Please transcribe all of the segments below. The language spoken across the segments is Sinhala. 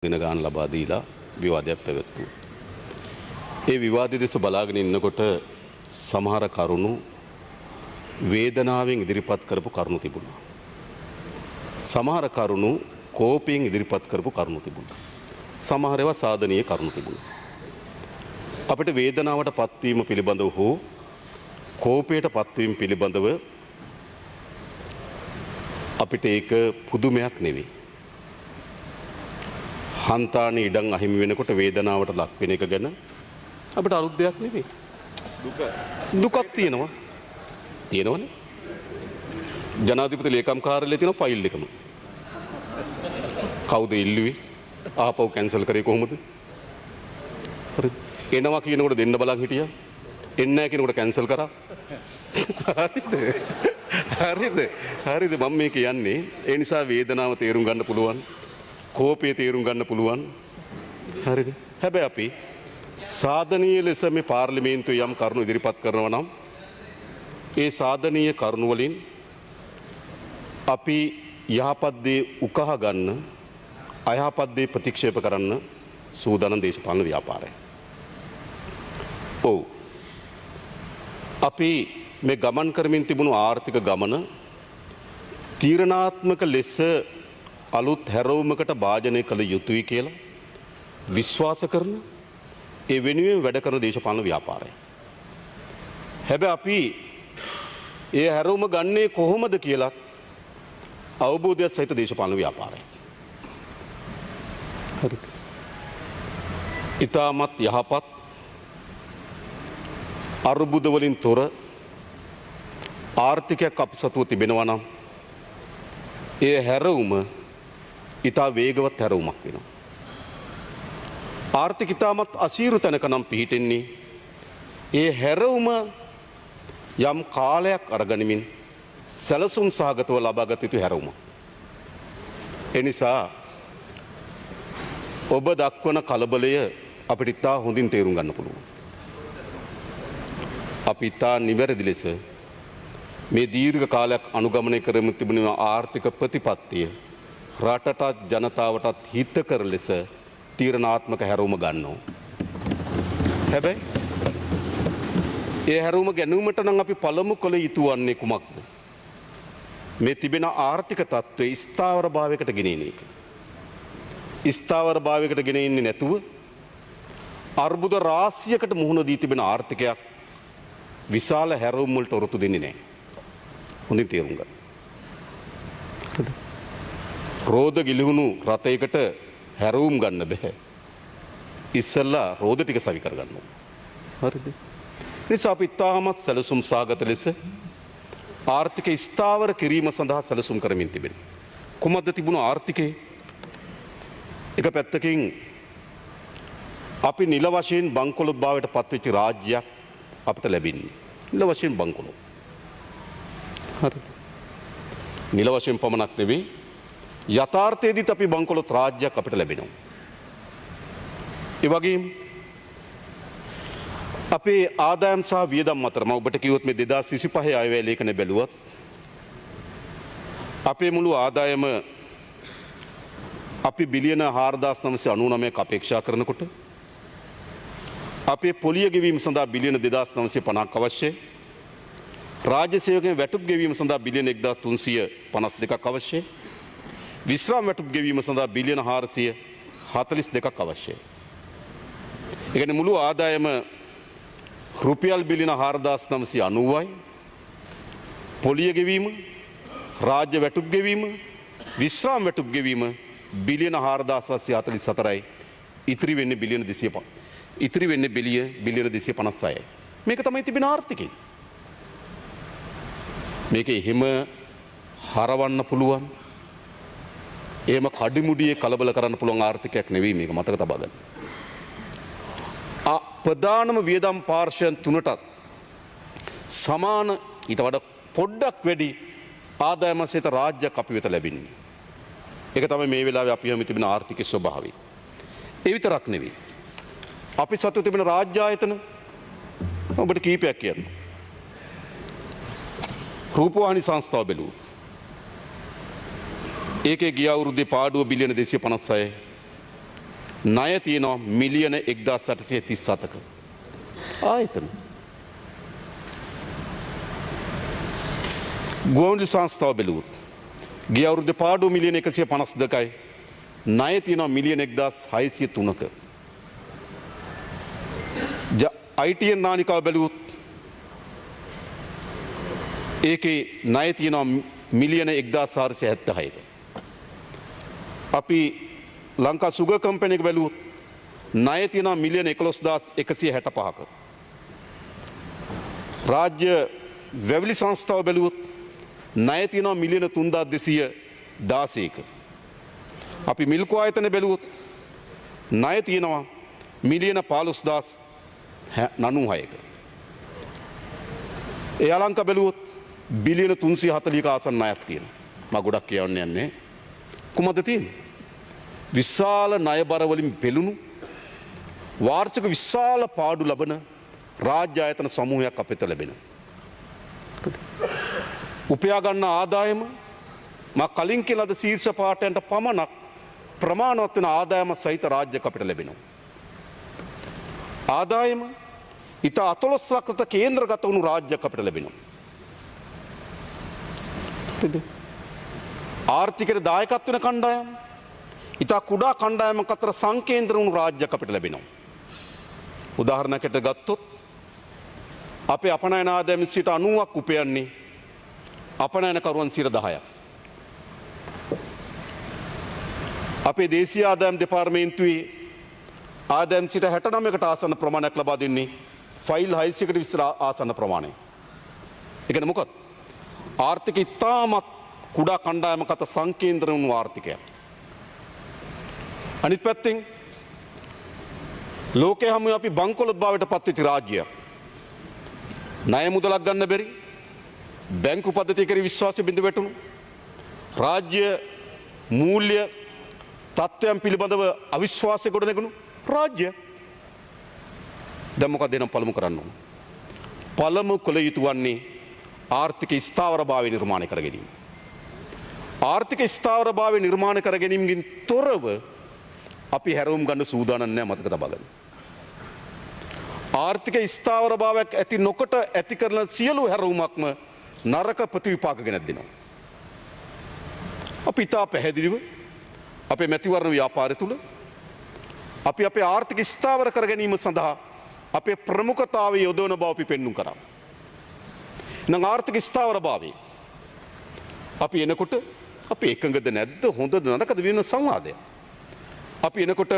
දින ගාන ලබා දීලා විවාදයක් පැවැත්වුවා. ඒ විවාදය දෙස බලාගෙන ඉන්නකොට සමහර කරුණු වේදනාවෙන් ඉදිරිපත් කරපු කරුණු තිබුණා. සමහර කරුණු කෝපයෙන් ඉදිරිපත් කරපු කරුණු තිබුණා. සමහර ඒවා සාධනීය කරුණු තිබුණා. අපිට වේදනාවට පත්වීම පිළිබඳව හෝ කෝපයට පත්වීම පිළිබඳව අපිට ඒක පුදුමයක් නෙවෙයි. හන්තානේ ඉඩම් අහිමි වෙනකොට වේදනාවට ලක් වෙන එක ගැන අපිට අලුත් දෙයක් නෙවෙයි. දුකක් තියෙනවා. තියෙනවනේ. ජනාධිපති ලේකම් කාර්යාලයේ තියෙන ෆයිල් එකම. කවුද ඉල්ලුවේ? ආපහු කැන්සල් කරේ කොහොමද? හරි. එනවා කියනකොට දෙන්න බලන් හිටියා. එන්නේ නැහැ කියනකොට කැන්සල් කරා. හරිද? හරිද? හරිද මම මේ කියන්නේ ඒ නිසා වේදනාව තේරුම් ගන්න පුළුවන්. කෝපය තේරුම් ගන්න පුළුවන්. හරිද? හැබැයි අපි සාධනීය ලෙස මේ පාර්ලිමේන්තුවේ යම් කරුණු ඉදිරිපත් කරනවා නම් ඒ සාධනීය කරුණු වලින් අපි යහපත් දේ උකහා ගන්න අයහපත් දේ ප්‍රතික්ෂේප කරන්න සූදානම් දේශපාලන ව්‍යාපාරය. ඔව්. අපි මේ ගමන් කරමින් තිබුණු ආර්ථික ගමන තීරණාත්මක ලෙස අලුත් හැරවුමකට භාජනය කළ යුතුයි කියලා විශ්වාස කරන ඒ වෙනුවෙන් වැඩ කරන දේශපාලන ව්‍යාපාරය. හැබැයි අපි ඒ හැරවුම ගන්නේ කොහොමද කියලා අවබෝධයක් සහිත දේශපාලන ව්‍යාපාරය. හරි. ඊටමත් යහපත් අරුබුද වලින් තොර ආර්ථිකයක් අප සතුව තිබෙනවා නම් ඒ හැරවුම ඉතා වේගවත් හැරවුමක් වෙනවා. ආර්ථික ඉතාමත් අසීරු තැනක නම් පිහිටෙන්නේ ඒ හැරවුම යම් කාලයක් අරගනිමින් සැලසුම් සහගතව ලබාගත යුතු හැරවුමක්. එනිසා ඔබ දක්වන කලබලය අපිට ඉතා හොඳින් තේරුම් ගන්න පුළුවන්. අපි ඉතා නිවැරදි ලෙස මේ දීර්ඝ කාලයක් අනුගමනය කරමින් තිබුණ ආර්ථික ප්‍රතිපත්තිය රටටත් ජනතාවටත් හිතකර ලෙස තීරණාත්මක හැරවුම ගන්නවා. හැබැයි ඒ හැරවුම ගැනීමට නම් අපි පළමු කළ යුතු වන්නේ කුමක්ද? මේ තිබෙන ආර්ථික තත්ත්වයේ ස්ථාවර භාවයකට ගෙනෙන එක. ස්ථාවර භාවයකට ගෙනෙන්නේ නැතුව අර්බුද රාශියකට මුහුණ දී තිබෙන ආර්ථිකයක් විශාල හැරවුම් වලට ඔරොත්තු දෙන්නේ නැහැ. හොඳින් තේරුම් ගන්න. රෝද ගිලිහුණු රථයකට හැරවුම් ගන්න බෑ. ඉස්සෙල්ලා රෝද ටික සවි කර ගන්න ඕන. හරිද? නිසා අපි තාමත් සැලසුම් සාගත ලෙස ආර්ථික ස්ථාවර කිරීම සඳහා සැලසුම් කරමින් තිබෙනවා. කොහොමද තිබුණු ආර්ථිකේ? එක පැත්තකින් අපි නිල වශයෙන් බංකොලොත් භාවයට පත්වෙච්ච රාජ්‍යයක් අපිට ලැබෙන්නේ. නිල වශයෙන් බංකොලොත්. හරිද? නිල වශයෙන් පමණක් නෙවෙයි යථාර්ථයේදීත් අපි බංකොලොත් රාජ්‍යයක් අපිට ලැබෙනවා. ඒ වගේම අපේ ආදායම් සහ වියදම් අතර මම ඔබට කිව්වොත් මේ 2025 අයවැය ලේඛන බැලුවත් අපේ මුළු ආදායම අපි බිලියන 4999ක් අපේක්ෂා කරනකොට අපේ පොලිය ගෙවීම සඳහා බිලියන 2950ක් අවශ්‍යයි. රාජ්‍ය සේවකයන් වැටුප් ගෙවීම සඳහා බිලියන 1352ක් අවශ්‍යයි. විශ්‍රාම වැටුප් ගෙවීම සඳහා බිලියන 442ක් අවශ්‍යයි. ඒ කියන්නේ මුළු ආදායම රුපියල් බිලියන 4990යි. පොලිය ගෙවීම, රාජ්‍ය වැටුප් ගෙවීම, විශ්‍රාම වැටුප් ගෙවීම බිලියන 4744යි. ඉතිරි වෙන්නේ බිලියන 205. ඉතිරි වෙන්නේ බිලියන 256යි. මේක තමයි තිබෙන ආර්ථිකය. මේක එහෙම හරවන්න පුළුවන්. එහෙම කඩිමුඩියේ කලබල කරන්න පුළුවන් ආර්ථිකයක් නෙවෙයි මේක මතක තබා ගන්න. ප්‍රධානම වියදම් පාර්ශ්වයන් තුනටත් සමාන ඊට වඩා පොඩ්ඩක් වැඩි ආදායම සහිත රාජ්‍යයක් අපි වෙත ලැබෙන්නේ. ඒක තමයි මේ වෙලාවේ අපි හැම තිබෙන ආර්ථික ස්වභාවය. ඒ විතරක් නෙවෙයි. අපි සතු තිබෙන රාජ්‍ය ආයතන ඔබට කීපයක් කියන්න. රූපවාහිනී සංස්ථාව බැලුවොත් ඒකේ ගිය අවුරුද්දේ පාඩුව බිලියන 256 ණය තියෙනවා මිලියන 1837ක. ආයතන. ගුවන්විදුලි සංස්ථාව බැලුවොත් ගිය අවුරුද්දේ පාඩුව මිලියන 152යි. ණය තියෙනවා මිලියන 1603ක. ITN නානිකාව බැලුවොත් ඒකේ ණය තියෙනවා මිලියන 1476ක. අපි ලංකා සුගර් කම්පැනි එක බැලුවොත් ණය තියෙනවා මිලියන 11165ක. රාජ්‍ය වැවිලි සංස්ථාව බැලුවොත් ණය තියෙනවා මිලියන 3216ක. අපි මිල්කෝ ආයතන බැලුවොත් ණය තියෙනවා මිලියන 15096ක. ඒ අලංක බැලුවොත් බිලියන 340ක ආසන්න ණයක් තියෙනවා. මම ගොඩක් කියවන්න යන්නේ. කොහොමද තියෙන්නේ? විශාල ණය බර වලින් පෙළුණු වාර්ෂික විශාල පාඩු ලබන රාජ්‍ය ආයතන සමූහයක් අපිට ලැබෙනවා. උපයා ගන්න ආදායම මා කලින් කියලාද ශීර්ෂ පාඨයන්ට පමණක් ප්‍රමාණවත් වෙන ආදායම සහිත රාජ්‍යයක් අපිට ලැබෙනවා. ආදායම ඊට 14කට කේන්ද්‍රගත වුණු රාජ්‍යයක් අපිට ලැබෙනවා. ආර්ථිකයට දායකත්ව වෙන කණ්ඩායම් ඊට කුඩා කණ්ඩායමක් අතර සංකේන්ද්‍ර වුණු රාජ්‍යයක් අපිට ලැබෙනවා. උදාහරණයකට ගත්තොත් අපේ අපනයන ආදායම 90ක් උපයන්නේ අපනයනකරුවන් 10%ක්. අපේ දේශීය ආදායම් දෙපාර්තමේන්තුවේ ආදායම් 69කට ආසන්න ප්‍රමාණයක් ලබා දෙන්නේ ෆයිල් 600කට විතර ආසන්න ප්‍රමාණය. ඒ කියන්නේ මොකක්ද? ආර්ථික ඉතාමත් කුඩා කණ්ඩායමක අතර සංකේන්ද්‍ර වුණු ආර්ථිකයක්. අනිත් පැත්තෙන් ලෝකයේ හැමෝම අපි බංකොලොත් භාවයට පත්වෙච්ච රාජ්‍යයක්. ණය මුදලක් ගන්න බැරි බැංකු පද්ධතිය කෙරෙහි විශ්වාසය බිඳ වැටුණු රාජ්‍ය මූල්‍ය තත්ත්වයන් පිළිබඳව අවිශ්වාසය ගොඩනැගුණු රාජ්‍ය. දැන් මොකද දෙනම් පළමු කරන්න ඕන? පළමු කළ යුතු වන්නේ ආර්ථික ස්ථාවරභාවය නිර්මාණය කර ගැනීම. ආර්ථික ස්ථාවරභාවය නිර්මාණය කර ගැනීමකින් තොරව අපි හැරවුම් ගන්න සූදානම් නැහැ, මතක තබා ගන්න. ආර්ථික ස්ථාවරභාවයක් ඇති නොකොට ඇති කරන සියලු හැරවුමක්ම නරක ප්‍රතිවිපාක ගෙනත් දෙනවා. අපි ඉතා පැහැදිලිව අපේ මැතිවරණ ව්‍යාපාරය තුළ අපි අපේ ආර්ථික ස්ථාවර කර ගැනීම සඳහා අපේ ප්‍රමුඛතාවය යොදවන බව අපි පෙන්නුම් කරා. නම් ආර්ථික ස්ථාවරභාවය අපි එනකොට අපි එකඟද නැද්ද, හොඳද නරකද වෙන සංවාදය. අපි එනකොට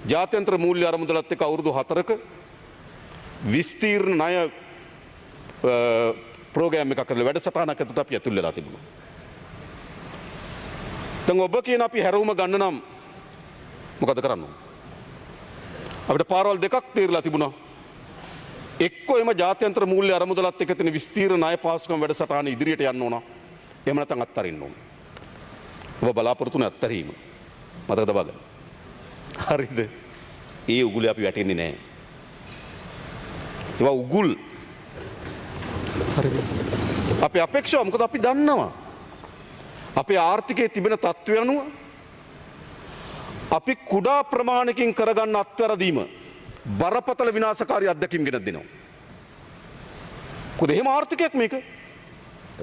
ජාත්‍යන්තර මූල්‍ය අරමුදලත් එක්ක අවුරුදු 4ක විස්තීර්ණ ණය ප්‍රෝග්‍රෑම් එකක් කරලා වැඩසටහනක් ඇතුළත අපි ඇතුල් වෙලා තිබුණා. දැන් ඔබ කියන අපි හැරවුම ගන්න නම් මොකද කරන්න ඕන? අපිට පාරවල් දෙකක් තීරලා තිබුණා. එක්කෝ එම ජාත්‍යන්තර මූල්‍ය අරමුදලත් එක්ක තියෙන විස්තීර්ණ ණය පහසුකම් වැඩසටහන ඉදිරියට යන්න ඕන. එහෙම නැත්නම් අත්හරින්න ඕන. ඔබ බලාපොරොත්තු වෙන අත්හැරීම. මතක තබා ගන්න. හරිද? ඒ උගුලේ අපි වැටෙන්නේ නැහැ. ඒවා උගුල්. හරිද? අපේ අපේක්ෂාව මොකද අපි දන්නවා. අපේ ආර්ථිකයේ තිබෙන තත්ත්වය අනුව අපි කුඩා ප්‍රමාණයකින් කරගන්න අත්වැරදීම බරපතල විනාශකාරී අත්දැකීම් ගෙනත් දෙනවා. කොහොද එහෙම ආර්ථිකයක් මේක?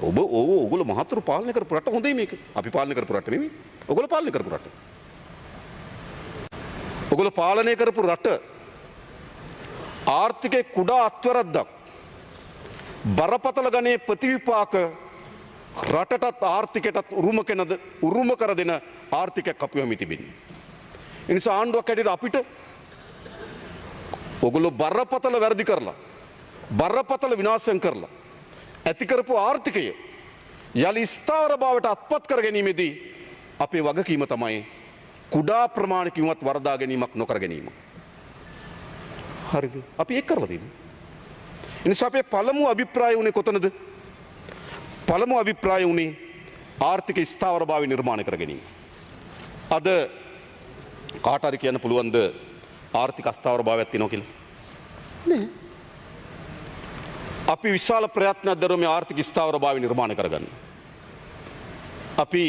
ඔගොල්ලෝ මහතුරු පාලනය කරපු රට හොඳයි මේක. අපි පාලනය කරපු රට නෙමෙයි. ඔගොල්ලෝ පාලනය කරපු රට. ඔගොල්ලෝ පාලනය කරපු රට ආර්ථිකයේ කුඩා අත්වැරද්දක් බරපතල ගණයේ ප්‍රතිවිපාක රටටත් ආර්ථිකයටත් උරුම කර දෙන ආර්ථිකයක් අපි හැමි තිබෙන්නේ. ඒ නිසා ආණ්ඩුවක් හැටියට අපිට ඔගොල්ලෝ බරපතල වැරදි කරලා බරපතල විනාශයන් කරලා ඇති කරපු ආර්ථිකය යලි ස්ථාවරභාවයට අත්පත් කර ගැනීමේදී අපේ වගකීම තමයි කුඩා ප්‍රමාණිකවත් වරදා ගැනීමක් නොකර ගැනීම. හරිද? අපි ඒක කරලා තියෙනවා. ඒ නිසා අපේ පළමු අභිප්‍රාය උනේ කොතනද? පළමු අභිප්‍රාය උනේ ආර්ථික ස්ථාවරභාවය නිර්මාණය කර ගැනීම. අද කාට හරි කියන්න පුළුවන්ද ආර්ථික අස්ථාවරභාවයක් තියෙනවා කියලා? නෑ. අපි විශාල ප්‍රයත්නයක් දරුවා මේ ආර්ථික ස්ථාවරභාවය නිර්මාණය කරගන්න. අපි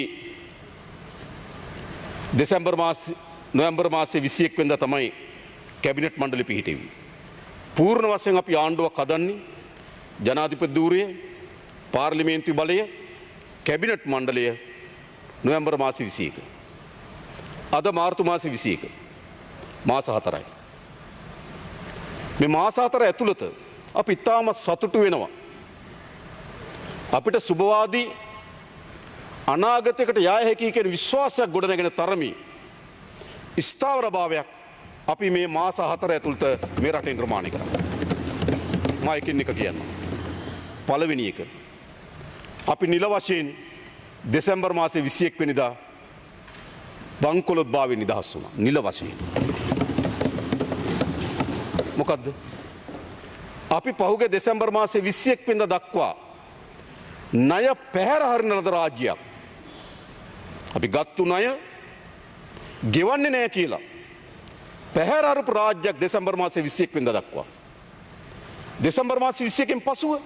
දෙසැම්බර් මාස නොවැම්බර් මාසයේ 21 වෙනිදා තමයි කැබිනට් මණ්ඩලය පිහිටෙවි. පූර්ණ වශයෙන් අපි ආණ්ඩුවක් හදන්නේ ජනාධිපති ධූරය, පාර්ලිමේන්තු බලය, කැබිනට් මණ්ඩලය නොවැම්බර් මාසයේ 21. අද මාර්තු මාසයේ 21. මාස 4යි. මේ මාස 4 ඇතුළත අපි ඉතාම සතුටු වෙනවා. අපිට සුබවාදී අනාගතයකට යා හැකි කියන විශ්වාසයක් ගොඩනැගෙන තරමේ ස්ථාවරභාවයක් අපි මේ මාස 4 ඇතුළත මේ රටේ නිර්මාණය කරා. මම එකින් එක කියන්නම්. පළවෙනි එක අපි නිල වශයෙන් දෙසැම්බර් මාසයේ 21 වෙනිදා බංකොලොත්භාවයෙන් නිදහස් වුණා. නිල වශයෙන්. මොකද්ද? අපි පහුගිය දෙසැම්බර් මාසයේ 21 වෙනිදා දක්වා ණය පැහැර හරින ලද රාජ්‍යයක්. අපි ගත්තු ණය ගෙවන්නේ නැහැ කියලා පැහැර හරපු රාජ්‍යයක් දෙසැම්බර් මාසයේ 21 වෙනිදා දක්වා. දෙසැම්බර් මාසයේ 21 පසුව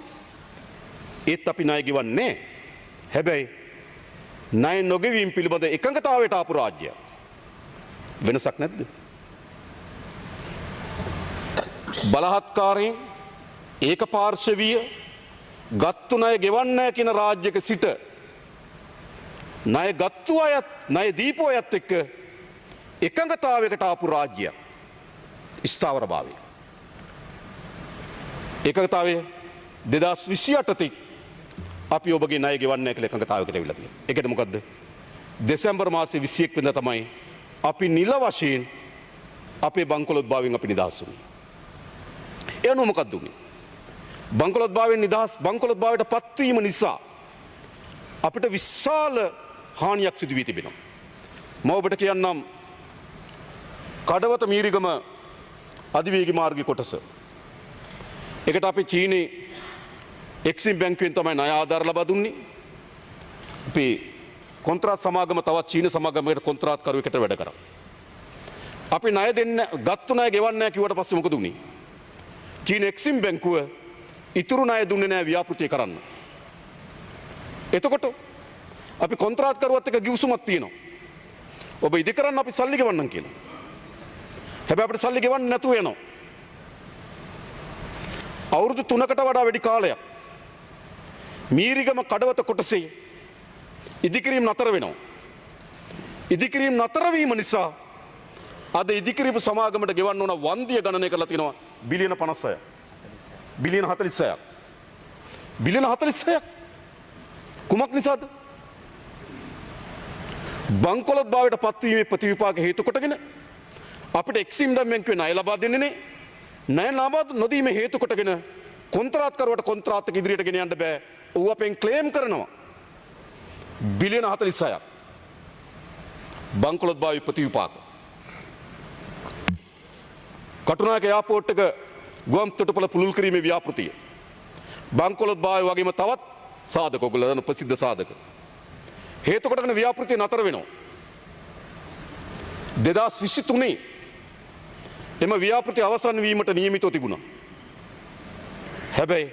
ඒත් අපි ණය ගෙවන්නේ නැහැ. හැබැයි ණය නොගෙවීම පිළිබඳ එකඟතාවයට ආපු රාජ්‍යයක්. වෙනසක් නැද්ද? බලහත්කාරයෙන් ඒකපාර්ශවීය ගත්තු ණය ගෙවන්නේ නැහැ කියන රාජ්‍යක සිට ණය ගත්තු අයත් ණය දීපු අයත් එක්ක එකඟතාවයකට ආපු රාජ්‍යයක්. ස්ථාවරභාවය. එකඟතාවය 2028 තික් අපි ඔබගේ ණය ගෙවන්නේ නැහැ කියලා එකඟතාවයකට ඇවිල්ලා තියෙනවා. ඒකට මොකද්ද? දෙසැම්බර් මාසයේ 21 වෙනිදා තමයි අපි නිල වශයෙන් අපේ බංකොලොත්භාවයෙන් අපි නිදහස් වුණේ. ඒ අනුව මොකද්ද උනේ? බංකොලොත්භාවයෙන් නිදහස් බංකොලොත්භාවයට පත්වීම නිසා අපිට විශාල හානියක් සිදු වී තිබෙනවා. මම ඔබට කියන්නම් කඩවත මීරිගම අධිවේගී මාර්ගයේ කොටස. ඒකට අපි චීනයේ එක්සිම් බැංකුවෙන් තමයි ණය ආධාර ලබා දුන්නේ. අපි කොන්ත්‍රාත් සමාගම තවත් චීන සමාගමකට කොන්ත්‍රාත්කරුවෙකුට වැඩ කරා. අපි ණය දෙන්න ගත්තු ණය ගෙවන්නේ නැහැ කිව්වට පස්සේ මොකද උනේ? චීන එක්සිම් බැංකුව ඉතුරු ණය දුන්නේ නැහැ ව්‍යාපෘතිය කරන්න. එතකොට අපි කොන්ත්‍රාත්කරුවත් එක්ක ගිවිසුමක් තියෙනවා. ඔබ ඉදි කරන්න අපි සල්ලි ගෙවන්නම් කියලා. හැබැයි අපිට සල්ලි ගෙවන්න නැතුව යනවා. අවුරුදු 3කට වඩා වැඩි කාලයක් මීරිගම කඩවත කොටසේ ඉදිකිරීම නතර වෙනවා. ඉදිකිරීම නතර වීම නිසා අද ඉදිකිරීම සමාගමට ගෙවන්න ඕන වන්දිය ගණනය කරලා තියෙනවා බිලියන 56ක්. බිලියන 46ක්. බිලියන 46ක්. කුමක් නිසාද? බංකොලොත්භාවයට පත්වීමේ ප්‍රතිවිපාක හේතු කොටගෙන අපිට එක්සිම් බැංකුවේ ණය ලබා දෙන්නේ නැහැ. ණය ලබා නොදීම හේතු කොටගෙන කොන්ත්‍රාත්කරුවට කොන්ත්‍රාත් එක ඉදිරියට ගෙන යන්න බෑ. ඌ අපෙන් ක්ලේම් කරනවා බිලියන 46ක්. බංකොලොත්භාවයේ ප්‍රතිවිපාක. කටුනායක එයාපෝට් එක ගුවන් තොටුපළ පුළුල් කිරීමේ ව්‍යාපෘතිය. බංකොලොත්භාවය වගේම තවත් සාධක ඔයගොල්ලෝ දන්න ප්‍රසිද්ධ සාධක. හේතු කොටගෙන ව්‍යාපෘතිය නතර වෙනවා. 2023 එම ව්‍යාපෘතිය අවසන් වීමට නියමිතව තිබුණා. හැබැයි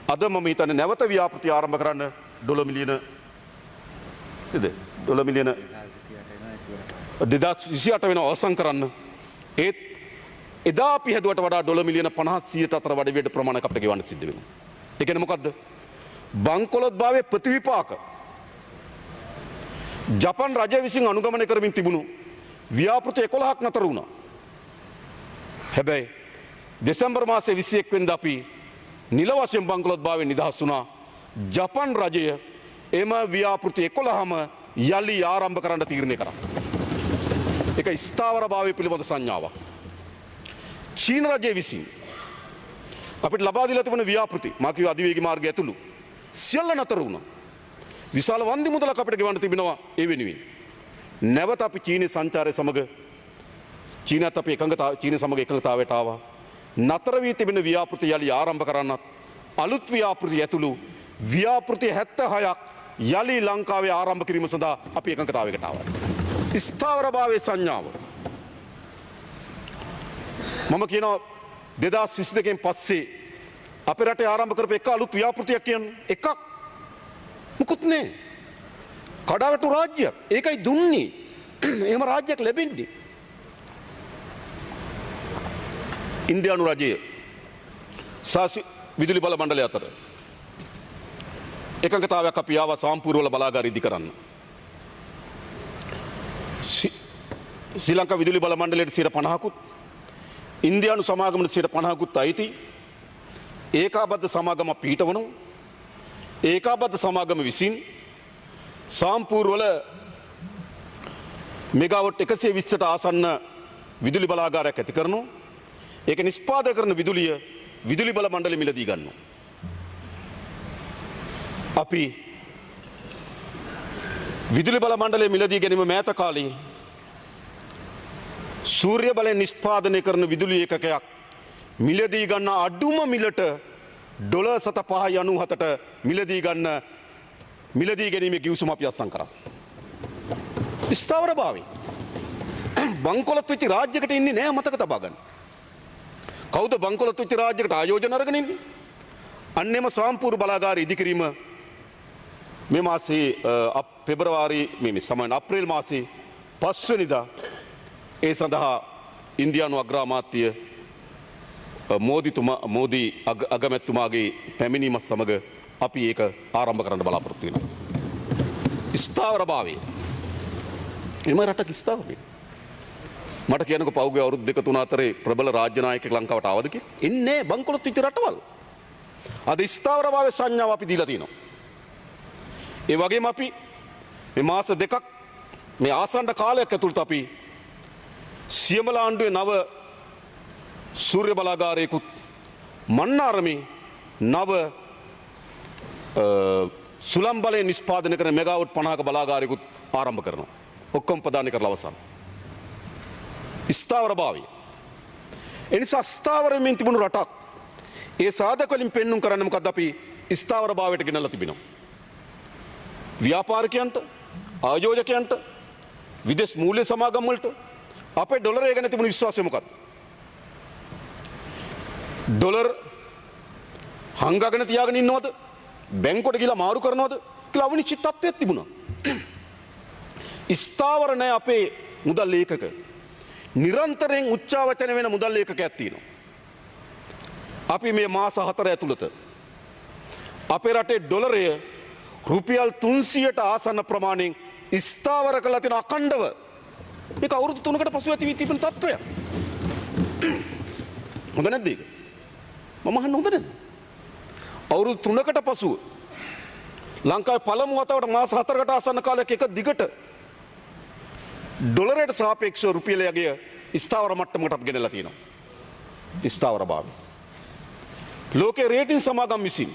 අද මම හිතන්නේ නැවත ව්‍යාපෘතිය ආරම්භ කරන්න ඩොලර් මිලියන $228 වෙනවා අවසන් කරන්න. ඒත් එදා අපි හැදුවට වඩා ඩොලර් මිලියන 50-100ට අතර වැඩි ප්‍රමාණයක් අපිට ගෙවන්න සිද්ධ වෙනවා. ඒ කියන්නේ මොකද්ද? බංකොලොත්භාවයේ ප්‍රතිවිපාක ජපන් රජය විසින් අනුගමනය කරමින් තිබුණු ව්‍යාපෘති 11ක් නතර වුණා. හැබැයි දෙසැම්බර් මාසයේ 21 වෙනිදා අපි නිල වශයෙන් බංකොලොත්භාවයෙන් නිදහස් වුණා. ජපන් රජය එම ව්‍යාපෘති 11ම යලි ආරම්භ කරන්න තීරණය කරා. ඒක ස්ථාවරභාවය පිළිබඳ සංඥාවක්. චීන රජය විසින් අපිට ලබා දීලා තිබෙන ව්‍යාපෘති මා කිව්ව අධිවේගී මාර්ගය ඇතුළු සියල්ල නතර වුණා. විශාල වන්දි මුදලක් අපිට ගෙවන්න තිබෙනවා ඒ වෙනුවෙන්. නැවත අපි චීනයේ සංචාරය සමග චීනත් අපි චීන සමග එකඟතාවයට ආවා. නතර වී තිබෙන ව්‍යාපෘති යලි ආරම්භ කරන්නත් අලුත් ව්‍යාපෘති ඇතුළු ව්‍යාපෘති 76ක් යලි ලංකාවේ ආරම්භ කිරීම සඳහා අපි එකඟතාවයකට ආවා. ස්ථාවරභාවයේ සංඥාව මම කියනවා 2022 පස්සේ අපේ රටේ ආරම්භ කරපු එක අලුත් ව්‍යාපෘතියක් කියන්නේ එකක් මුකුත් නෑ. කඩාවැටු රාජ්‍යයක්. ඒකයි දුන්නේ. එහෙම රාජ්‍යයක් ලැබෙන්නේ. ඉන්දියානු රජය සහ විදුලි බල මණ්ඩලය අතර එකඟතාවයක් අපි ආවා සාම්පූර්ණ බලාගාර ඉදි කරන්න. ශ්‍රී ලංකා විදුලි බල මණ්ඩලයට 50%කුත් ඉන්දියානු සමාගමට 50%කුත් අයිති ඒකාබද්ධ සමාගම පිහිටවනු ඒකාබද්ධ සමාගම විසින් සාම්පූර්ණ මෙගාවොට් 120ට ආසන්න විදුලි බලාගාරයක් ඇති කරනවා. ඒක නිෂ්පාදනය කරන විදුලිය විදුලි බල මණ්ඩලෙ මිලදී ගන්නවා. අපි විදුලි බල මණ්ඩලයේ මිලදී ගැනීම මෑත කාලේ සූර්ය බලයෙන් නිෂ්පාදනය කරන විදුලි ඒකකයක් මිලදී ගන්න අඩුම මිලට $7.97ට මිලදී ගන්න මිලදී ගැනීමේ ගිවිසුම අපි අත්සන් කරා. ස්ථාවරභාවය බංකොලොත් වෙච්ච රාජ්‍යයකට ඉන්නේ නෑ මතක තබා ගන්න. කවුද බංකොලොත් වෙච්ච රාජ්‍යයකට ආයෝජන අරගෙන ඉන්නේ? අන්නේම සාම්පූර්ණ බලාගාර ඉදිකිරීම මේ මාසේ පෙබරවාරි අප්‍රේල් මාසේ 5 වෙනිදා ඒ සඳහා ඉන්දියානු අග්‍රාමාත්‍ය මෝදි අගමැතිතුමාගේ පැමිණීමත් සමග අපි ඒක ආරම්භ කරන්න බලාපොරොත්තු වෙනවා. ස්ථාවරභාවය එම රටක ස්ථාවරයි. මට කියනකො පෞගේ අවුරුදු 2-3 අතරේ ප්‍රබල රාජ්‍ය නායකයෙක් ලංකාවට ආවද කියලා? ඉන්නේ බංකොලොත් වෙච්ච රටවල්. අද ස්ථාවරභාවයේ සංඥාව අපි දීලා තියෙනවා. ඒ වගේම අපි මේ මාස දෙකක් මේ ආසන්න කාලයක් ඇතුළත අපි සියමල ආණ්ඩුවේ නව සූර්ය බලාගාරයකුත් මන්නාරමේ නව සුළං බලයෙන් නිෂ්පාදනය කරන මෙගාවොට් 50ක බලාගාරයකුත් ආරම්භ කරනවා. ඔක්කොම ප්‍රදානය කරලා අවසන්. ස්ථාවරභාවය. එනිසා ස්ථාවරමින් තිබුණු රටක් ඒ සාධක වලින් පෙන්눔 කරන්න මොකද්ද අපි ස්ථාවරභාවයට ගෙනල්ලා තිබෙනවා. ව්‍යාපාරිකයන්ට ආයෝජකයන්ට විදේශ මූල්‍ය සමාගම් වලට අපේ ඩොලරය ගැන තිබුණු විශ්වාසය මොකක්ද? ඩොලර් හංගගෙන තියාගෙන ඉන්නවද? බැංකුවට ගිහලා මාරු කරනවද? කියලා අවිනිශ්චිත තත්ත්වයක් තිබුණා. ස්ථාවර නැහැ අපේ මුදල් ලේඛක. නිරන්තරයෙන් උච්චාවචන වෙන මුදල් ලේඛකයක් තියෙනවා. අපි මේ මාස 4 ඇතුළත අපේ රටේ ඩොලරය රුපියල් 300ට ආසන්න ප්‍රමාණයෙන් ස්ථාවර කරලා තියෙන අඛණ්ඩව මේක අවුරුදු 3කට පසු ඇති වී තිබෙන තත්ත්වයක්. හොඳ නැද්ද ඒක? මම අහන්න හොඳ නැද්ද? අවුරුදු 3කට පසුව ලංකාවේ පළමු වතාවට මාස 4කට ආසන්න කාලයක එක දිගට ඩොලරයට සාපේක්ෂව රුපියලයේ ස්ථාවර මට්ටමකට අපි ගෙනලා තියෙනවා. ස්ථාවරභාවය. ලෝකේ රේටින් සමාගම් විසින්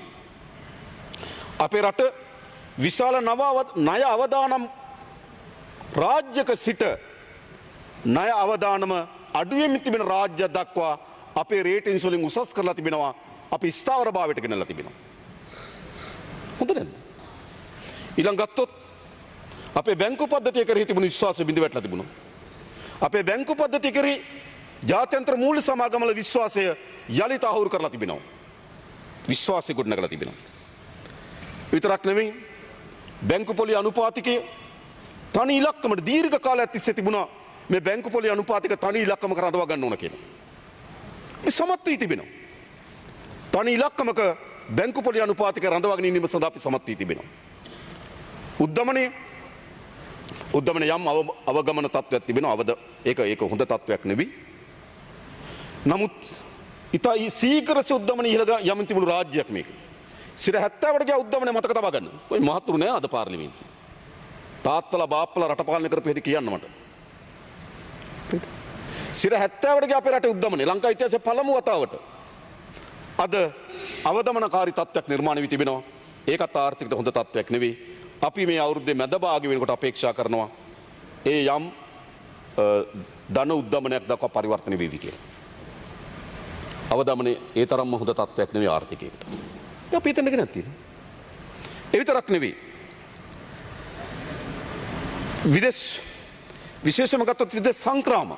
අපේ රට විශාල ණය අවදානම් රාජ්‍යක සිට ණය අවදානම අඩුවෙන් තිබෙන රාජ්‍ය දක්වා අපේ රේටින්ස් වලින් උසස් කරලා තිබෙනවා. අපි ස්ථාවරභාවයට ගෙනලා තිබෙනවා. හොඳ නැද්ද? ඊළඟ ගත්තොත් අපේ බැංකු පද්ධතිය කෙරෙහි තිබුණු විශ්වාසය බිඳ වැටලා තිබුණා. අපේ බැංකු පද්ධතිය කෙරෙහි ජාත්‍යන්තර මූල්‍ය සමාගම් වල විශ්වාසය යලිත අහුරු කරලා තිබෙනවා. විශ්වාසය ගොඩනගලා තිබෙනවා. විතරක් නෙමෙයි බැංකු පොලි අනුපාතිකය තනි ඉලක්කමට දීර්ඝ කාලයක් තිස්සේ තිබුණා මේ බැංකු පොලි අනුපාතික තනි ඉලක්කමක රඳවා ගන්න ඕන කියලා. මේ සමත් වී තිබෙනවා. තනි ඉලක්කමක බැංකු පොලි අනුපාතික රඳවාගෙන ඉන්නීම සඳහා අපි සමත් වී තිබෙනවා. උද්දමන යම් අවගමන තත්ත්වයක් තිබෙනවා. ඒක හොඳ තත්ත්වයක් නෙවෙයි. නමුත් ඉතා සීඝ්‍රසේ උද්දමන ඉහළ යමින් තිබුණු රාජ්‍යයක් මේක. 70කට ගිය උද්දමනය මතක තබා ගන්න. කොයි මහතුරු නෑ අද පාර්ලිමේන්තුවේ. තාත්තලා බාප්පලා රට පාලනය කරපු හැටි කියන්න මට. 70කට ගිය අපේ රටේ උද්දමනය ලංකා ඉතිහාසයේ පළමු වතාවට අද අවදමනකාරී තත්ත්වයක් නිර්මාණය වී තිබෙනවා. ඒකත් ආර්ථිකට හොඳ තත්ත්වයක් නෙවෙයි. අපි මේ අවුරුද්දේ මැද භාගය වෙනකොට අපේක්ෂා කරනවා ඒ යම් ධන උද්දමනයක් දක්වා පරිවර්තන වෙවි කියලා. අවදමනේ ඒ තරම්ම හොඳ තත්ත්වයක් නෙවෙයි ආර්ථිකයකට. අපි හිතන්න ගෙන තියෙනවා. ඒ විතරක් නෙවෙයි. විශේෂම ගත්තොත් විදේශ සංක්‍රාම.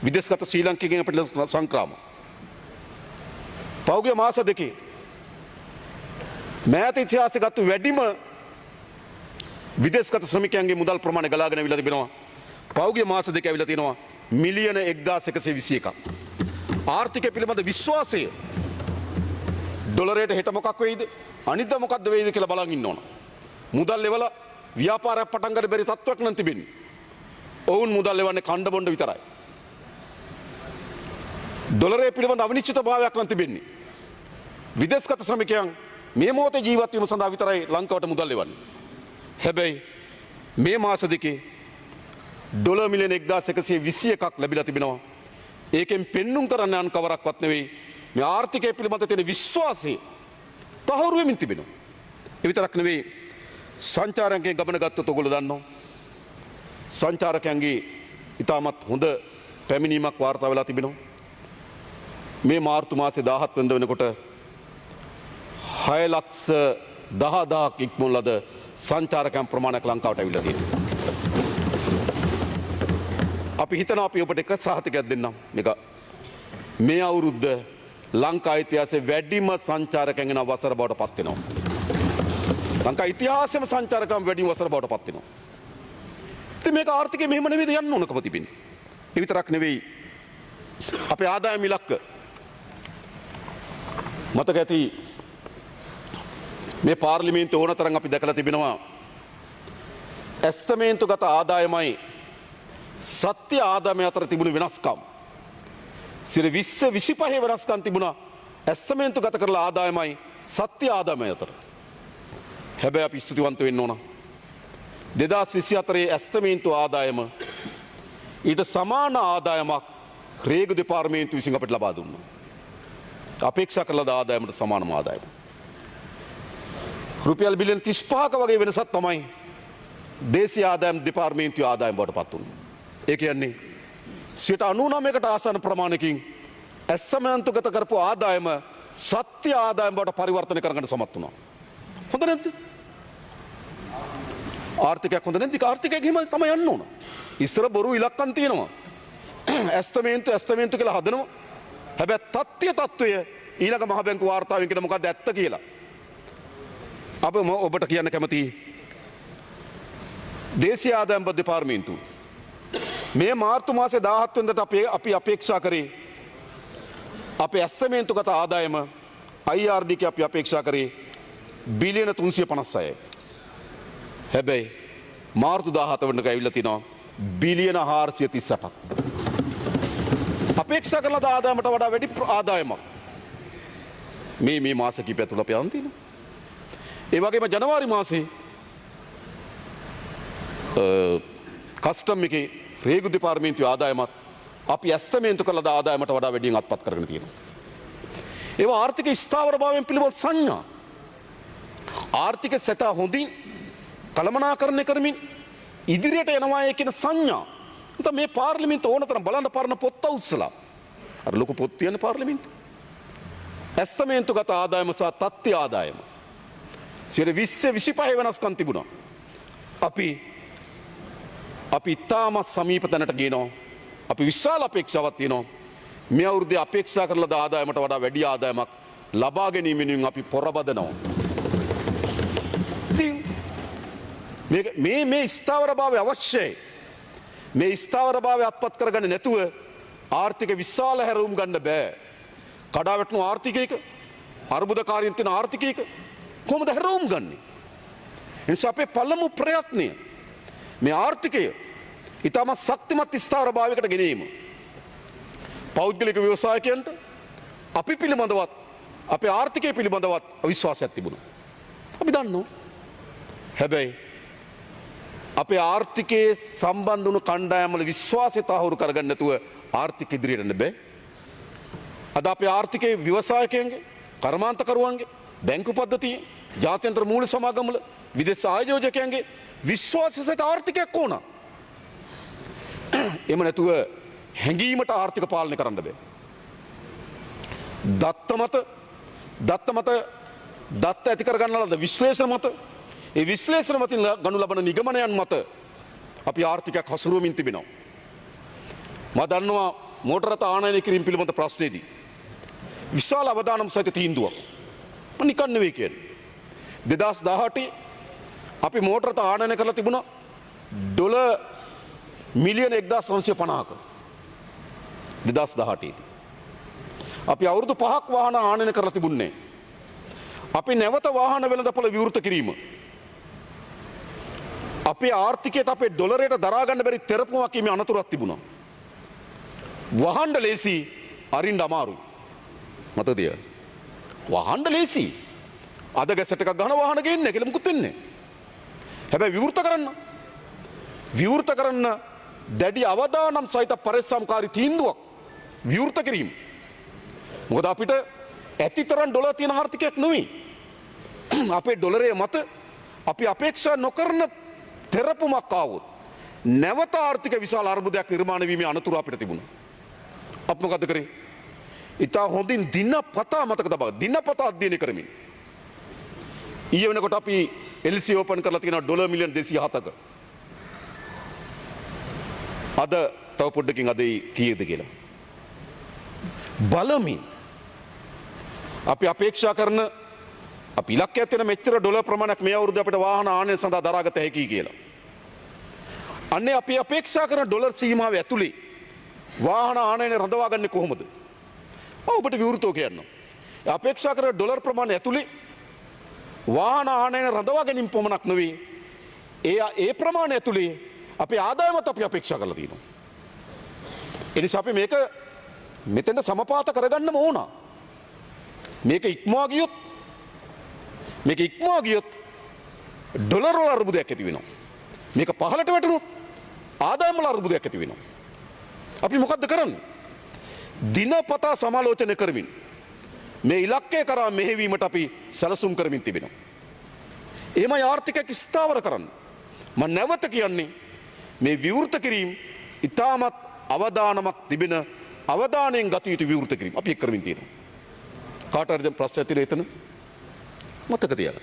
විදේශගත ශ්‍රී ලංකිකයන් අපිට සංක්‍රාම. පෞද්ගලික මාස දෙකේ මෑත ඉතිහාසයේ ගත්ත වැඩිම විදේශගත ශ්‍රමිකයන්ගේ මුදල් ප්‍රමාණය ගලාගෙන අවිලා තිබෙනවා. පෞද්ගලික මාස දෙක අවිලා තිනවා මිලියන 1121ක්. ආර්ථිකය පිළිබඳ විශ්වාසය ඩොලරයට හෙට මොකක් වෙයිද අනිද්දා මොකක්ද වෙයිද කියලා බලන් ඉන්න ඕන. මුදල් ලෙවල ව්‍යාපාරයක් පටන් ගන්න බැරි තත්ත්වයක් නම් තිබෙන්නේ. ඔවුන් මුදල් ලෙවන්නේ කණ්ඩ බොණ්ඩ විතරයි. ඩොලරය පිළිබඳ අවිනිශ්චිතභාවයක් නම් තිබෙන්නේ. විදේශගත ශ්‍රමිකයන් මේ මොහොතේ ජීවත් වීම සඳහා විතරයි ලංකාවට මුදල් ලෙවන්නේ. හැබැයි මේ මාස දෙකේ ඩොලර් මිලියන 1121ක් ලැබිලා තිබෙනවා. ඒකෙන් පෙන්눔 කරන්න යන කවරක්වත් නෙවෙයි මේ ආර්ථිකය පිළිබඳ තියෙන විශ්වාසය තහවුරු වෙමින් තිබෙනවා. ඒ විතරක් නෙවෙයි සංචාරකයන් ගමන ගත්තොත් ඔයගොල්ලෝ දන්නවා. සංචාරකයන්ගේ ඉතාමත් හොඳ පැමිණීමක් වාර්තා වෙලා තිබෙනවා. මේ මාර්තු මාසේ 17 වෙනිදා වෙනකොට 6,10,000ක් ඉක්මුණු ලද සංචාරකයන් ප්‍රමාණයක් ලංකාවට ඇවිල්ලා තියෙනවා. අපි හිතනවා අපි ඔබට එක සහතිකයක් දෙන්නම්. මේක මේ අවුරුද්ද ලංකා ඉතිහාසයේ වැඩිම සංචාරකයන් එන වසර බවට පත් වෙනවා. ලංකා ඉතිහාසයේම සංචාරකයන් වැඩිම වසර බවට පත් වෙනවා. ඉතින් මේක ආර්ථිකය මෙහෙම නෙවෙයිද යන්න ඕනකම තිබෙන්නේ. ඒ විතරක් නෙවෙයි අපේ ආදායම ඉලක්ක මතක ඇති මේ පාර්ලිමේන්තුව ඕන තරම් අපි දැකලා තිබෙනවා. ඇස්තමේන්තුගත ආදායමයි සත්‍ය ආදායම අතර තිබුණු වෙනස්කම් 20-25 වෙනස්කම් තිබුණා ඇස්තමේන්තුගත කරලා ආදායමයි සත්‍ය ආදායම අතර. හැබැයි අපි ස්තුතිවන්ත වෙන්න ඕන 2024 ඇස්තමේන්තු ආදායම ඊට සමාන ආදායමක් රේගු දෙපාර්තමේන්තුව විසින් අපිට ලබා දුන්නා. අපේක්ෂා කළ ආදායමට සමානම ආදායම. රුපියල් බිලියන 35ක වගේ වෙනසක් තමයි දේශීය ආදායම් දෙපාර්තමේන්තුවේ ආදායම බවට පත් වුණේ. ඒ කියන්නේ 99කට ආසන්න ප්‍රමාණයකින් ඇස්තමේන්තුගත කරපු ආදායම සත්‍ය ආදායම බවට පරිවර්තනය කරගන්න සමත් වුණා. හොඳ නැද්ද? ආර්ථිකයක් හොඳ නැද්ද? ආර්ථිකයක් හිම තමයි යන්න ඕන. ඉස්සර බොරු ඉලක්කම් තියෙනවා. ඇස්තමේන්තු කියලා හදනවා. හැබැයි තත්ත්වය ඊළඟ මහ බැංකු වාර්තාවෙන් කියන මොකක්ද ඇත්ත කියලා. අප ඔබට කියන්න කැමති දේශීය ආදායම් දෙපාර්තමේන්තුව මේ මාර්තු මාසේ 17 වෙනිදාට අපි අපේක්ෂා කරේ අපේ ඇස්තමේන්තුගත ආදායම IRD අපි අපේක්ෂා කරේ බිලියන 356යි. හැබැයි මාර්තු 17 වෙනිදාට ඇවිල්ලා තිනවා බිලියන 438ක්. අපේක්ෂා කරන ආදායමට වඩා වැඩි ආදායමක් මේ මාස කිහිපය තුළ අපි අරන් තිනවා. ඒ වගේම ජනවාරි මාසේ කස්ටම් එකේ රේගු දෙපාර්තමේන්තුවේ ආදායමත් අපි ඇස්තමේන්තු කළ ආදායමට වඩා වැඩියෙන් අත්පත් කරගෙන තියෙනවා. ඒවා ආර්ථික ස්ථාවරභාවයෙන් පිළිබඳ සංඥා. ආර්ථික සැතා හොඳින් කළමනාකරණය කරමින් ඉදිරියට යනවා කියන සංඥා. නැත්නම් මේ පාර්ලිමේන්තුව ඕනතරම් බලන්න පරණ පොත් උස්සලා. අර ලොකු පොත් තියෙන පාර්ලිමේන්තුව. ඇස්තමේන්තුගත ආදායම සහ තත්ත්‍ය ආදායම 20-25 වෙනස්කම් තිබුණා. අපි ඉතාමත් සමීප තැනට ගේනවා. අපි විශාල අපේක්ෂාවක් තියෙනවා. මේ අවුරුද්දේ අපේක්ෂා කරන ආදායමට වඩා වැඩි ආදායමක් ලබා ගැනීමෙන් අපි පොරබදනවා. ඉතින් මේ ස්ථාවරභාවය අවශ්‍යයි. මේ ස්ථාවරභාවය අත්පත් කරගන්න නැතුව ආර්ථික විශාල හැරවුම් ගන්න බෑ. කඩා වැටුණු ආර්ථිකයක අර්බුදකාරීන් තියෙන ආර්ථිකයක කොහොමද හැරවුම් ගන්නේ? ඒ නිසා අපේ පළමු ප්‍රයත්නය මේ ආර්ථිකය ඉතාමත් ශක්තිමත් ස්ථාවරභාවයකට ගෙනීම. පෞද්ගලික ව්‍යවසායකයන්ට අපි පිළිබඳවත් අපේ ආර්ථිකය පිළිබඳවත් අවිශ්වාසයක් තිබුණා. අපි දන්නවා. හැබැයි අපේ ආර්ථිකයේ සම්බන්ධ වුණු කණ්ඩායම් වල විශ්වාසය තහවුරු කරගන්න නැතුව ආර්ථික ඉදිරියට යන්න බෑ. අද අපේ ආර්ථිකයේ ව්‍යවසායකයන්ගේ, කර්මාන්තකරුවන්ගේ, බැංකු පද්ධතියේ, ජාත්‍යන්තර මූල්‍ය සමාගම්වල විදේශ ආයෝජකයන්ගේ විශ්වාසසහිත ආර්ථිකයක් ඕන. එම නැතුව හැඟීමට ආර්ථික පාලනය කරන්න බෑ. දත්ත ඇති කරගන්න ලද විශ්ලේෂණ මත ඒ විශ්ලේෂණ මතින් ගනු ලබන නිගමනයන් මත අපි ආර්ථිකයක් හසුරුවමින් තිබෙනවා. මම දන්නවා මෝටර රථ ආනයනය කිරීම පිළිබඳ ප්‍රශ්නයේදී විශාල අවදානම් සහිත තීන්දුවක් මම නිකන් නෙවෙයි කියන්නේ. 2018 අපි මෝටර රථ ආනයනය කරලා තිබුණා ඩොලර් මිලියන 1950ක 2018 දී. අපි අවුරුදු 5ක් වාහන ආනයන කරලා තිබුණේ. අපි නැවත වාහන වෙළඳපොළ විවෘත කිරීම. අපේ ආර්ථිකයට අපේ ඩොලරයට දරා ගන්න බැරි තෙරපුමක් මේ අනතුරක් තිබුණා. වහන්න ලේසි අරින්න අමාරුයි. මතකද? වහන්න ලේසි. අද ගැසට් එකක් ගන්න වාහන ගේන්නේ කියලා මුකුත් වෙන්නේ නැහැ. හැබැයි විවෘත කරන්න දැඩි අවදානම් සහිත පරිස්සම්කාරී තීන්දුවක් විවෘත කිරීම. මොකද අපිට ඇතිතරම් ඩොලර් තියෙන ආර්ථිකයක් නෙවෙයි. අපේ ඩොලරයේ මත අපි අපේක්ෂා නොකරන තෙරපුමක් ආවොත් නැවත ආර්ථික විශාල අර්බුදයක් නිර්මාණය වීමේ අනතුරු අපිට තිබුණා. අප මොකද කරේ? ඉතා හොඳින් දිනපතා මතක තබා දිනපතා අධ්‍යයනය කරමින් ඊයේ වෙනකොට අපි LC ඕපන් කරලා තියෙනවා ඩොලර් මිලියන් 207ක. අද තව පොඩ්ඩකින් අද කීයද කියලා බලමින් අපි අපේක්ෂා කරන අපි ඉලක්කයක් තියෙන මෙච්චර ඩොලර් ප්‍රමාණයක් මේ අවුරුද්ද අපිට වාහන ආනයන සඳහා දරාගත හැකි කියලා. අන්නේ අපි අපේක්ෂා කරන ඩොලර් සීමාව ඇතුලේ වාහන ආනයන රඳවාගන්නේ කොහොමද? ඔබට විවෘතව කියන්න. අපේක්ෂා කරන ඩොලර් ප්‍රමාණය ඇතුලේ වාහන ආනයන රඳවා ගැනීම පමණක් නෙවෙයි ඒ ප්‍රමාණය ඇතුලේ අපේ ආදායමත් අපි අපේක්ෂා කරලා තියෙනවා. ඒ නිසා අපි මේක මෙතෙන්ට සමපාත කරගන්නම ඕන. මේක ඉක්මවා ගියොත් ඩොලර් වල අර්බුදයක් ඇති වෙනවා. මේක පහළට වැටුණොත් ආදායම් වල අර්බුදයක් ඇති වෙනවා. අපි මොකද්ද කරන්නේ? දිනපතා සමාලෝචනය කරමින් මේ ඉලක්කය කරා මෙහෙවීමට අපි සැලසුම් කරමින් තිබෙනවා. එහෙමයි ආර්ථිකයක් ස්ථාවර කරන්න. මම නැවත කියන්නේ මේ විවෘත කිරීම ඉතාමත් අවදානමක් තිබෙන අවධානයෙන් ගත යුතු විවෘත කිරීම අපි එක් කරමින් තියෙනවා. කාට හරි දැන් ප්‍රශ්න ඇතිද එතන? මතක තියාගන්න.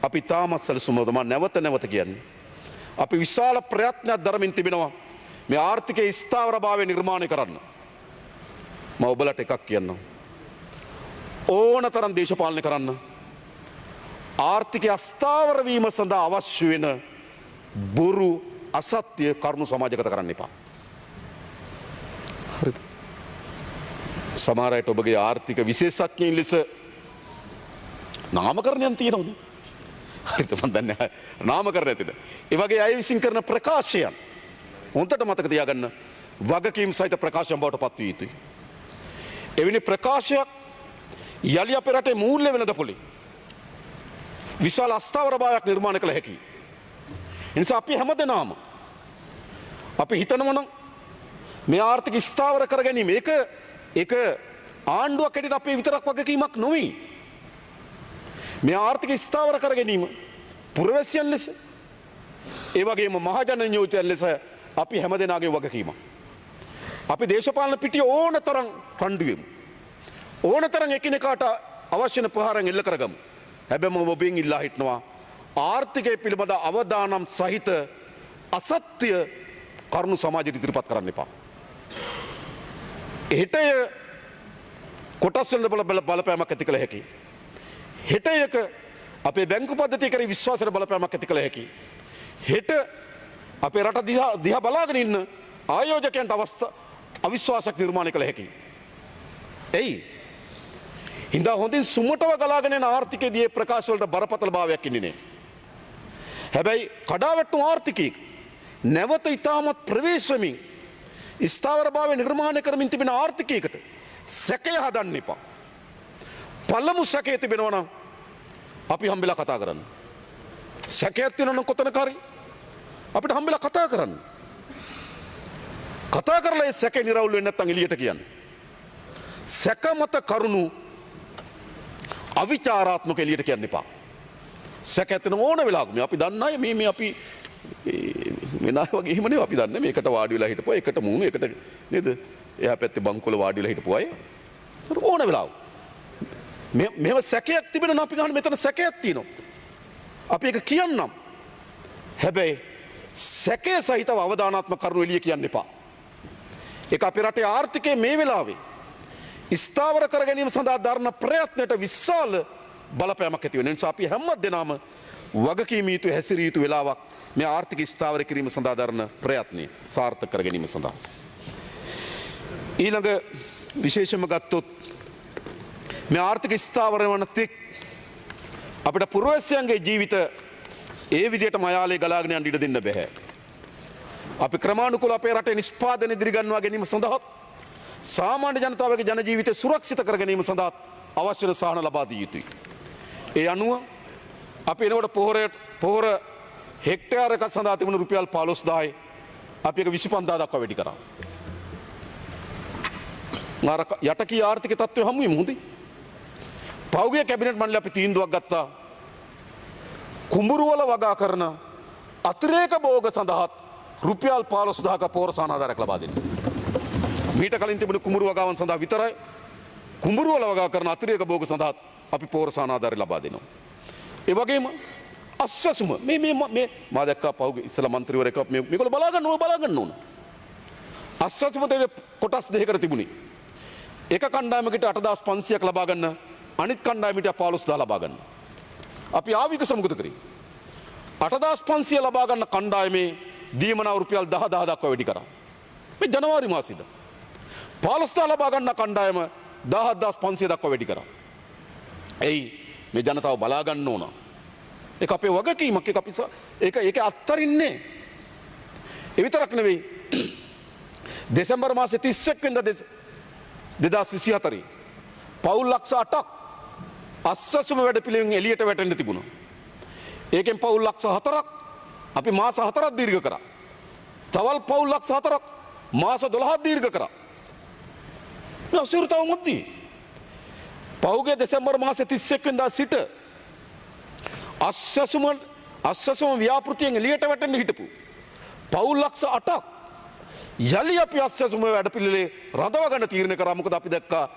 අපි ඉතාමත් සැලසුම්වලද මම නැවත කියන්නේ. අපි විශාල ප්‍රයත්නයක් දරමින් තිබෙනවා මේ ආර්ථිකයේ ස්ථාවරභාවය නිර්මාණය කරන්න. මම ඔබලට එකක් කියන්නම්. ඕනතරම් දේශපාලනය කරන්න. ආර්ථිකය අස්ථාවර වීම සඳහා අවශ්‍ය වෙන බොරු අසත්‍ය කරුණු සමාජගත කරන්න එපා. හරිද? සමහර අයට ඔබගේ ආර්ථික විශේෂඥයින් ලෙස නාමකරණයක් තියෙනවනේ. හරිද? මම දන්නේ නාමකරණ ඇතිද? ඒ වගේ අය විසින් කරන ප්‍රකාශයන් හොඳට මතක තියාගන්න වගකීම් සහිත ප්‍රකාශයන් බවට පත් විය යුතුයි. එවැනි ප්‍රකාශයක් යලි අපේ රටේ මූල්‍ය වෙළඳපොලේ විශාල අස්ථාවරභාවයක් නිර්මාණය කළ හැකියි. ඒ නිසා අපි හැමදෙනාම අපි හිතනවා නම් මේ ආර්ථික ස්ථාවර කර ගැනීම ඒක ආණ්ඩුවක් හැටියට අපේ විතරක් වගකීමක් නොවේ. මේ ආර්ථික ස්ථාවර කර ගැනීම පුරවැසියන් ලෙස ඒ වගේම මහජන නියෝජිතයන් ලෙස අපි හැමදෙනාගේ වගකීමක්. අපි දේශපාලන පිටිය ඕනතරම් රණ්ඩු වෙමු. ඕනතරම් එකිනෙකාට අවශ්‍ය වෙන ප්‍රහාරයන් එල්ල කරගමු. හැබැයි මම ඔබෙන් ඉල්ලා හිටනවා ආර්ථිකය පිළිබඳ අවදානම් සහිත අසත්‍ය කරුණු සමාජයට ඉදිරිපත් කරන්න එපා. හෙටය කොටස් වල බලපෑමක් ඇති කළ හැකි. හෙටයක අපේ බැංකු පද්ධතිය කරේ විශ්වාසයට බලපෑමක් ඇති කළ හැකි. හෙට අපේ රට දිහා බලාගෙන ඉන්න ආයෝජකයන්ට අවිශ්වාසයක් නිර්මාණය කළ හැකි. එයි හින්දා හොඳින් සුමටව ගලාගෙන යන ආර්ථිකයේදී ප්‍රකාශ වලට බරපතල භාවයක් ඉන්නේ නැහැ. හැබැයි කඩාවැටුණු ආර්ථිකයක නැවත ඉතාමත් ප්‍රවේශමින් ස්ථාවරභාවය නිර්මාණය කරමින් තිබෙන ආර්ථිකයකට සැකය හදන්න එපා. පළමු සැකය තිබෙනවා නම් අපි හම්බෙලා කතා කරන්න. සැකයක් තියෙනවා නම් කොතනක හරි අපිට හම්බෙලා කතා කරන්න. කතා කරලා ඒ සැකේ නිරවුල් වෙන්නේ නැත්නම් එළියට කියන්න. සැක මත කරුණු අවිචාරාත්මක එළියට කියන්න එපා. සැක ඇතන ඕන වෙලාවක අපි දන්න අය මේ අපි වෙන අය වගේ එහෙම නෙවෙයි අපි දන්නේ මේකට වාඩි වෙලා හිටපුවා එකට මූණු එකට නේද එහා පැත්තේ බංකුවල වාඩි වෙලා හිටපු අය ඕන වෙලාවක මේව සැකයක් තිබෙනවා අපි ගන්න මෙතන සැකයක් තියෙනවා අපි ඒක කියන්නම් හැබැයි සැකේ සහිතව අවදානාත්මක කරුණු එළිය කියන්න එපා. ඒක අපේ රටේ ආර්ථිකයේ මේ වෙලාවේ ස්ථාවර කර ගැනීම සඳහා දරන ප්‍රයත්නයට විශාල බලපෑමක් ඇති වෙන නිසා අපි හැමදෙනාම වගකීම යුතු හැසිරිය යුතු වෙලාවක් මේ ආර්ථික ස්ථාවර කිරීම සඳහා දරන ප්‍රයත්නය සාර්ථක කර ගැනීම සඳහා. ඊළඟ විශේෂම ගත්තොත් මේ ආර්ථික ස්ථාවර වන තෙක් අපිට පුරවැසියන්ගේ ජීවිත ඒ විදිහටම අයාලේ ගලාගෙන යන්න ඉඩ දෙන්න බෑ. අපි ක්‍රමානුකූලව අපේ රටේ නිෂ්පාදන ඉදිරි ගන්වා ගැනීම සඳහා සාමාන්‍ය ජනතාවගේ ජන ජීවිතය සුරක්ෂිත කර ගැනීම සඳහා අවශ්‍ය වන සහන ලබා දිය යුතුයි. ඒ අනුව අපි එනකොට පොහොර හෙක්ටයාර එකක් සඳහා තිබුණු රුපියල් 15000යි අපි ඒක 25000 දක්වා වැඩි කරා. මාර යටකී ආර්ථික තත්ත්වය හමු වෙමු හොඳයි. පෞගේ කැබිනට් මණ්ඩලය අපි තීන්දුවක් ගත්තා. කුඹුරු වල වගා කරන අතිරේක භෝග සඳහා රුපියල් 15000ක පොහොර සහනාධාරයක් ලබා දෙන්න. මීට කලින් තිබුණු කුඹුරු වගාවන් සඳහා විතරයි කුඹුරු වල වගා කරන අතිරේක භෝග සඳහා අපි පොහොර සහනාධාරය ලබා දෙනවා. ඒ වගේම අස්සසුම මේ මා දැක්කා පහුගිය ඉස්සලා മന്ത്രിවරයෙක් මේගොල්ලෝ බලාගන්න ඕන. අස්සසුම දෙන කොටස් දෙකකට තිබුණේ. එක කණ්ඩායමකට 8500ක් ලබා ගන්න අනිත් කණ්ඩායමට 15000 ලබා ගන්න. අපි ආවික සමුගත කරේ. 8500 ලබා ගන්න කණ්ඩායමේ දීමනාව රුපියල් 10000 දක්වා වැඩි කරා. මේ ජනවාරි මාසෙද 15000 ලබා ගන්න කණ්ඩායම 17500 දක්වා වැඩි කරා. එයි මේ ජනතාව බලා ගන්න ඕන. ඒක අපේ වගකීමක්. ඒක අත්තරින්නේ. ඒ විතරක් නෙවෙයි. දෙසැම්බර් මාසේ 31 වෙනිදා 2024 පවුල් ලක්ෂ 8ක් අස්සසුම වැඩපිළිවෙලින් එළියට වැටෙන්න තිබුණා. ඒකෙන් පවුල් ලක්ෂ 4ක් අපි මාස 4ක් දීර්ඝ කරා. තවල් පවුල් ලක්ෂ 4ක් මාස 12ක් දීර්ඝ කරා. මේ අසීරුතාව මොකක්ද? පහුගිය දෙසැම්බර් මාසේ 31 වෙනිදා සිට අස්සසුම ව්‍යාපෘතියෙන් එළියට වැටෙන්න හිටපු පවුල් ලක්ෂ 8ක් යලි අපි අස්සසුම වැඩපිළිවෙලේ රඳව ගන්න තීරණය කරා. මොකද අපි දැක්කා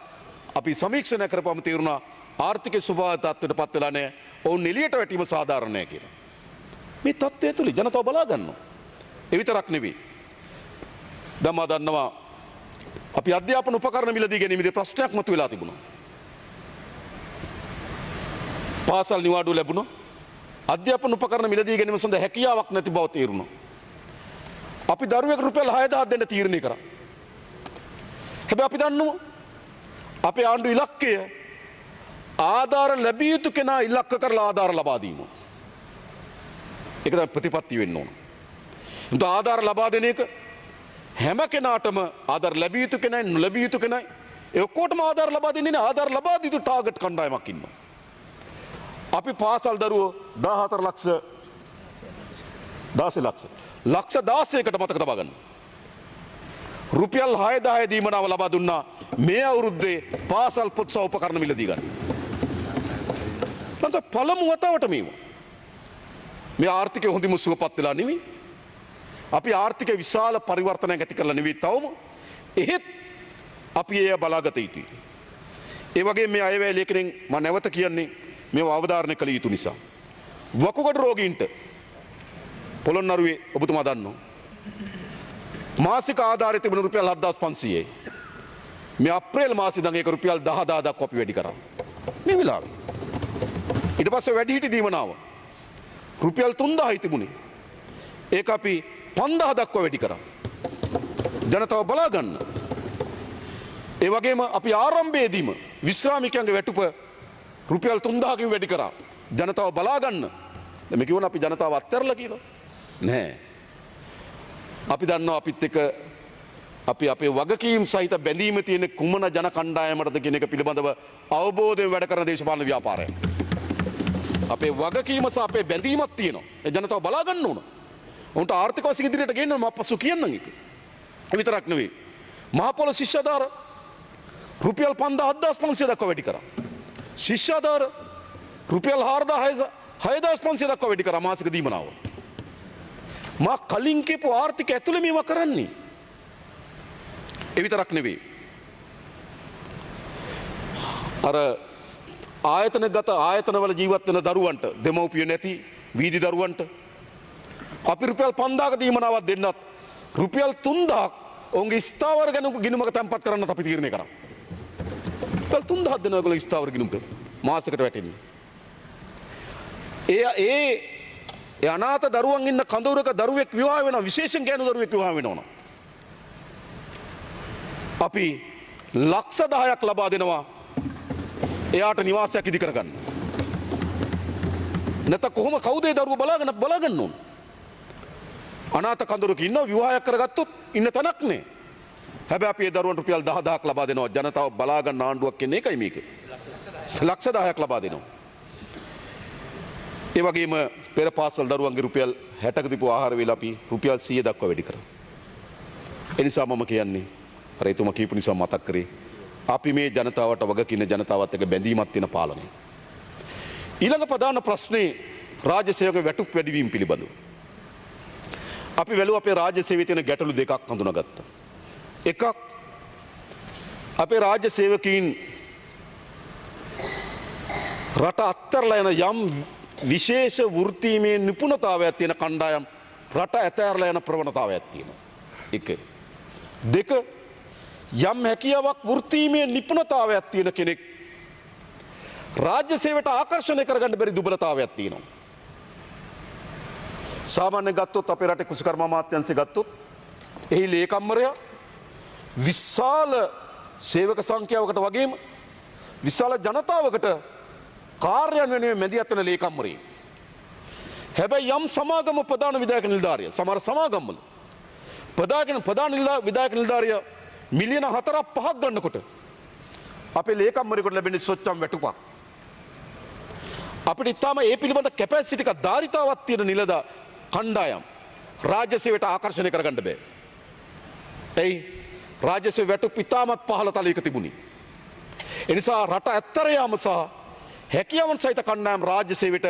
අපි සමීක්ෂණය කරපුවම තේරුණා ආර්ථික ස්වභාව තත්ත්වයට පත් වෙලා නැහැ. ඔවුන් එළියට වැටීම සාධාරණ නැහැ කියලා. මේ තත්ත්වය තුළ ජනතාව බලා ගන්නවා. ඒ විතරක් නෙවෙයි. දැන් මා දන්නවා අපි අධ්‍යාපන උපකරණ මිලදී ගැනීමේ ප්‍රශ්නයක් මතුවලා තිබුණා. පාසල් නිවාඩු ලැබුණා. අධ්‍යාපන උපකරණ මිලදී ගැනීම සඳහා හැකියාවක් නැති බව තේරුණා. අපි දරුවෙකුට රුපියල් 6000 දෙන්න තීරණය කරා. හැබැයි අපි දන්නවා අපේ ආණ්ඩු ඉලක්කය ආධාර ලැබිය යුතු කෙනා ඉලක්ක කරලා ආධාර ලබා දීම. ඒක තමයි ප්‍රතිපත්ති වෙන්න ඕන. උන්ට ආධාර ලබා දෙන එක හැම කෙනාටම ආධාර ලැබිය යුතු කෙනයි නොලැබිය යුතු කෙනයි ඒ ඔක්කොටම ආධාර ලබා දෙන්නේ නැහැ. ආධාර ලබා දී යුතු ටාගට් කණ්ඩායමක් ඉන්නවා. අපි පාසල් දරුවෝ 14 ලක්ෂ 16කට මතක තබා ගන්න. රුපියල් 6000 දීමනාව ලබා දුන්නා මේ අවුරුද්දේ පාසල් පොත් සහ උපකරණ මිලදී ගන්න. මන්ට පළමු වතාවට මේ ආර්ථිකය හොඳින් සුවපත් වෙලා නෙවෙයි. අපි ආර්ථිකයේ විශාල පරිවර්තනයක් ඇති කරලා නෙවෙයි තවම. එහෙත් අපි එය බලාගත යුතුයි. ඒ වගේ මේ අයවැය ලේඛනයෙන් මම නැවත කියන්නේ මේව අවධාරණය කළ යුතු නිසා. වකුගඩු රෝගීන්ට පොළොන්නරුවේ ඔබතුමා දන්නවා මාසික ආධාරය තිබුණ රුපියල් 7500යි. මේ අප්‍රේල් මාසෙ ඉඳන් ඒක රුපියල් 10000 දක්වා අපි වැඩි කරා. මේ වෙලාවේ. ඊට පස්සේ වැඩිහිටි දීමනාව රුපියල් 3000යි තිබුණේ. ඒක අපි 5000 දක්වා වැඩි කරා. ජනතාව බලා ගන්න. ඒ වගේම අපි ආරම්භයේදීම විශ්‍රාමිකයන්ගේ වැටුප රුපියල් 3000කින් වැඩි කරා. ජනතාව බලා ගන්න. දැන් මේ කියවන අපි ජනතාව අත්හැරලා කියලා. නෑ. අපි දන්නවා අපිත් එක්ක අපි අපේ වගකීම් සහිත බැඳීම තියෙන කුමන ජන කණ්ඩායමටද කියන එක පිළිබඳව අවබෝධයෙන් වැඩ කරන දේශපාලන ව්‍යාපාරය. අපේ වගකීම සහ අපේ බැඳීමක් තියෙනවා. ඒ ජනතාව බලා ගන්න ඕන. උන්ට ආර්ථික වශයෙන් ඉදිරියට ගේන්න මම පසු කියන්නම් ඒක. ඒ විතරක් නෙවෙයි. මහ පොළොව ශිෂ්‍යාධාර රුපියල් 7500 දක්වා වැඩි කරා. ශිෂ්‍යාධාර රුපියල් 6500 දක්වා වැඩි කරා මාසික දීමනාව. මා කලින් කියපු ආර්ථික ඇතුළේ මේවා කරන්නේ. ඒ විතරක් නෙවෙයි. අර ආයතනගත ආයතනවල ජීවත් වෙන දරුවන්ට දෙමව්පියෝ නැති වීදි දරුවන්ට අපි රුපියල් 5000ක දීමනාවක් දෙන්නත් රුපියල් 3000ක් ඔවුන්ගේ ස්ථාවර ගිණුමක තැන්පත් කරන්නත් අපි තීරණය කරා. රුපියල් 3000ක් දෙනවා ඒගොල්ලෝ ස්ථාවර ගිණුමට මාසයකට වැටෙන්නේ. ඒ අනාථ දරුවන් ඉන්න කඳවුරක දරුවෙක් විවාහ වෙනවා විශේෂයෙන් ගෑනු දරුවෙක් විවාහ වෙනවා. අපි ලක්ෂ 10ක් ලබා දෙනවා එයාට නිවාසයක් ඉදි කරගන්න. නැත්නම් කොහොම කවුද ඒ දරුවෝ බලාගන්න ඕන? අනාථ කඳුරක ඉන්නවා විවාහයක් කරගත්තොත් ඉන්න තැනක් නෑ. හැබැයි අපි ඒ දරුවන්ට රුපියල් 10000ක් ලබා දෙනවා. ජනතාව බලා ගන්න ආණ්ඩුවක් කියන්නේ ඒකයි මේක. ලක්ෂ 10ක් ලබා දෙනවා. ඒ වගේම පෙර පාසල් දරුවන්ගේ රුපියල් 60ක තිබු ආහාර වේල අපි රුපියල් 100 දක්වා වැඩි කරා. ඒ නිසා මම කියන්නේ අර එතුමා කියපු නිසා මතක් කරේ අපි මේ ජනතාවට වගකින ජනතාවත් එක්ක බැඳීමක් තියෙන පාලනය. ඊළඟ ප්‍රධාන ප්‍රශ්නේ රාජ්‍ය සේවක වැටුප් වැඩිවීම පිළිබඳව. අපි වැළුව අපේ රාජ්‍ය සේවයේ තියෙන ගැටලු දෙකක් හඳුනාගත්තා. එකක් අපේ රාජ්‍ය සේවකීන් රට අත්තරලා යන යම් විශේෂ වෘත්තීමේ නිපුණතාවයක් තියෙන කණ්ඩායම් රට ඇතෑරලා යන ප්‍රවණතාවයක් තියෙනවා. එක. දෙක යම් හැකියාවක් වෘත්තීමේ නිපුණතාවයක් තියෙන කෙනෙක් රාජ්‍ය සේවයට ආකර්ෂණය කරගන්න බැරි දුබලතාවයක් තියෙනවා. සාමාන්‍ය ගත්තොත් අපේ රටේ කුසකර්ම අමාත්‍යාංශය ගත්තොත් එහි ලේකම්වරයා විශාල සේවක සංඛ්‍යාවකට වගේම විශාල ජනතාවකට කාර්යයන් වෙනුවෙන් මැදිහත් වෙන ලේකම්වරයෙක්. හැබැයි යම් සමාගම ප්‍රධාන විධායක නිලධාරිය සමහර සමාගම්වල ප්‍රධාන විධායක නිලධාරිය මිලියන 4-5ක් ගන්නකොට අපේ ලේකම්වරයෙකුට ලැබෙන සොච්චම් වැටුපක්. අපිට ඉතාම ඒ පිළිබඳ කැපැසිටි එකක් ධාරිතාවක් තියෙන නිලධා කණ්ඩායම් රාජ්‍ය සේවයට ආකර්ෂණය කරගන්න බෑ. එයි රාජ්‍ය සේව වැටුප් ඉතාමත් පහළ තලයක තිබුණි. ඒ නිසා රට ඇත්තර යාම සහ හැකියාවන් සහිත කණ්ඩායම් රාජ්‍ය සේවයට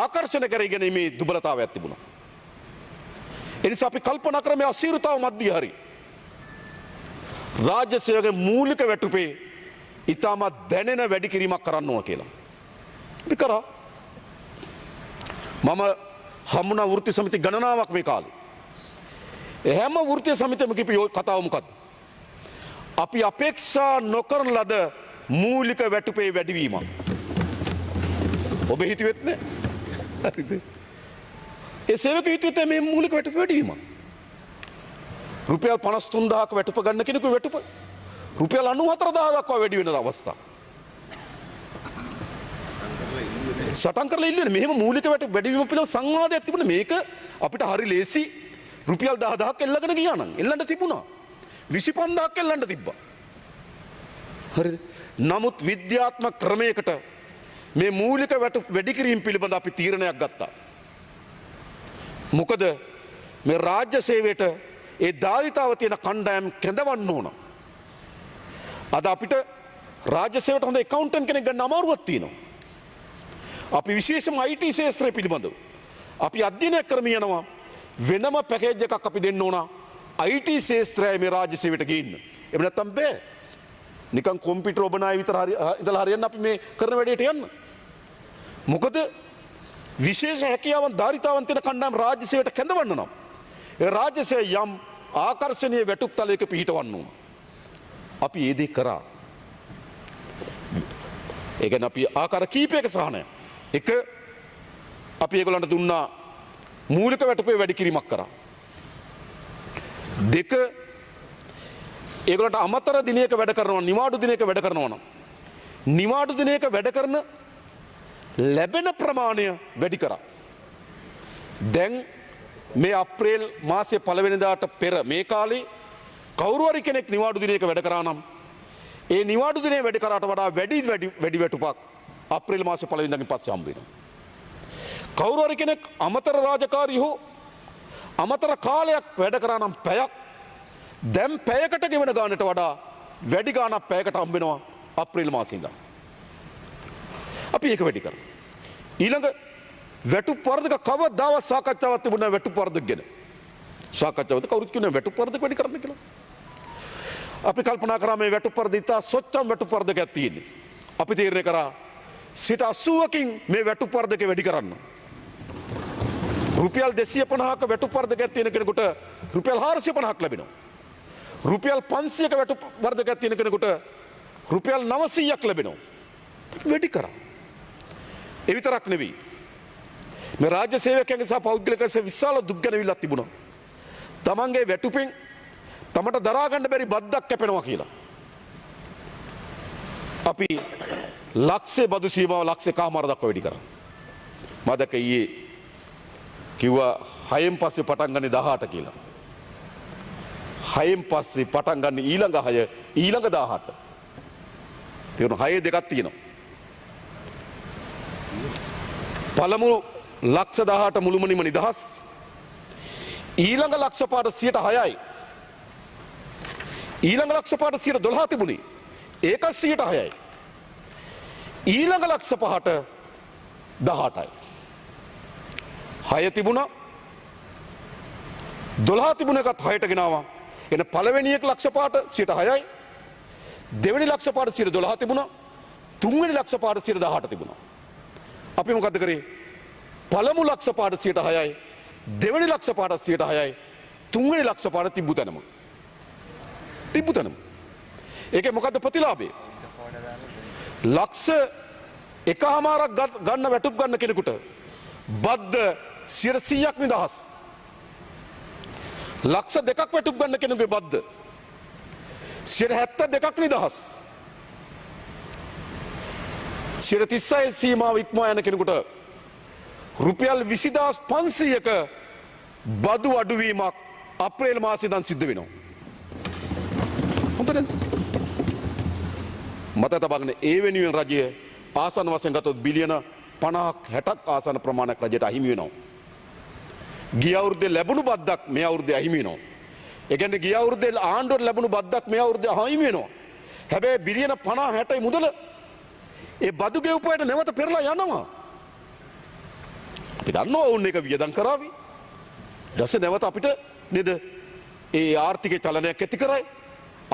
ආකර්ෂණය කර ගැනීමේ දුබලතාවයක් තිබුණා. ඒ නිසා අපි කල්පනා කරමු මේ අසීරුතාව මැද්දේ හරි රාජ්‍ය සේවකගේ මූලික වැටුපේ ඉතාමත් දැනෙන වැඩි කිරීමක් කරන්න ඕන කියලා. අපි කරා. මම හමුණා වෘත්ති සමිති ගණනාවක් මේ කාලේ. හැම වෘත්ති සමිතියම කිව්ව කතාව මොකක්ද? අපි අපේක්ෂා නොකරන ලද මූලික වැටුපේ වැඩිවීම. ඔබ හිතුවෙත් නෑ. හරිද? ඒ සේවක හිතුවෙත් මේ මූලික වැටුපේ වැඩිවීම. රුපියල් 53000ක වැටුප ගන්න කෙනෙකු වැටුප රුපියල් 94000 දක්වා වැඩි වෙන අවස්ථා. සටන් කරලා ඉල්ලුවේ මෙහෙම මූලික වැටුප වැඩිවීම පිළිබඳ සංවාදයක් තිබුණා. මේක අපිට හරි ලේසි රුපියල් 10000ක් එල්ලගෙන ගියා නම් එල්ලන්න තිබුණා. 25000ක් එල්ලන්න තිබ්බා. හරිද? නමුත් විද්‍යාත්මක ක්‍රමයකට මේ මූලික වැටුප් වැඩි කිරීම පිළිබඳ අපි තීරණයක් ගත්තා. මොකද මේ රාජ්‍ය සේවයට ඒ ධාරිතාව තියෙන කණ්ඩායම් කැඳවන්න ඕන. අද අපිට රාජ්‍ය සේවයට හොඳ ඇකවුන්ටන්ට් කෙනෙක් ගන්න අමාරුවක් තියෙනවා. අපි විශේෂම IT ශාස්ත්‍රය පිළිබඳව අපි අධ්‍යයනය කරමින් යනවා. වෙනම පැකේජ් එකක් අපි දෙන්න ඕන IT ශාස්ත්‍රය මේ රාජ්‍ය සේවයට ගේන්න. එහෙම නැත්නම් බෑ. නිකන් කොම්පියුටර් ඔබනාය විතර ඉඳලා හරියන්න අපි මේ කරන වැඩේට යන්න. මොකද විශේෂ හැකියාවන් ධාරිතාවන් තියෙන කණ්ඩායම් රාජ්‍ය සේවයට කැඳවන්න නම් ඒ රාජ්‍ය සේවය යම් ආකර්ෂණීය වැටුප් තලයක පිහිටවන්න ඕන. අපි ඒ දේ කරා. ඒ කියන්නේ අපි ආකාර කීපයක සහනය. එක අපි ඒගොල්ලන්ට දුන්නා මූලික වැටුපේ වැඩි කිරීමක් කරා. දෙක ඒගොල්ලන්ට අමතර දිනයක වැඩ කරනවා නිවාඩු දිනයක වැඩ කරනවා නම් නිවාඩු දිනයක වැඩ කරන ලැබෙන ප්‍රමාණය වැඩි කරා. දැන් මේ අප්‍රේල් මාසයේ පළවෙනිදාට පෙර මේ කාලේ කවුරු හරි කෙනෙක් නිවාඩු දිනයක වැඩ කරා නම් ඒ නිවාඩු දිනේ වැඩ කරාට වඩා වැඩි වැටුපක් අප්‍රේල් මාසයේ පළවෙනිදාකින් පස්සේ හම්බ වෙනවා. කවුරු හරි කෙනෙක් අමතර රාජකාරී හෝ අමතර කාලයක් වැඩ කරා නම් පැයක් දැන් පැයකට ගෙවන ගානට වඩා වැඩි ගාණක් පැයකට හම්බ වෙනවා අප්‍රේල් මාසයේ ඉඳන්. අපි ඒක වැඩි කරා. ඊළඟ වැටුප් වර්ධක කවදාවත් සාකච්ඡාවක් තිබුණා වැටුප් වර්ධක ගැන. සාකච්ඡාවද කවුරුත් කියන්නේ වැටුප් වර්ධක වැඩි කරන්න කියලා. අපි කල්පනා කරා මේ වැටුප් වර්ධක ඉතා සොච්චම් වැටුප් වර්ධකයක් තියෙන්නේ. අපි තීරණය කරා සිට 80කින් මේ වැටුප් වර්ධක වැඩි කරන්න. රුපියල් 250ක වැටුප් වර්ධකයක් තියෙන කෙනෙකුට රුපියල් 450ක් ලැබෙනවා. රුපියල් 500ක වැටුප් වර්ධකයක් තියෙන කෙනෙකුට රුපියල් 900ක් ලැබෙනවා. වැඩි කරා. ඒ විතරක් නෙවෙයි. මේ රාජ්‍ය සේවකයන්ගේ සහ පෞද්ගලිකයන්ගේ විශාල දුක් ගැනවිල්ලක් තිබුණා. තමන්ගේ වැටුපෙන් තමට දරා ගන්න බැරි බද්දක් කැපෙනවා කියලා. අපි ලක්ෂේ බදු සීමාව ලක්ෂේ කමාර දක්වා වැඩි කරා. මම දැක්ක ඊයේ කිව්වා 6න් පස්සේ පටන් ගන්නේ 18 කියලා. 6න් පස්සේ පටන් ගන්න ඊළඟ 6 ඊළඟ 18. තේරුණා 6 දෙකක් තියෙනවා. පළමු ලක්ෂ 18 මුළුමනින්ම නිදහස්. ඊළඟ ලක්ෂ පාට 106යි. ඊළඟ ලක්ෂ පාට 112 තිබුණේ. ඒක 106යි. ඊළඟ ලක්ෂ පහට 18යි. 6 තිබුණා 12 තිබුණ එකත් 6ට ගෙනාවා. එන පළවෙනි එක ලක්ෂ පාට 106යි. දෙවෙනි ලක්ෂ පාට 112 තිබුණා. තුන්වෙනි ලක්ෂ පාට 118 තිබුණා. අපි මොකද කරේ? පළමු ලක්ෂ පාට 106යි. දෙවෙනි ලක්ෂ පාට 106යි. තුන්වෙනි ලක්ෂ පාට තිබ්බු තැනම. ඒකේ මොකද්ද ප්‍රතිලාභය? ලක්ෂ එකමාරක් ගන්න වැටුප් ගන්න කෙනෙකුට බද්ද 100ක් නිදහස්. ලක්ෂ දෙකක් වැටුප් ගන්න කෙනෙකුගේ බද්ද 72ක් නිදහස්. 36 සීමාව ඉක්මවා යන කෙනෙකුට රුපියල් 20500ක බදු අඩුවීමක් අප්‍රේල් මාසයේ ඉඳන් සිද්ධ වෙනවා. හොඳද? මත තබගෙන ඒ වෙනුවෙන් රජය ආසන්න වශයෙන් ගත්තොත් බිලියන 50ක් 60ක් ආසන්න ප්‍රමාණයක් රජයට අහිමි වෙනවා. ගිය අවුරුද්දේ ලැබුණු බද්දක් මේ අවුරුද්දේ අහිමි වෙනවා. ඒ කියන්නේ ගිය අවුරුද්දේ ආණ්ඩුවට ලැබුණු බද්දක් මේ අවුරුද්දේ අහිමි වෙනවා. හැබැයි බිලියන 50 60යි මුදල ඒ බදු ගෙවපුවට නැවත පෙරලා යනවා. අපි දන්නවා ඕන එක වියදම් කරાવી. ඊටසේ නැවත අපිට නේද ඒ ආර්ථිකේ චලනයක් ඇති කරයි.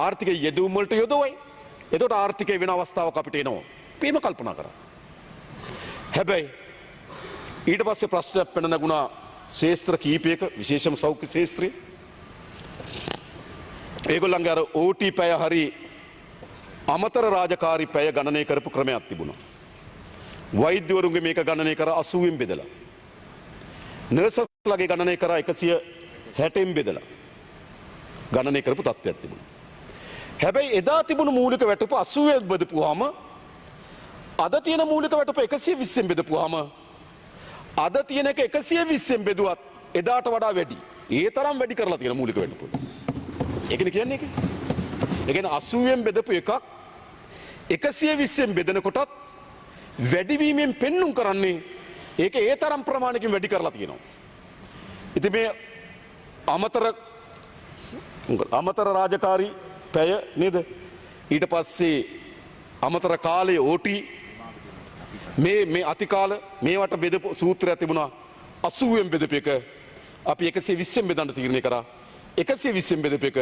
ආර්ථිකයේ යෙදුම් වලට යොදවයි. එතකොට ආර්ථිකයේ වෙන අවස්ථාවක් අපිට එනවා. මේම කල්පනා කරා. හැබැයි ඊට පස්සේ ප්‍රශ්නයක් වෙන නැගුණා ශේත්‍ර කීපයක විශේෂම සෞඛ්‍ය ශේත්‍රයේ. ඒගොල්ලන්ගේ අර OT පැය හරි අමතර රාජකාරී පැය ගණනය කරපු ක්‍රමයක් තිබුණා. වෛද්‍යවරුන්ගේ මේක ගණනය කර 80න් බෙදලා. නර්සස්ලාගේ ගණනය කර 160න් බෙදලා. ගණනය කරපු තත්ත්වයක් තිබුණා. හැබැයි එදා තිබුණු මූලික වැටුප 80න් බෙදපුවාම අද තියෙන මූලික වැටුප 120න් බෙදපුවාම අද තියෙන එක 120න් බෙදුවත් එදාට වඩා වැඩි. ඒ තරම් වැඩි කරලා තියෙන මූලික වැටුප. ඒකනේ කියන්නේ ඒක. ඒ කියන්නේ 80න් බෙදපු එකක් 120න් බෙදනකොටත් වැඩිවීමෙන් පෙන්눔 කරන්නේ ඒක ඒ තරම් ප්‍රමාණයකින් වැඩි කරලා තියෙනවා. ඉතින් මේ අමතර රාජකාරී පැය නේද? ඊට පස්සේ අමතර කාලයේ OT මේ අතිකාල මේවට බෙදපු සූත්‍රයක් තිබුණා 80න් බෙදපු එක අපි 120න් බෙදන්න තීරණය කරා. 120න් බෙදපු එක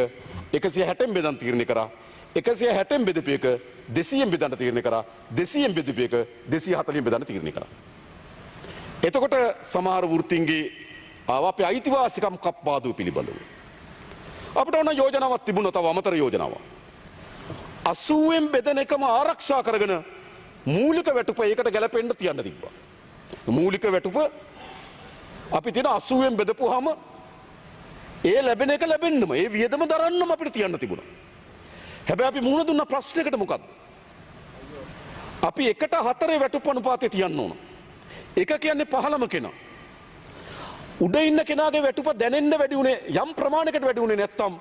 160න් බෙදන්න තීරණය කරා. 160න් බෙදපු එක 200න් බෙදන්න තීරණය කරා. 200න් බෙදපු එක 240න් බෙදන්න තීරණය කරා. එතකොට සමහර වෘත්තීන්ගේ අපේ අයිතිවාසිකම් කප්පාදුව පිළිබඳව අපිට ඕන යෝජනාවක් තිබුණා. තව අමතර යෝජනාවක් 80න් බෙදන එකම ආරක්ෂා කරගෙන මූලික වැටුප ඒකට ගැලපෙන්න තියන්න තිබ්බා. මූලික වැටුප අපි තියෙන 80න් බෙදපුවාම ඒ ලැබෙන එක ලැබෙන්නම ඒ වියදම දරන්නම අපිට තියන්න තිබුණා. හැබැයි අපි මුහුණ දුන්න ප්‍රශ්නයකට මොකද්ද? අපි 1:4 වැටුප අනුපාතය තියන්න ඕන. එක කියන්නේ 15ම කෙනා. උඩ ඉන්න කෙනාගේ වැටුප දැනෙන්න වැඩි උනේ යම් ප්‍රමාණයකට වැඩි උනේ නැත්තම්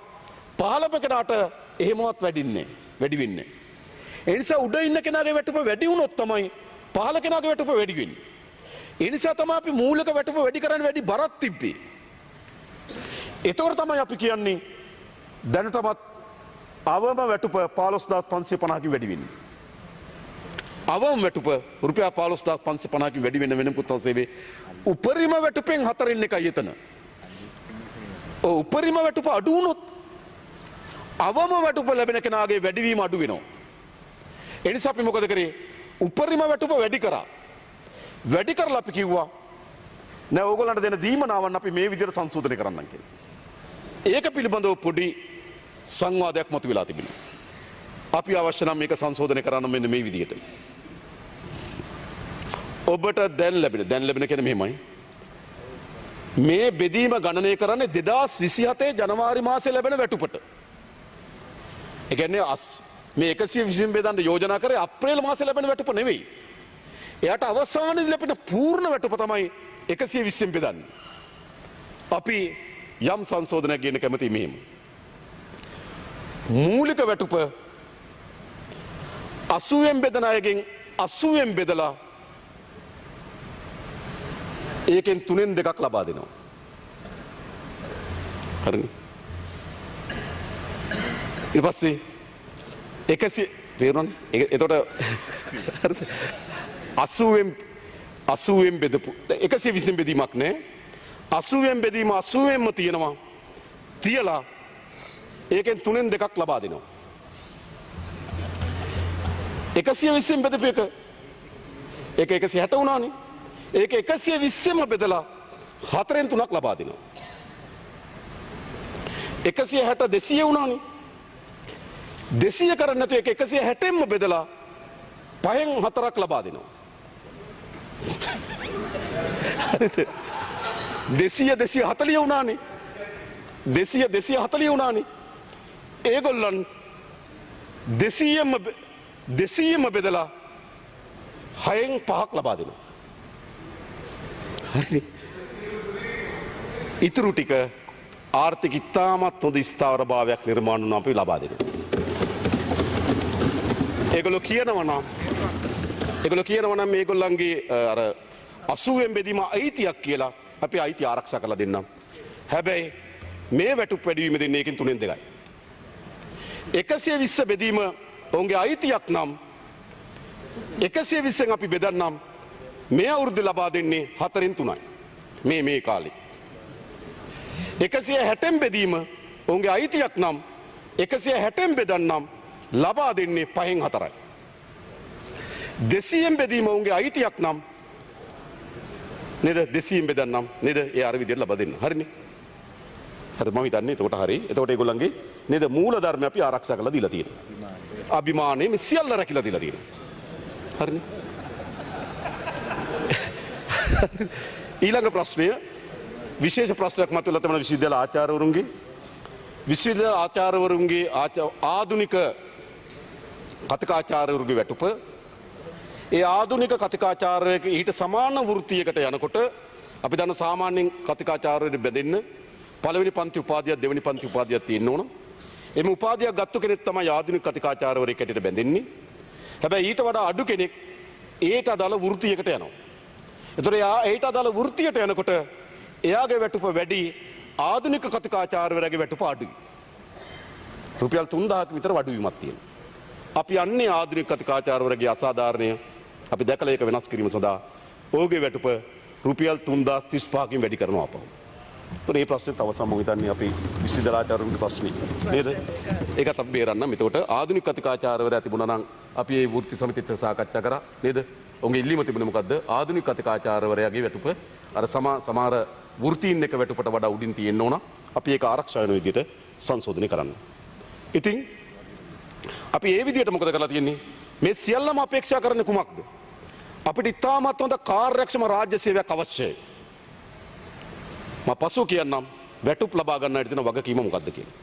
15ම කෙනාට එහෙමවත් වැඩි වෙන්නේ. ඒ නිසා උඩ ඉන්න කෙනාගේ වැටුප වැඩි වුණොත් තමයි 15 කෙනාගේ වැටුප වැඩි වෙන්නේ. ඒ නිසා තමයි අපි මූලික වැටුප වැඩි කරන්න වැඩි බරක් තිබ්බේ. ඒතකොට තමයි අපි කියන්නේ දැනටමත් අවම වැටුප 15550කින් වැඩි වෙන්නේ. අවම වැටුප රුපියල් 15550කින් වැඩි වෙන වෙන පුත්තන් සේවයේ උපරිම වැටුපෙන් 4න් එකයි එතන. ඔව් උපරිම වැටුප අඩු වුණොත් අවම වැටුප ලැබෙන කෙනාගේ වැඩිවීම අඩු වෙනවා. ඒ නිසා අපි මොකද කරේ? උපරිම වැටුප වැඩි කරා. වැඩි කරලා අපි කිව්වා නෑ ඕගොල්ලන්ට දෙන දීමනාවන් අපි මේ විදිහට සංශෝධනය කරන්නම් කියලා. ඒක පිළිබඳව පොඩි සංවාදයක් මතුවලා තිබෙනවා. අපි අවශ්‍ය නම් මේක සංශෝධනය කරන්න මෙන්න මේ විදිහට. ඔබට දැන් ලැබෙන කියන්නේ මෙහෙමයි. මේ බෙදීම ගණනය කරන්නේ 2027 ජනවාරි මාසයේ ලැබෙන වැටුපට. ඒ කියන්නේ මේ 120 බෙදන්න යෝජනා කරේ අප්‍රේල් මාසේ ලැබෙන වැටුප නෙවෙයි. එයාට අවසානයේදී ලැබෙන පූර්ණ වැටුප තමයි 120 බෙදන්නේ. අපි යම් සංශෝධනයක් ගෙන කැමති මෙහෙම. මූලික වැටුප 80න් බෙදන අයගෙන් 80න් බෙදලා ඒකෙන් 3න් 2ක් ලබා දෙනවා. හරිනේ. ඊට පස්සේ 100 තේරුණානේ. එතකොට 80න් බෙදපු 120 බෙදීමක් නෑ. 80න් බෙදීම 80න්ම තියෙනවා. තියලා ඒකෙන් 3න් 2ක් ලබා දෙනවා. 120න් බෙදපු එක 160 වුණානේ. ඒක 120න්ම බෙදලා 4න් 3ක් ලබා දෙනවා. 160 200 වුණානේ. 200 කරන්නේ නැතුව ඒක 160න්ම බෙදලා 5න් 4ක් ලබා දෙනවා. හරිද? 200 240 වුණානේ. 200 240 වුණානේ. ඒගොල්ලන් 200ම බෙදලා 6න් 5ක් ලබා දෙනවා. හරිද? ඉතුරු ටික ආර්ථික ඉතාමත් හොඳ ස්ථාවරභාවයක් නිර්මාණය වුණා අපි ලබා දෙනවා. ඒගොල්ලෝ කියනවා නම් මේගොල්ලන්ගේ අර 80න් බෙදීම අයිතියක් කියලා අපි අයිතිය ආරක්ෂා කරලා දෙන්නම්. හැබැයි මේ වැටුප් වැඩිවීම දෙන්නේ ඒකෙන් 3න් 2යි. 120 බෙදීම ඔවුන්ගේ අයිතියක් නම් 120න් අපි බෙදන්නම් මේ අවුරුද්දේ ලබා දෙන්නේ 4න් 3යි. මේ කාලේ 160න් බෙදීම ඔවුන්ගේ අයිතියක් නම් 160න් බෙදන්නම් ලබා දෙන්නේ 5න් 4යි. 200න් බෙදීම ඔවුන්ගේ අයිතියක් නම් නේද 200න් බෙදන්නම් නේද ඒ අර විදිහට ලබා දෙන්න. හරිනේ. හරි මම හිතන්නේ එතකොට හරි. එතකොට ඒගොල්ලන්ගේ නේද මූල ධර්ම අපි ආරක්ෂා කරලා දීලා තියෙනවා. අභිමානයේ මේ සියල්ල රැකිලා දීලා තියෙනවා. හරිනේ. ඊළඟ ප්‍රශ්නය විශේෂ ප්‍රශ්නයක් මතුවලා තමයි විශ්වවිද්‍යාල ආචාර්යවරුන්ගේ ආධුනික කතිකාචාර්යවරුන්ගේ වැටුප. ඒ ආධුනික කතිකාචාර්යවරයෙක් ඊට සමාන වෘත්තියකට යනකොට අපි දන්න සාමාන්‍යයෙන් කතිකාචාර්යවරුන්ට බැඳෙන්න පළවෙනි පන්ති උපාධියක් දෙවෙනි පන්ති උපාධියක් තියෙන්න ඕන. එමෙ උපාධියක් ගත්ත කෙනෙක් තමයි ආධුනික කතිකාචාර්යවරයෙක් හැටියට බැඳෙන්නේ. හැබැයි ඊට වඩා අඩු කෙනෙක් ඒට අදාළ වෘත්තියකට යනවා. එතකොට ඒට අදාළ වෘත්තියට යනකොට එයාගේ වැටුප වැඩි ආධුනික කතිකාචාර්යවරයාගේ වැටුප අඩුයි. රුපියල් 3000ක විතර වඩුවීමක් තියෙනවා. අපි යන්නේ ආධුනික කතිකාචාර්යවරයාගේ අසාධාරණය අපි දැකලා ඒක වෙනස් කිරීම සඳහා ඔහුගේ වැටුප රුපියල් 3035කින් වැඩි කරනවා අපව. ඒතර මේ ප්‍රශ්නෙත් අවසන් මම හිතන්නේ අපි විශ්වවිද්‍යාලාචාර්යවරුන්ගේ ප්‍රශ්නේ නේද? ඒකත් අපි බේරන්න. එතකොට ආධුනික කතිකාචාර්යවරයා තිබුණා නම් අපි මේ වෘත්ති සමිතියත් සාකච්ඡා කරා නේද? ඔවුන්ගේ ඉල්ලීම තිබුණේ මොකද්ද? ආධුනික කතිකාචාර්යවරයාගේ වැටුප අර සමහර වෘත්තීන් එක වැටුපට වඩා උඩින් තියෙන්න ඕන. අපි ඒක ආරක්ෂා වෙන විදිහට සංශෝධනය කරන්න. ඉතින් අපි ඒ විදිහට මොකද කරලා තියෙන්නේ? මේ සියල්ලම අපේක්ෂා කරන්නේ කුමක්ද? අපිට ඉතාමත් හොඳ කාර්යක්ෂම රාජ්‍ය සේවයක් අවශ්‍යයි. මම පසු කියන්නම් වැටුප් ලබා ගන්නට තියෙන වගකීම මොකද්ද කියලා.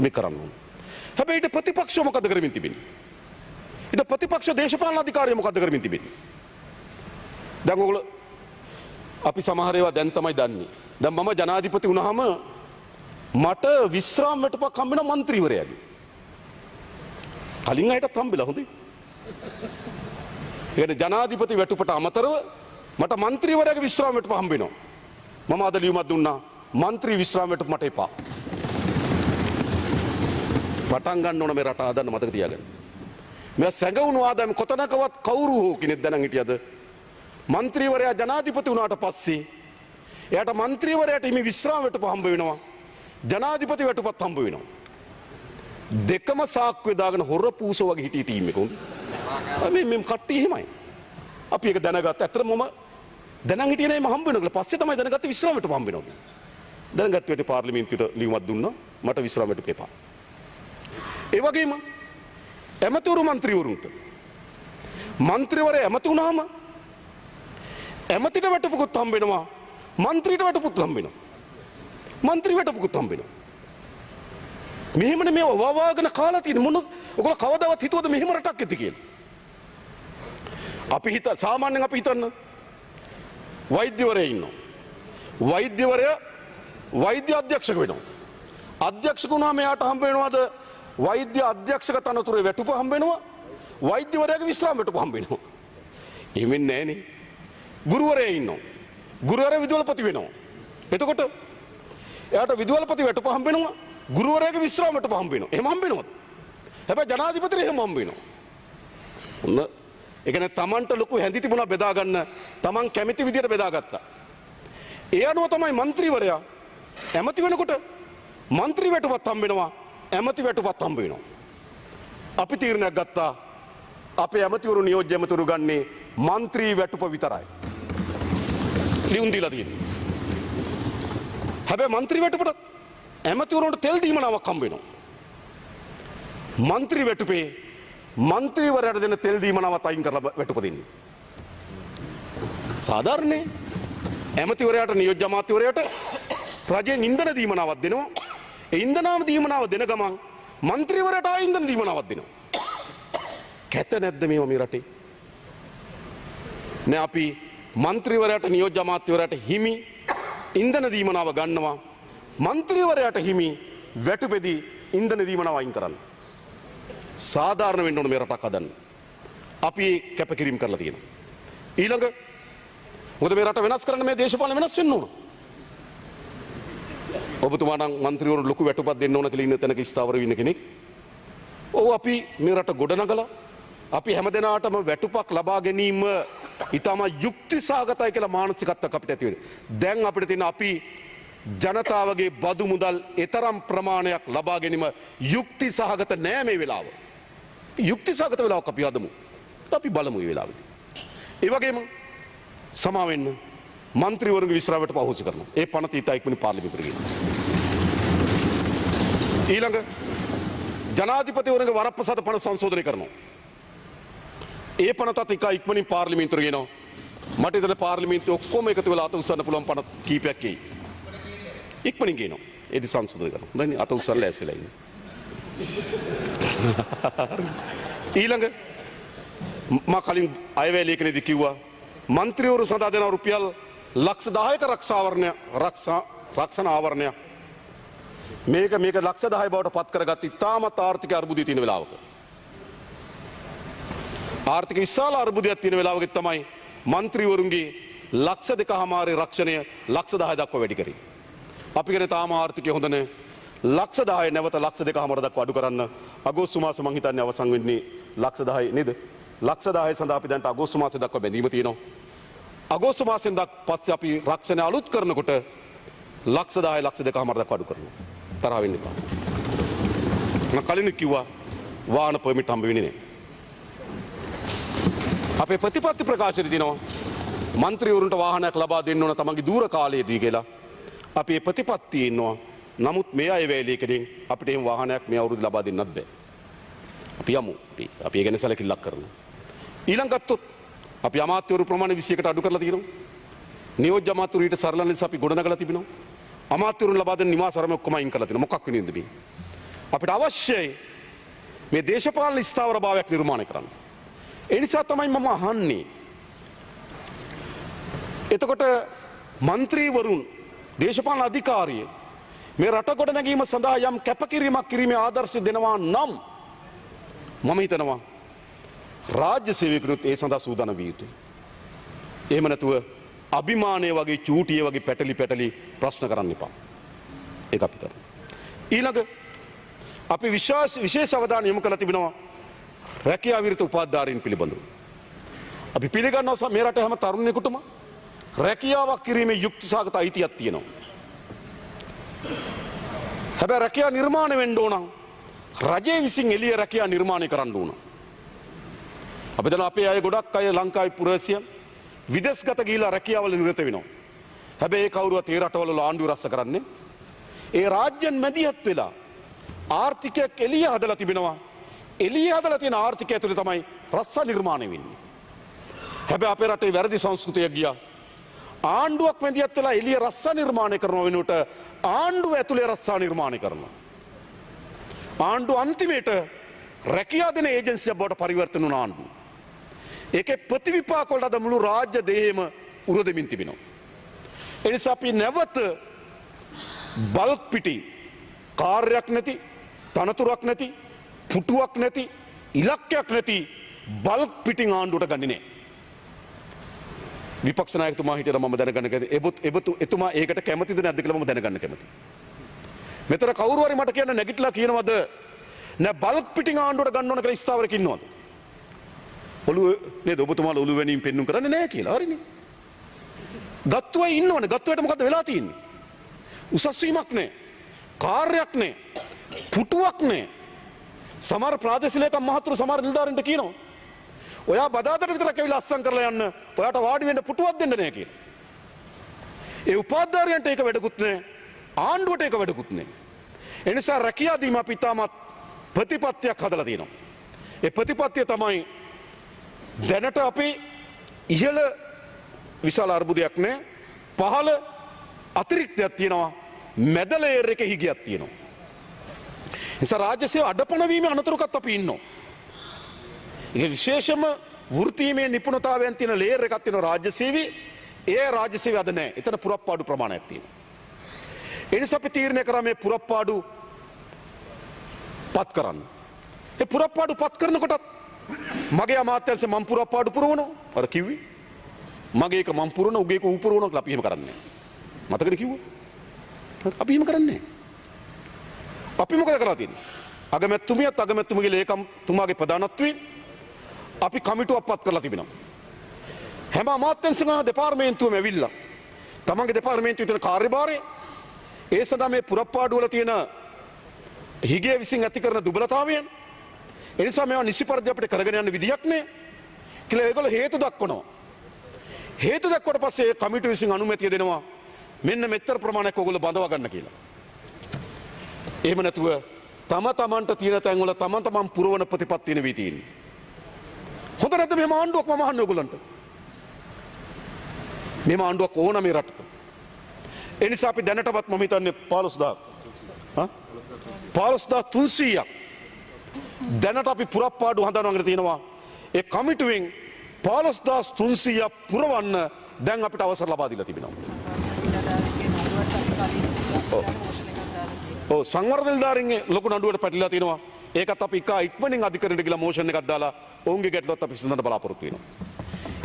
මේ කරන්න ඕන. හැබැයි ඊට ප්‍රතිපක්ෂව මොකද කරමින් තිබෙන්නේ? ඊට ප්‍රතිපක්ෂ දේශපාලන අධිකාරිය මොකද කරමින් තිබෙන්නේ? දැන් ඔයගොල්ලෝ අපි සමහර ඒවා දැන් තමයි දන්නේ. දැන් මම ජනාධිපති වුණාම මට විශ්‍රාම වැටුපක් හම්බෙන മന്ത്രിවරයාගේ. කලින් අයටත් හම්බෙලා හොඳයි. ඒ ජනාධිපති වැටුපට අමතරව මට മന്ത്രിවරයාගේ විශ්‍රාම වැටුප හම්බ වෙනවා. මම අද ලියුමක් දුන්නා മന്ത്രി විශ්‍රාම වැටුප මට එපා. පටන් ගන්න ඕන මේ රට ආදන්න මතක තියාගන්න. මේ සැඟවුණු ආදායම කොතනකවත් කවුරු හෝ කෙනෙක් දැනන් හිටියද മന്ത്രിවරයා ජනාධිපති වුණාට පස්සේ එයාට മന്ത്രിවරයාට හිමි විශ්‍රාම වැටුප හම්බ වෙනවා. ජනාධිපති වැටුපත් හම්බ වෙනවා. දෙකම සාක්කුවේ දාගෙන හොර පූස වගේ හිටිය ටීම් එක උන්. මේ කට්ටිය එහෙමයි. අපි ඒක දැනගත්ත. ඇත්තටම මම දැනන් හිටියේ නෑ මම හම්බ වෙනවා කියලා. පස්සේ තමයි දැනගත්තේ විශ්‍රාම වැටුප හම්බ වෙනවා කියලා. දැනගත්ත වෙලේ පාර්ලිමේන්තුවට ලියුමක් දුන්නා. මට විශ්‍රාම වැටුප එපා. ඒ වගේම ඇමතිවරු മന്ത്രിවරුන්ට മന്ത്രിවරයා ඇමති වුණාම ඇමතිට වැටුපකුත් හම්බ වෙනවා. മന്ത്രിට වැටුපකුත් හම්බ වෙනවා. മന്ത്രി වැටුපකුත් හම්බ වෙනවා. මෙහෙමනේ මේ වවාගෙන කාලා තියෙන මොන ඔයගොල්ලෝ කවදාවත් හිතුවද මෙහෙම රටක් ඇති කියලා? අපි සාමාන්‍යයෙන් අපි හිතන්න වෛද්‍යවරයෙක් ඉන්නවා. වෛද්‍යවරයා වෛද්‍ය අධ්‍යක්ෂක වෙනවා. අධ්‍යක්ෂක වුණාම එයාට හම්බ වෙනවද වෛද්‍ය අධ්‍යක්ෂක තනතුරේ වැටුප හම්බ වෙනවා. වෛද්‍යවරයාගේ විශ්‍රාම වැටුප හම්බ වෙනවා. එහෙම නෑනේ. ගුරුවරයා ඉන්නවා. ගුරුවරයා විදුහල්පති වෙනවා. එතකොට එයාට විදුහල්පති වැටුප හම්බ වෙනවා. ගුරුවරයාගේ විශ්‍රාම වැටුප හම්බ වෙනවා. එහෙම හම්බ වෙනවද? හැබැයි ජනාධිපතිට එහෙම හම්බ වෙනවා. ඔන්න ඒ කියන්නේ Tamanට ලොකු හැඳි තිබුණා බෙදා ගන්න. Taman කැමති විදියට බෙදාගත්තා. ඒ අනුව තමයි മന്ത്രിවරයා ඇමති වෙනකොට മന്ത്രി වැටුපත් හම්බ වෙනවා. ඇමති වැටුපත් හම්බ වෙනවා. අපි තීරණයක් ගත්තා අපේ ඇමතිවරු නියෝජ්‍ය ඇමතිවරු ගන්නේ മന്ത്രി වැටුප විතරයි. ලියුම් දීලා තියෙනවා. හැබැයි മന്ത്രി වැටුපට ඇමතිවරුන්ට තෙල් දීමනාවක් හම්බ වෙනවා. മന്ത്രി වැටුපේ മന്ത്രിවරයාට දෙන තෙල් දීමනාවත් අයින් කරලා වැටුප දෙන්නේ. සාධාරණේ ඇමතිවරයාට නියෝජ්‍ය අමාත්‍යවරයාට රජයෙන් ඉන්ධන දීමනාවක් දෙනවා. ඒ ඉන්ධනාම දීමනාව දෙන ගමන් മന്ത്രിවරයාට ආ ඉන්ධන දීමනාවක් දෙනවා. කැත නැද්ද මේවා මේ රටේ? නෑ අපි മന്ത്രിවරයාට නියෝජ්‍ය අමාත්‍යවරයාට හිමි ඉන්ධන දීමනාව ගන්නවා. മന്ത്രിවරයාට හිමි වැටුපෙදී ඉන්ධන දීමනාව අයින් කරන්න. සාධාරණ වෙන්න ඕන මේ රටක් හදන්න. අපි කැපකිරීම කරලා තියෙනවා. ඊළඟ මොකද මේ රට වෙනස් කරන්න මේ දේශපාලන වෙනස් වෙන්න ඕන. ඔබතුමා නම් മന്ത്രിවරුන් ලොකු වැටුපක් දෙන්න ඕන කියලා ඉන්න තැනක ස්ථාවර වෙන්න කෙනෙක්. ඔව් අපි මේ රට ගොඩනගලා අපි හැමදෙනාටම වැටුපක් ලබා ගැනීම ඊටම යුක්ති සහගතයි කියලා මානසිකත්වයක් අපිට ඇති වෙනවා. දැන් අපිට තියෙන අපි ජනතාවගේ බදු මුදල් ඊතරම් ප්‍රමාණයක් ලබා ගැනීම යුක්ති සහගත නෑ මේ වෙලාව. යුක්ති සහගත වෙලාවක් අපි හදමු. අපි බලමු මේ වෙලාවේදී. ඒ වගේම සමා වෙන්න മന്ത്രിවරුන්ගේ විශ්‍රාමයට පහසු කරනවා. ඒ පනත ඊට ඉක්මනින් පාර්ලිමේන්තුවට ගෙනියනවා. ඊළඟ ජනාධිපතිවරුන්ගේ වරප්‍රසාද පන සංශෝධනය කරනවා. ඒ පනතත් ඉක්මනින් පාර්ලිමේන්තුවට ගෙනියනවා. මට හිතෙන පාර්ලිමේන්තුව ඔක්කොම එකතු වෙලා අත උස්සන්න පුළුවන් පනත් කීපයක් එයි. ඉක්මනින් ගෙනියනවා. ඒක සංශෝධනය කරනවා. දැන් අත උස්සන්න ලෑස්තිලා ඉන්නේ. ඊළඟ මා කලින් අයවැය ලේඛනයේදී කිව්වා മന്ത്രിවරු සඳහා දෙන රුපියල් ලක්ෂ 10ක රක්ෂණ ආවරණයක් මේක ලක්ෂ 10 බවට පත් කරගත් ඉතාමත් ආර්ථික අර්බුදයේ තියෙන වෙලාවක ආර්ථික විශාල අර්බුදයක් තියෙන වෙලාවක තමයි മന്ത്രിවරුන්ගේ ලක්ෂ 2.5 රක්ෂණය ලක්ෂ 10 දක්වා වැඩි කරේ. අපි කියන තාම ආර්ථිකය හොඳ නැහැ. ලක්ෂ 10 නැවත ලක්ෂ 2.5 දක්වා අඩු කරන්න අගෝස්තු මාසෙ මං හිතන්නේ අවසන් වෙන්නේ ලක්ෂ 10 නේද? ලක්ෂ 10 සඳහා අපි දැන් අගෝස්තු මාසෙ දක්වා බැඳීම තියෙනවා. අගෝස්තු මාසෙන් පස්සේ අපි රක්ෂණය අලුත් කරනකොට ලක්ෂ 10 ලක්ෂ 2.5 දක්වා අඩු කරනවා. තරහ වෙන්න එපා. මම කලින් කිව්වා වාහන පර්මිට් හම්බ වෙන්නේ නැහැ. අපේ ප්‍රතිපත්ති ප්‍රකාශනයේ තියෙනවා മന്ത്രിවරුන්ට වාහනයක් ලබා දෙන්න ඕන තමන්ගේ දූර කාලයේදී කියලා. අපි මේ ප්‍රතිපත්තියේ ඉන්නවා. නමුත් මේ අයවැය ලේඛනයෙන් අපිට එහෙම වාහනයක් මේ අවුරුද්ද ලබා දෙන්නත් බෑ. අපි යමු. අපි ඒ ගැන සැලකිල්ලක් කරනවා. ඊළඟ ගත්තොත් අපි අමාත්‍යවරු ප්‍රමාණය 21කට අඩු කරලා තියෙනවා. නියෝජ්‍ය අමාත්‍යවරු ඊට සරල ලෙස අපි ගොඩනගලා තිබෙනවා. අමාත්‍යවරුන් ලබා දෙන නිවාස ආරාම ඔක්කොම අයින් කරලා තියෙනවා. මොකක් වෙනින්ද මේ? අපිට අවශ්‍යයි මේ දේශපාලන ස්ථාවරභාවයක් නිර්මාණය කරන්න. ඒ නිසා තමයි මම අහන්නේ. එතකොට മന്ത്രിවරුන් දේශපාලන අධිකාරිය මේ රට ගොඩ නැගීම සඳහා යම් කැපකිරීමක් කිරීමේ ආදර්ශය දෙනවා නම් මම හිතනවා රාජ්‍ය සේවකයන්ට ඒ සඳහා සූදානම් විය යුතුයි. එහෙම නැතුව අභිමානය වගේ චූටිය වගේ පැටලි ප්‍රශ්න කරන්න එපා. ඒක අපි කරමු. ඊළඟ අපි විශේෂ අවධානය යොමු කරලා තිබෙනවා රැකියා විරත උපාධිධාරීන් පිළිබඳව. අපි පිළිගන්නවා මේ රටේ හැම තරුණයෙකුටම රැකියාවක් කිරීමේ යුක්තිසහගත අයිතියක් තියෙනවා. හැබැයි රැකියාව නිර්මාණය වෙන්න ඕන රජය විසින් එළිය රැකියාව නිර්මාණය කරන්න ඕන. අපි දැන් අපේ අය ගොඩක් අය ලංකාවේ පුරවැසියන් විදේශගත ගිහිලා රැකියාවල නිරත වෙනවා. හැබැයි ඒ කවුරුවත් ඒ රටවල ආණ්ඩුව රැස්ස කරන්නේ. ඒ රාජ්‍යන් මැදිහත් වෙලා ආර්ථිකයක් එළිය හදලා තිබෙනවා. එළිය හදලා තියෙන ආර්ථිකය ඇතුලේ තමයි රස්සා නිර්මාණය වෙන්නේ. හැබැයි අපේ රටේ වැරදි සංස්කෘතියක් ගියා. ආණ්ඩුවක් මැදිහත් වෙලා එළිය රස්සා නිර්මාණය කරන වෙනුවට ආණ්ඩුව ඇතුලේ රස්සා නිර්මාණය කරනවා. ආණ්ඩු අන්තිමේට රැකියා දෙන ඒජන්සියක් බවට පරිවර්තන වුණ ආණ්ඩුව. ඒකේ ප්‍රතිවිපාක වලට අද මුළු රාජ්‍ය දේහෙම උරදෙමින් තිබෙනවා. ඒ නිසා අපි නැවත බල්ක් පිටි කාර්යයක් නැති, තනතුරක් නැති, පුටුවක් නැති, ඉලක්කයක් නැති බල්ක් පිටින් ආණ්ඩුවට ගන්නේ නැහැ. විපක්ෂ නායකතුමා හිටියට මම දැනගන්න කැමතියි. එතුමා ඒකට කැමතිද නැද්ද කියලා මම දැනගන්න කැමතියි. මෙතන කවුරු හරි මට කියන්න නැගිටලා කියනවද නෑ බල්ක් පිටින් ආණ්ඩුවට ගන්න ඕන කියලා ස්ථාවරක ඉන්නවද? ඔළුව නේද ඔබතුමාලා ඔළුව වෙනින් පෙන්නුම් කරන්නේ නැහැ කියලා. හරිනේ. ගත්තුවයි ඉන්නවනේ. ගත්තුවට මොකද්ද වෙලා තියෙන්නේ? උසස් වීමක් නැහැ. කාර්යයක් නැහැ. පුටුවක් නැහැ. සමහර ප්‍රාදේශීය ලේකම් මහතුරු සමහර නිලධාරීන්ට කියනවා ඔයා බදාදට විතරක් ඇවිල්ලා අස්සම් කරලා යන්න. ඔයාට වාඩි වෙන්න පුටුවක් දෙන්න නැහැ කියලා. ඒ උපාධාරයන්ට ඒක වැඩකුත් නැහැ. ආණ්ඩුවට ඒක වැඩකුත් නැහැ. ඒ නිසා රැකියා දීම අපි තාමත් ප්‍රතිපත්තියක් හදලා තියෙනවා. ඒ ප්‍රතිපත්තිය තමයි දැනට අපි ඉහළ විශාල අර්බුදයක් නැහැ. පහළ අතිරික්තයක් තියෙනවා. මැද ලේයර් එකේ හිගයක් තියෙනවා. නිසා රාජ්‍ය සේව අඩපණ වීමේ අනතුරුකත් අපි ඉන්නවා. ඒක විශේෂම වෘත්තීමේ නිපුණතාවයන් තියෙන ලේයර් එකක් තියෙනවා රාජ්‍ය සේවයේ. ඒ රාජ්‍ය සේවය අද නැහැ. එතන පුරප්පාඩු ප්‍රමාණයක් තියෙනවා. ඒ නිසා අපි තීරණය කරා මේ පුරප්පාඩු පත් කරන්න. ඒ පුරප්පාඩු පත් කරනකොටත් මගේ අමාත්‍යංශ මම පුරප්පාඩු පුරවනවා. අර කිව්වේ. මගේ එක මම පුරවන උගේ එක ඌ පුරවනවා කියලා අපි එහෙම කරන්නේ නැහැ. මතකද කිව්වා? අපි එහෙම කරන්නේ නැහැ. අපි මොකද කරලා තියෙන්නේ? අගමැතිතුමියත් අගමැතිතුමගේ ලේකම්තුමාගේ ප්‍රධානත්වයෙන් අපි කමිටුවක් පත් කරලා තිබෙනවා. හැම අමාත්‍යංශකම දෙපාර්තමේන්තුවම ඇවිල්ලා තමන්ගේ දෙපාර්තමේන්තුවේ තියෙන කාර්යභාරය ඒ සඳහා මේ පුරප්පාඩු වල තියෙන හිගේ විසින් ඇති කරන දුබලතාවයන් ඒ නිසා මේවා නිසි පරිදි අපිට කරගෙන යන්න විදියක් නෑ කියලා ඒගොල්ලෝ හේතු දක්වනවා. හේතු දක්වුවට පස්සේ කමිටුව විසින් අනුමැතිය දෙනවා මෙන්න මෙච්චර ප්‍රමාණයක් ඔයගොල්ලෝ බඳව ගන්න කියලා. එහෙම නැතුව තමන්ට තියෙන තැන් වල තමන් පුරවන ප්‍රතිපත්තිය නෙවෙයි තියෙන්නේ. හොඳ නැද්ද මේ ආණ්ඩුවක් මම අහන්නේ ඔයගොල්ලන්ට? මේ ආණ්ඩුවක් ඕන මේ රටට. ඒ නිසා අපි දැනටවත් මම හිතන්නේ 15300ක් දැනට අපි පුරප්පාඩු හඳුනාගෙන තියෙනවා. ඒ කමිටුවෙන් 15300ක් පුරවන්න දැන් අපිට අවසර ලබා දීලා තිබෙනවා. ඔව් සංවර්ධන නිලධාරීන්ගේ ලොකු නඩුවට පැටලලා තියෙනවා. ඒකත් අපි ඉක්මනින් අධිකරණයට ගිහලා මෝෂන් එකක් දාලා ඔවුන්ගේ ගැටලුවත් අපි විසඳන්න බලාපොරොත්තු වෙනවා.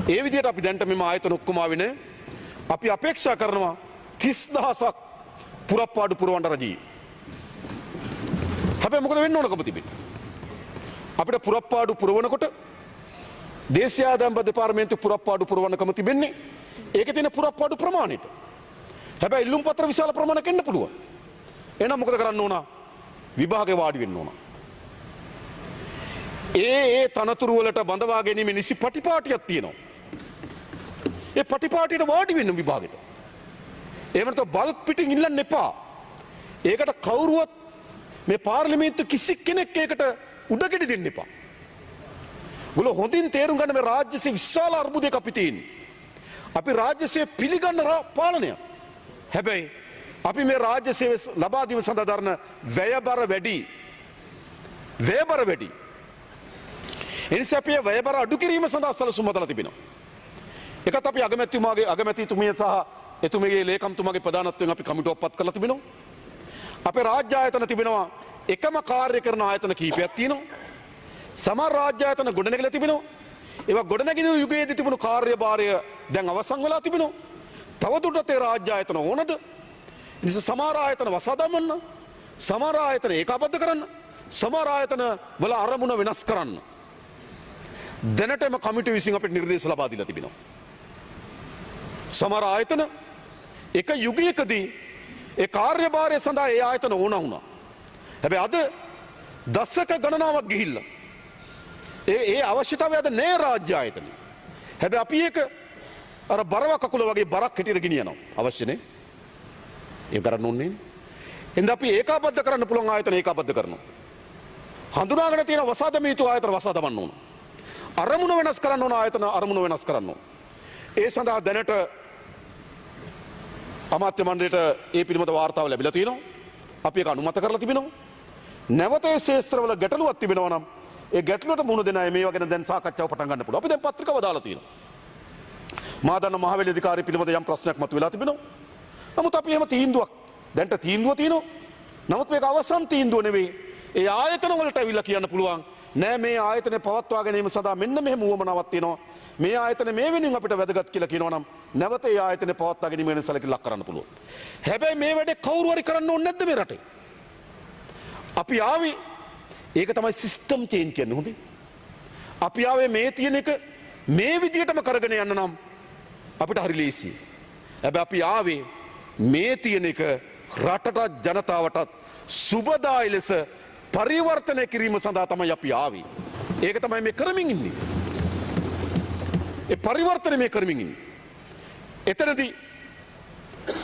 ඒ විදිහට අපි දැන්ට මෙම ආයතන ඔක්කොම ආවෙන්නේ අපි අපේක්ෂා කරනවා 30000ක් පුරප්පාඩු පුරවන්න රජී. හැබැයි මොකද වෙන්න ඕනකම තිබෙන්නේ? අපිට පුරප්පාඩු පුරවනකොට දේශීය ආදායම් දෙපාර්තමේන්තුව පුරප්පාඩු පුරවන්නකම තිබෙන්නේ ඒකේ තියෙන පුරප්පාඩු ප්‍රමාණයට. හැබැයි ඉල්ලුම් පත්‍ර විශාල ප්‍රමාණයක් එන්න පුළුවන්. එහෙනම් මොකද කරන්න ඕන? විභාගේ වාඩි වෙන්න ඕන. ඒ තනතුරු වලට බඳවා ගැනීම නිසි පටිපාටියක් තියෙනවා. ඒ පටිපාටියට වාඩි වෙන්න විභාගෙට. එහෙම නැත්නම් බල්ක් පිටින් ඉල්ලන්න එපා. ඒකට කවුරුවත් මේ පාර්ලිමේන්තු කිසි කෙනෙක් ඒකට උඩගෙඩි දෙන්න එපා. ගොල්ලෝ හොඳින් තේරුම් ගන්න මේ රාජ්‍යසේ විශාල අර්බුදයක් අපි තියෙන්නේ. අපි රාජ්‍යසේ පිළිගන්න පාලනය. හැබැයි අපි මේ රාජ්‍ය සේවය ලබා දීම සඳහා දරන වැයබර වැඩි. එනිසා අපි වැයබර අඩු කිරීම සඳහා සැලසුම් හදලා තිබෙනවා. එකත් අපි අගමැතිතුමිය සහ එතුමියගේ ලේකම්තුමාගේ ප්‍රධානත්වයෙන් අපි කමිටුවක් පත් කරලා තිබෙනවා. අපේ රාජ්‍ය ආයතන තිබෙනවා එකම කාර්ය කරන ආයතන කීපයක් තියෙනවා. සමහර රාජ්‍ය ආයතන ගොඩනැගිලා තිබෙනවා. ඒවා ගොඩනැගිලි යුගයේදී තිබුණු කාර්යභාරය දැන් අවසන් වෙලා තිබෙනවා. තවදුරටත් ඒ රාජ්‍ය ආයතන ඕනද? නිසා සමහර ආයතන වසා දමන්න, සමහර ආයතන ඒකාබද්ධ කරන්න, සමහර ආයතන වල අරමුණ වෙනස් කරන්න. දැනටම කමිටුව විසින් අපිට නිර්දේශ ලබා දීලා තිබෙනවා. සමහර ආයතන එක යුගයකදී ඒ කාර්යභාරය සඳහා ඒ ආයතන ඕන වුණා. හැබැයි අද දශක ගණනාවක් ගිහිල්ලා ඒ අවශ්‍යතාවය අද නෑ රාජ්‍ය ආයතන. හැබැයි අපි ඒක අර බරව කකුල වගේ බරක් හිටියට ගෙනියනවා. අවශ්‍ය නේ? ඒක කරන්න ඕනේ. එහෙනම් අපි ඒකාබද්ධ කරන්න පුළුවන් ආයතන ඒකාබද්ධ කරනවා. හඳුනාගෙන තියෙන වසාදම යුතු ආයතන වසා දමන්න ඕන. අරමුණ වෙනස් කරන්න ඕන ආයතන අරමුණ වෙනස් කරන්න ඕන. ඒ සඳහා දැනට අමාත්‍ය මණ්ඩලයට ඒ පිළිබඳ වාර්තාව ලැබිලා තියෙනවා. අපි ඒක අනුමත කරලා තිබෙනවා. නැවත ඒ ශේස්ත්‍රවල ගැටලුවක් තිබෙනවා නම් ඒ ගැටලුවට මුහුණ දෙන අය මේවා ගැන දැන් සාකච්ඡාව පටන් ගන්න පුළුවන්. අපි දැන් පත්‍රිකාව දාලා තියෙනවා. මා දන්න මහවැලි අධිකාරිය පිළිබඳ යම් ප්‍රශ්නයක් මතුවලා තිබෙනවා. නමුත් අපි එහෙම තීන්දුවක් දැන්ට තීන්දුව තියෙනවා. නමුත් මේක අවසන් තීන්දුව නෙවෙයි. ඒ ආයතන වලට ඇවිල්ලා කියන්න පුළුවන් නෑ මේ ආයතනය පවත්වා ගැනීම සඳහා මෙන්න මෙහෙම උවමනාවක් තියෙනවා. මේ ආයතන මේ වෙනින් අපිට වැදගත් කියලා කියනවා නම් නැවත ඒ ආයතනය පවත්වා ගැනීම ගැන සැලකිලි ලක් කරන්න පුළුවන්. හැබැයි මේ වැඩේ කවුරු හරි කරන්න ඕනේ නැද්ද මේ රටේ? අපි ආවේ ඒක තමයි සිස්ටම් චේන්ජ් කියන්නේ හොඳේ. අපි ආවේ මේ තියෙන එක මේ විදියටම කරගෙන යන්න නම් අපිට හරි ලේසියි. හැබැයි අපි ආවේ මේ තියෙන එක රටටත් ජනතාවටත් සුබදායි ලෙස පරිවර්තනය කිරීම සඳහා තමයි අපි ආවේ. ඒක තමයි මේ කරමින් ඉන්නේ. ඒ පරිවර්තනය මේ කරමින් ඉන්නේ. එතනදී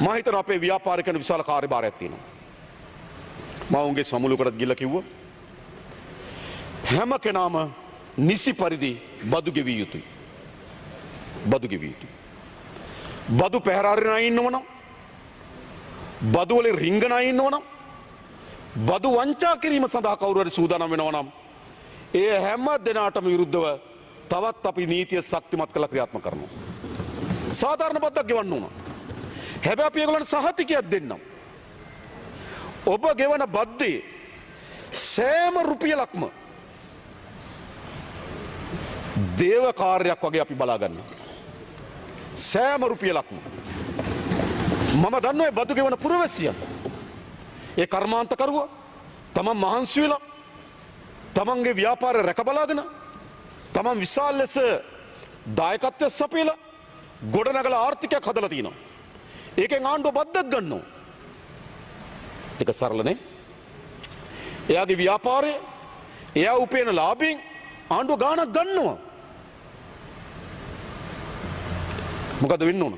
මම හිතනවා අපේ ව්‍යාපාරිකයන් විශාල කාර්යභාරයක් තියෙනවා. මම උන්ගේ සමුළුවකට ගිහලා කිව්වා හැම කෙනාම නිසි පරිදි බදු ගෙවිය යුතුයි. බදු ගෙවිය යුතුයි. බදු පැහැරගෙන අය ඉන්නවනම් බදු වලින් රිංගන අය ඉන්නවනම් බදු වංචා කිරීම සඳහා කවුරු හරි සූදානම් වෙනවා නම් ඒ හැම දෙනාටම විරුද්ධව තවත් අපි නීතිය ශක්තිමත් කළ ක්‍රියාත්මක කරනවා. සාධාරණ බද්දක් ගෙවන්න ඕන. හැබැයි අපි ඒගොල්ලන්ට සහතිකයක් දෙන්නම්. ඔබ ගෙවන බද්දේ සෑම රුපියලක්ම දේව කාර්යයක් වගේ අපි බලා ගන්නවා. සෑම රුපියලක්ම. මම දන්නවා බදු ගෙවන පුරවැසියන්. ඒ කර්මාන්තකරුවා තමන් මහන්සි වෙලා තමන්ගේ ව්‍යාපාරය රැක බලාගෙන තමන් විශාල ලෙස දායකත්වය සපයලා ගොඩනගලා ආර්ථිකයක් හදලා තියෙනවා. ඒකෙන් ආණ්ඩුව බද්දක් ගන්නවා. ඒක සරල නේ? එයාගේ ව්‍යාපාරය එයා උපයන ලාභයෙන් ආණ්ඩුව ගාණක් ගන්නවා. මොකද වෙන්න ඕන?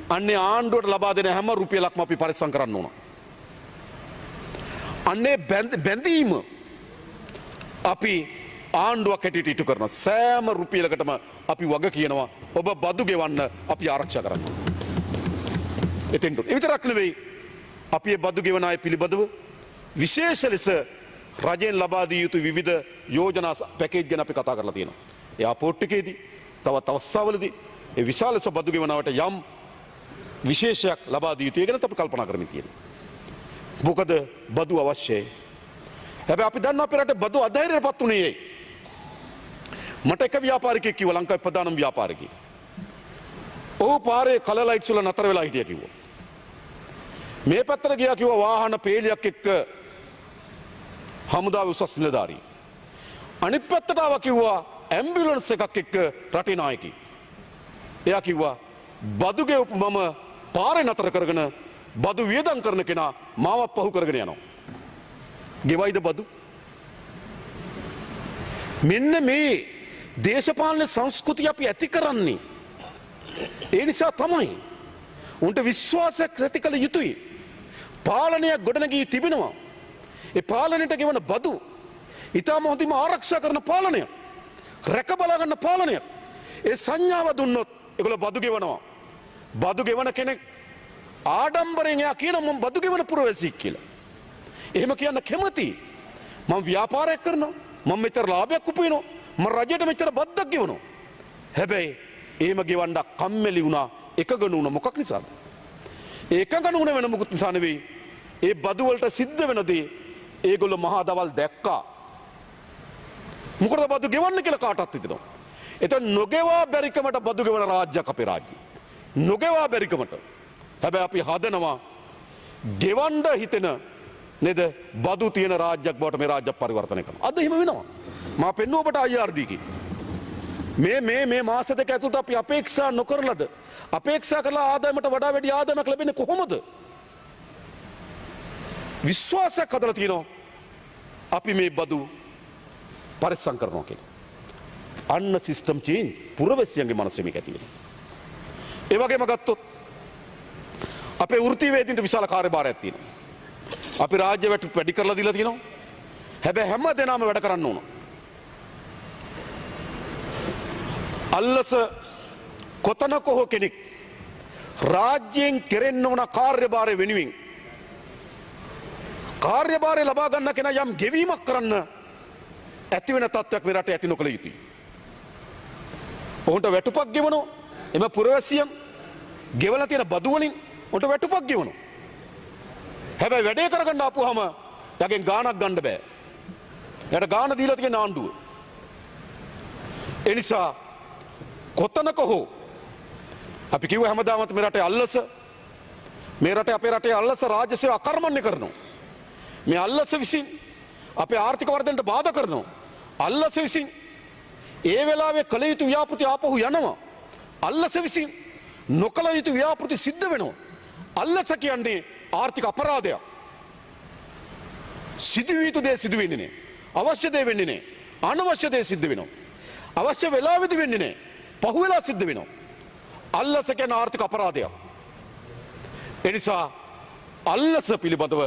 අන්නේ ආණ්ඩුවට ලබා දෙන හැම රුපියලක්ම අපි පරිස්සම් කරන්න ඕන. අන්නේ බැඳීම අපි ආණ්ඩුවක් හැටියට ඉටු කරන සෑම රුපියලකටම අපි වග කියනවා ඔබ බදු ගෙවන්න අපි ආරක්ෂා කරන්න. එතෙන්ට ඒ විතරක් නෙවෙයි අපි මේ බදු ගෙවන අය පිළිබඳව විශේෂ ලෙස රජයෙන් ලබා දිය යුතු විවිධ යෝජනා පැකේජ් ගැන අපි කතා කරලා තියෙනවා. එයාපෝට් එකේදී තවත් අවස්ථාවලදී ඒ විශාල ලෙස බදු ගෙවනවට යම් විශේෂයක් ලබා දිය යුතුයි. ඒ ගැන අපි කල්පනා කරමින් තියෙනවා. මොකද බදු අවශ්‍යයි. හැබැයි අපි දන්නවා අපේ රටේ බදු අධෛර්යයටපත් උනේ ඇයි? මට එක ව්‍යාපාරිකයෙක් කිව්වා ලංකාවේ ප්‍රධානම ව්‍යාපාරිකයෙක්. ඔහු පාරේ කලර් ලයිට්ස් වල නතර වෙලා හිටියා කිව්වා. මේ පැත්තට ගියා කිව්වා වාහන පේලියක් එක්ක හමුදාවේ උසස් නිලධාරී. අනිත් පැත්තට ආවා කිව්වා ඇම්බියුලන්ස් එකක් එක්ක රටේ නායකයෙක්. එයා කිව්වා බදු ගෙවපු මම පාරේ නතර කරගෙන බදු වියදම් කරන කෙනා මාව පහු කරගෙන යනවා. ගෙවයිද බදු? මෙන්න මේ දේශපාලන සංස්කෘතිය අපි ඇති කරන්නේ ඒ නිසා තමයි. උන්ට විශ්වාසයක් ඇති කළ යුතුයි. පාලනයක් ගොඩනගී තිබෙනවා. ඒ පාලනයට ගෙවන බදු ඊටම හොඳින් ආරක්ෂා කරන පාලනය. රැක බලා ගන්න පාලනය. ඒ සංඥාව දුන්නොත් ඒගොල්ලෝ බදු ගෙවනවා. බදු ගෙවන කෙනෙක් ආඩම්බරෙන් එයා කියන මම බදු ගෙවන පුරවැසියෙක් කියලා. එහෙම කියන්න කැමති. මම ව්‍යාපාරයක් කරනවා. මම මෙතර ලාභයක් උපයනවා. මම රජයට මෙතර බද්දක් ගෙවනවා. හැබැයි එහෙම ගෙවන්න කම්මැලි වුණා. එකගණු වුණා මොකක් නිසාද? එකගණු වුණ වෙන මොකුත් නිසා නෙවෙයි. ඒ බදු වලට සිද්ධ වෙන දේ ඒගොල්ලෝ මහා දවල් දැක්කා. මොකද බදු ගෙවන්න කියලා කාටවත් හිතෙනවා. එතන නොගෙවා බැරිකමට බදු ගෙවන රාජ්‍යයක් අපේ රාජ්‍යය. නොගෙවා බැරිකමට. හැබැයි අපි හදනවා ගෙවන්න හිතෙන නේද බදු තියෙන රාජ්‍යයක් බවට මේ රාජ්‍ය පරිවර්තනය කරනවා. අද එහෙම වෙනවා. මා පෙන්නුව ඔබට IRD එකේ. මේ මාස දෙක ඇතුළත අපි අපේක්ෂා නොකරලද අපේක්ෂා කරලා ආදායමට වඩා වැඩි ආදායමක් ලැබෙන්නේ කොහොමද? විශ්වාසයක් හදලා තියෙනවා අපි මේ බදු පරිස්සම් කරනවා කියලා. අන්න සිස්ටම් චේන්ජ් පුරවැසියන්ගේ මනසේ මේක ඇති වෙනවා. ඒ වගේම ගත්තොත් අපේ වෘත්තීවේදීන්ට විශාල කාර්යභාරයක් තියෙනවා. අපි රාජ්‍ය වැටු වැඩි කරලා දීලා තියෙනවා. හැබැයි හැම දෙනාම වැඩ කරන්න ඕන. අල්ලස කොතනක හෝ කෙනෙක් රාජ්‍යයෙන් කෙරෙන්න ඕන කාර්යභාරය වෙනුවෙන් කාර්යභාරය ලබා ගන්න කෙනා යම් ගෙවීමක් කරන්න ඇති වෙන තත්ත්වයක් මේ රටේ ඇති නොකළ යුතුයි. ඔවුන්ට වැටුපක් ගෙවනවා. එම පුරවැසියන් ගෙවලා තියෙන බදු වලින් ඔවුන්ට වැටුපක් ගෙවනවා. හැබැයි වැඩේ කරගන්න ආපුවාම යගෙන් ගාණක් ගන්න බෑ. යට ගාණ දීලා තියෙන ආණ්ඩුව. ඒ නිසා කොතනක හෝ අපි කිව්ව හැමදාමත් මේ රටේ අල්ලස මේ රටේ අපේ රටේ අල්ලස රාජ්‍ය සේව අකර්මණ්‍ය කරනවා. මේ අල්ලස විසින් අපේ ආර්ථික වර්ධනයට බාධා කරනවා. අල්ලස විසින් ඒ වෙලාවේ කළ යුතු ව්‍යාපෘති ආපහු යනවා. අල්ලස විසින් නොකළ යුතු ව්‍යාපෘති සිද්ධ වෙනවා. අල්ලස කියන්නේ ආර්ථික අපරාධයක්. සිදුවිය යුතු දේ සිදු වෙන්නේ නැහැ. අවශ්‍ය දේ වෙන්නේ නැහැ. අනවශ්‍ය දේ සිද්ධ වෙනවා. අවශ්‍ය වෙලාවෙදි වෙන්නේ නැහැ. පහුවෙලා සිද්ධ වෙනවා. අල්ලස කියන්නේ ආර්ථික අපරාධයක්. ඒ නිසා අල්ලස පිළිබඳව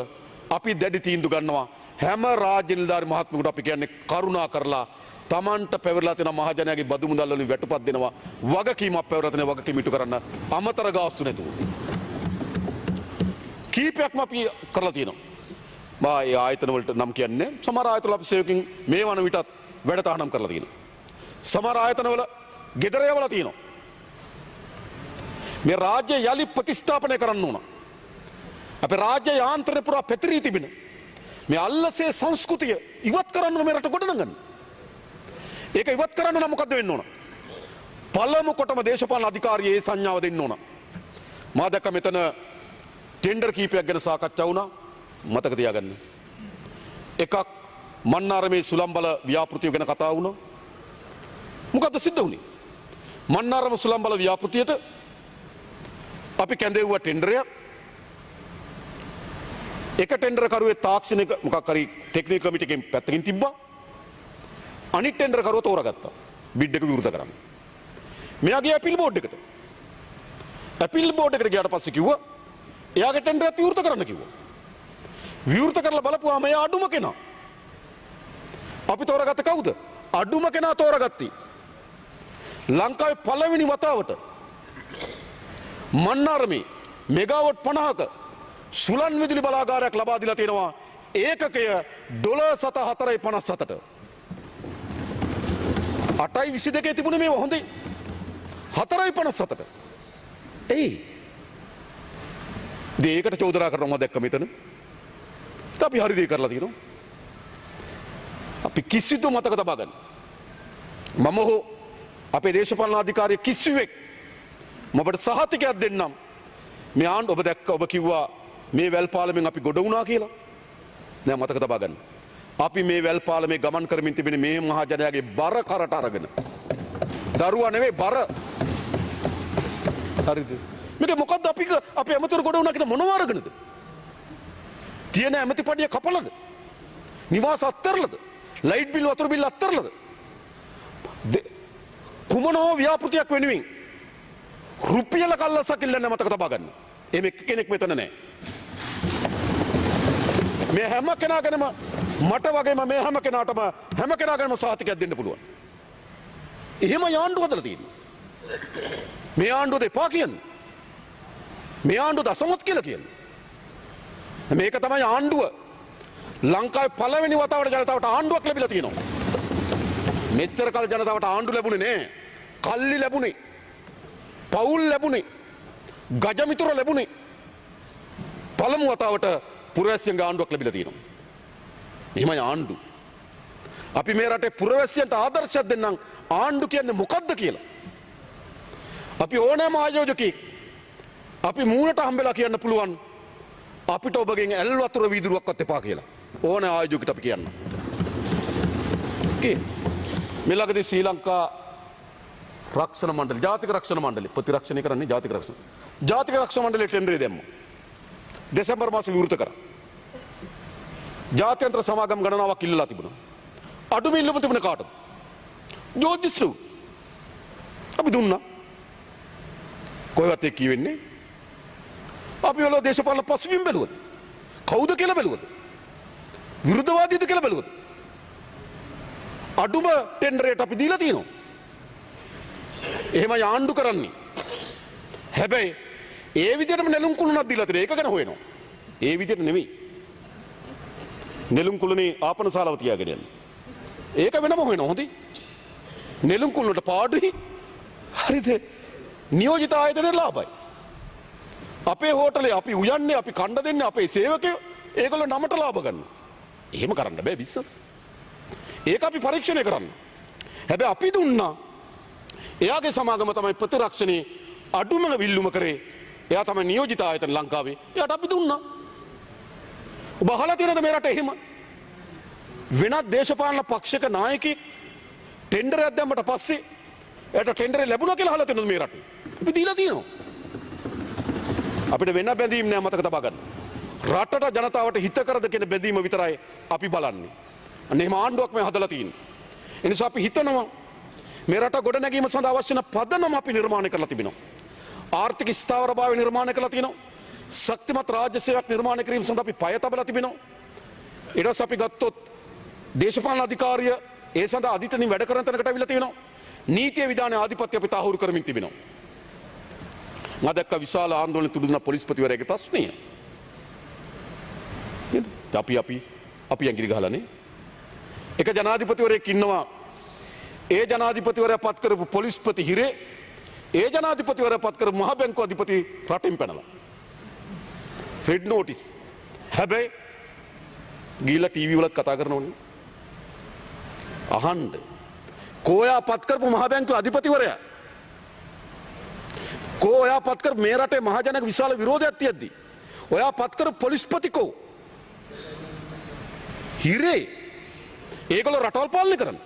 අපි දැඩි තීන්දුව ගන්නවා. හැම රාජ්‍ය නිලධාරි මහත්මයෙකුට අපි කියන්නේ කරුණා කරලා තමන්ට පැවරලා තියෙන මහජනයාගේ බදු මුදල් වලින් වැටුපක් දෙනවා. වගකීමක් පැවරලා තියෙන වගකීම ඉටු කරන්න අමතර ගාස්තු නැතුව. කීපයක්ම අපි කරලා තියෙනවා. මා ඒ ආයතන වලට නම් කියන්නේ සමහර ආයතන වල අපි සේවකින් මේ වන විටත් වැඩ තහනම් කරලා තියෙනවා. සමහර ආයතන වල ගෙදර යවලා තියෙනවා. මේ රාජ්‍ය යලි ප්‍රතිස්ථාපනය කරන්න ඕන. අපේ රාජ්‍ය යාන්ත්‍රණය පුරා පැතිරී තිබෙන මේ අල්ලසේ සංස්කෘතිය ඉවත් කරන්න මේ රට ගොඩනගන්න. ඒක ඉවත් කරන්න නම් මොකද්ද වෙන්න ඕන? පළමු කොටම දේශපාලන අධිකාරියේ ඒ සංඥාව දෙන්න ඕන. මා දැක්ක මෙතන ටෙන්ඩර් කීපයක් ගැන සාකච්ඡා වුණා. මතක තියාගන්න. එකක් මන්නාරමේ සුලම්බල ව්‍යාපෘතිය ගැන කතා වුණා. මොකද්ද සිද්ධ වුණේ? මන්නාරම සුලම්බල ව්‍යාපෘතියට අපි කැඳෙව්වා ටෙන්ඩරයක්. එක ටෙන්ඩර් කරුවේ තාක්ෂණික මොකක් හරි ටෙක්නිකල් කමිටු එකෙන් පැත්තකින් තිබ්බා. අනිත් ටෙන්ඩර් කරුව තෝරගත්තා. බිඩ් එක විවෘත කරන්න. මෙයා ගියා අපීල් බෝඩ් එකට. අපීල් බෝඩ් එකට ගියාට පස්සේ කිව්වා එයාගේ ටෙන්ඩර් එක විවෘත කරන්න කිව්වා. විවෘත කරලා බලපුවාම එයා අඩුම කෙනා. අපි තෝරගත්තේ කවුද? අඩුම කෙනා තෝරගත්තී. ලංකාවේ පළවෙනි වතාවට මන්නාරමේ මෙගාවොට් 50ක සුලන් විදුලි බලාගාරයක් ලබා දීලා තියෙනවා. ඒකකය $4.57ට. 8.22 තිබුණේ මේව හොඳයි. 4.57ට. එයි. ඒකට චෝදනා කරනවා දැක්ක මෙතන. අපි හරි දේ කරලා තියෙනවා. අපි කිසිදු මතක තබා ගන්න. මම හෝ අපේ දේශපාලන අධිකාරිය කිසිවෙක් මබට සහතිකයක් දෙන්නම්. මේ ආණ්ඩුව ඔබ දැක්ක ඔබ කිව්වා මේ වැල් පාලමෙන් අපි ගොඩ වුණා කියලා. නෑ මතක තබා ගන්න. අපි මේ වැල් පාලමේ ගමන් කරමින් තිබෙන මේ මහා ජනයාගේ බර කරට අරගෙන. දරුවා නෙවෙයි බර. හරිද? මේක මොකද්ද අපි ඇමතුරු ගොඩ වුණා කියලා මොනව අරගෙනද? තියෙන ඇමති පඩිය කපලද? නිවාස අත්තරලද? ලයිට් බිල් වතුර බිල් අත්තරලද? කුමනෝ ව්‍යාපෘතියක් වෙනුවෙන් රුපියල කල්ලසක් ඉල්ලන්න මතක තබා ගන්න. එහෙම කෙනෙක් මෙතන නැහැ. මේ හැම කෙනාගෙනම මට වගේම මේ හැම කෙනාටම හැම කෙනාගෙනම සහතිකයක් දෙන්න පුළුවන්. එහෙම ආණ්ඩුව හදලා තියෙනවා. මේ ආණ්ඩුව දෙපා කියන්නේ. මේ ආණ්ඩුව දසමත් කියලා කියන්නේ. මේක තමයි ආණ්ඩුව. ලංකාවේ පළවෙනි වතාවට ජනතාවට ආණ්ඩුවක් ලැබිලා තියෙනවා. මෙච්චර කල් ජනතාවට ආණ්ඩු ලැබුණේ නෑ. කල්ලි ලැබුණේ. පවුල් ලැබුණේ. ගජමිතුර ලැබුණේ. පළමු වතාවට පුරවැසියන්ගේ ආණ්ඩුවක් ලැබිලා තියෙනවා. එහෙමයි ආණ්ඩු. අපි මේ රටේ පුරවැසියන්ට ආදර්ශයක් දෙන්නම් ආණ්ඩු කියන්නේ මොකද්ද කියලා. අපි ඕනෑම ආයෝජකෙක් අපි මූණට හම්බෙලා කියන්න පුළුවන් අපිට ඔබගෙන් ඇල් වතුර වීදුරුවක්වත් එපා කියලා. ඕන ආයෝජකෙට අපි කියන්න. මෙලගදී ශ්‍රී ලංකා රක්ෂණ මණ්ඩල ජාතික රක්ෂණ මණ්ඩලය ප්‍රතිරක්ෂණය කරන්නේ ජාතික රක්ෂණ මණ්ඩලයේ ටෙන්ඩරේ දැම්මා. දෙසැම්බර් මාසේ විවෘත කරා. ජාත්‍යන්තර සමාගම් ගණනාවක් ඉල්ලලා තිබුණා. අඩුම ඉල්ලුම තිබුණේ කාටද? ජෝර්ජ් ස්ලූ. අපි දුන්නා. කොහෙවත් ඒක කියවෙන්නේ? අපි වල දේශපාලන පසුබිම් බැලුවද? කවුද කියලා බැලුවද? විරුද්ධවාදීද කියලා බැලුවද? අඩුම ටෙන්ඩරේට අපි දීලා තියෙනවා. එහෙමයි ආණ්ඩු කරන්නේ. හැබැයි ඒ විදිහටම නෙළුම් කුළුණක් දීලා තියෙනවා. ඒක ගැන හොයනවා. ඒ විදිහට නෙමෙයි. නෙළුම් කුළුණේ ආපන ශාලාව තියාගෙන යන්නේ. ඒක වෙනම හොයනවා හොඳයි. නෙළුම් කුළුණට පාඩුයි. හරිද? නියෝජිත ආයතනයේ ලාභයි. අපේ හෝටලේ අපි උයන්නේ අපි කණ්ඩ දෙන්නේ අපේ සේවකයෝ ඒගොල්ලෝ නමට ලාභ ගන්නවා. එහෙම කරන්න බෑ බිස්නස්. ඒක අපි පරීක්ෂණය කරන්න. හැබැයි අපි දුන්නා එයාගේ සමාගම තමයි ප්‍රතිරක්ෂණේ අඩුම විල්ලුම කරේ. එයා තමයි නියෝජිත ආයතන ලංකාවේ. එයාට අපි දුන්නා. ඔබ අහලා තියෙනවද මේ රටේ එහෙම? වෙනත් දේශපාලන පක්ෂයක නායකයෙක් ටෙන්ඩරයක් දැම්මට පස්සේ එයාට ටෙන්ඩරේ ලැබුණා කියලා අහලා තියෙනවද මේ රටේ? අපි දීලා තියෙනවා. අපිට වෙන බැඳීම් නෑ මතක තබා ගන්න. රටට ජනතාවට හිත කරද කියන බැඳීම විතරයි අපි බලන්නේ. අන්න එහෙම ආණ්ඩුවක් මේ හදලා තියෙන්නේ. ඒ නිසා අපි හිතනවා මේ රට ගොඩනැගීම සඳහා අවශ්‍ය වෙන පදනම අපි නිර්මාණය කරලා තිබෙනවා. ආර්ථික ස්ථාවරභාවය නිර්මාණය කරලා තියෙනවා. ශක්තිමත් රාජ්‍ය සේවයක් නිර්මාණය කිරීම සඳහා අපි පය තබලා තිබෙනවා. ඊට පස්සේ අපි ගත්තොත් දේශපාලන අධිකාරිය ඒ සඳහා අධිතනින් වැඩ කරන තැනකට අවිලා තියෙනවා. නීතිය විධානයේ ආධිපත්‍ය අපි තහවුරු කරමින් තිබෙනවා. මම දැක්ක විශාල ආందోලන තුඩුන පොලිස්පතිවරයාගේ ප්‍රශ්නය. නේද? අපි ඇඟිලි ගහලානේ. එක ජනාධිපතිවරයෙක් ඉන්නවා. ඒ ජනාධිපතිවරයා පත් කරපු පොලිස්පති හිරේ ඒ ජනාධිපතිවරයා පත් කරපු මහ බැංකුව අධිපති රටින් පැනලා. Fed notice. හැබැයි ගිහිල්ලා ටීවී වලත් කතා කරනෝනේ. අහන්න. කෝයා පත් කරපු මහ බැංකුව අධිපතිවරයා ඔයා පත් කර මේ රටේ මහජනක විශාල විරෝධයක් තියෙද්දි ඔයා පත් කර පොලිස්පතිකෝ හිරේ ඒගොල්ලෝ රටවල් පාලනය කරන්න.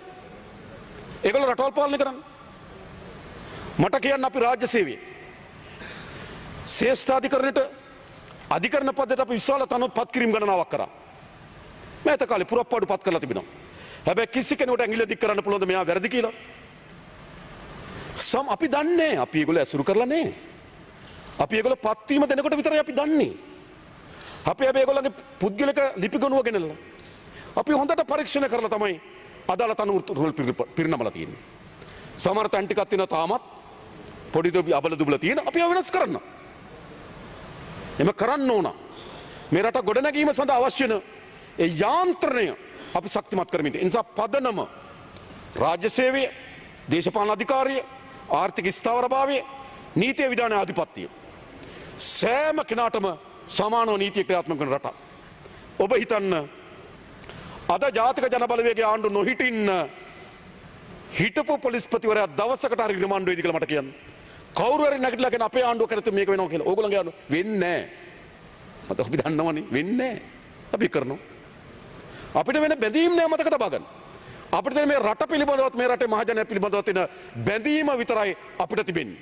ඒගොල්ලෝ රටවල් පාලනය කරන්න. මට කියන්න අපි රාජ්‍ය සේවයේ ශ්‍රේෂ්ඨාධිකරණයට අධිකරණ පදයට අපි විශාල තනොත් පත් කිරීම ගණනාවක් කරා. මෑත කාලේ පුරප්පාඩු පත් කරලා තිබෙනවා. හැබැයි කිසි කෙනෙකුට ඇඟිල්ල දික් කරන්න පුළුවන්ද මෙයා වැරදි කියලා? අපි දන්නේ අපි ඒගොල්ලෝ ඇසුරු කරලා නැහැ. අපි ඒගොල්ලෝ පත්වීම දෙනකොට විතරයි අපි දන්නේ. අපි හැබැයි ඒගොල්ලන්ගේ පුද්ගලික ලිපි ගණුව ගෙනල්ලා අපි හොඳට පරීක්ෂණ කරලා තමයි අදාළ තනුරුල් පිරිනමලා තියෙන්නේ. සමහර තැන් ටිකක් තියෙනවා තාමත් පොඩි දොබි අබල දුබල තියෙන අපි ඒව වෙනස් කරන්න. එම කරන්න ඕන. මේ රට ගොඩනැගීම සඳහා අවශ්‍ය වෙන ඒ යාන්ත්‍රණය අපි ශක්තිමත් කරමින් ඉන්න. ඒ නිසා පදනම රාජ්‍ය සේවය, දේශපාලන අධිකාරිය, ආර්ථික ස්ථාවරභාවය, නීතිය විධානයේ ආධිපත්‍යය සෑම කෙනාටම සමානව නීතිය ක්‍රියාත්මක කරන රටක්. ඔබ හිතන්න අද ජාතික ජනබලවේගයේ ආණ්ඩුව නොහිටින්න හිටපු පොලිස්පතිවරයා දවසකට හරි රිමාන්ඩ් වෙයිද කියලා මට කියන්න. කවුරු හරි නැගිටලා කියන අපේ ආණ්ඩුව කරත් මේක වෙනවා කියලා. ඕගොල්ලන්ගේ ආණ්ඩුව වෙන්නේ නැහැ. මට අපි දන්නවනේ වෙන්නේ නැහැ. අපි කරනවා. අපිට වෙන බැඳීම් නෑ මතක තබා ගන්න. අපිට මේ රට පිළිබඳවත් මේ රටේ මහජනයා පිළිබඳව තියෙන බැඳීම විතරයි අපිට තිබෙන්නේ.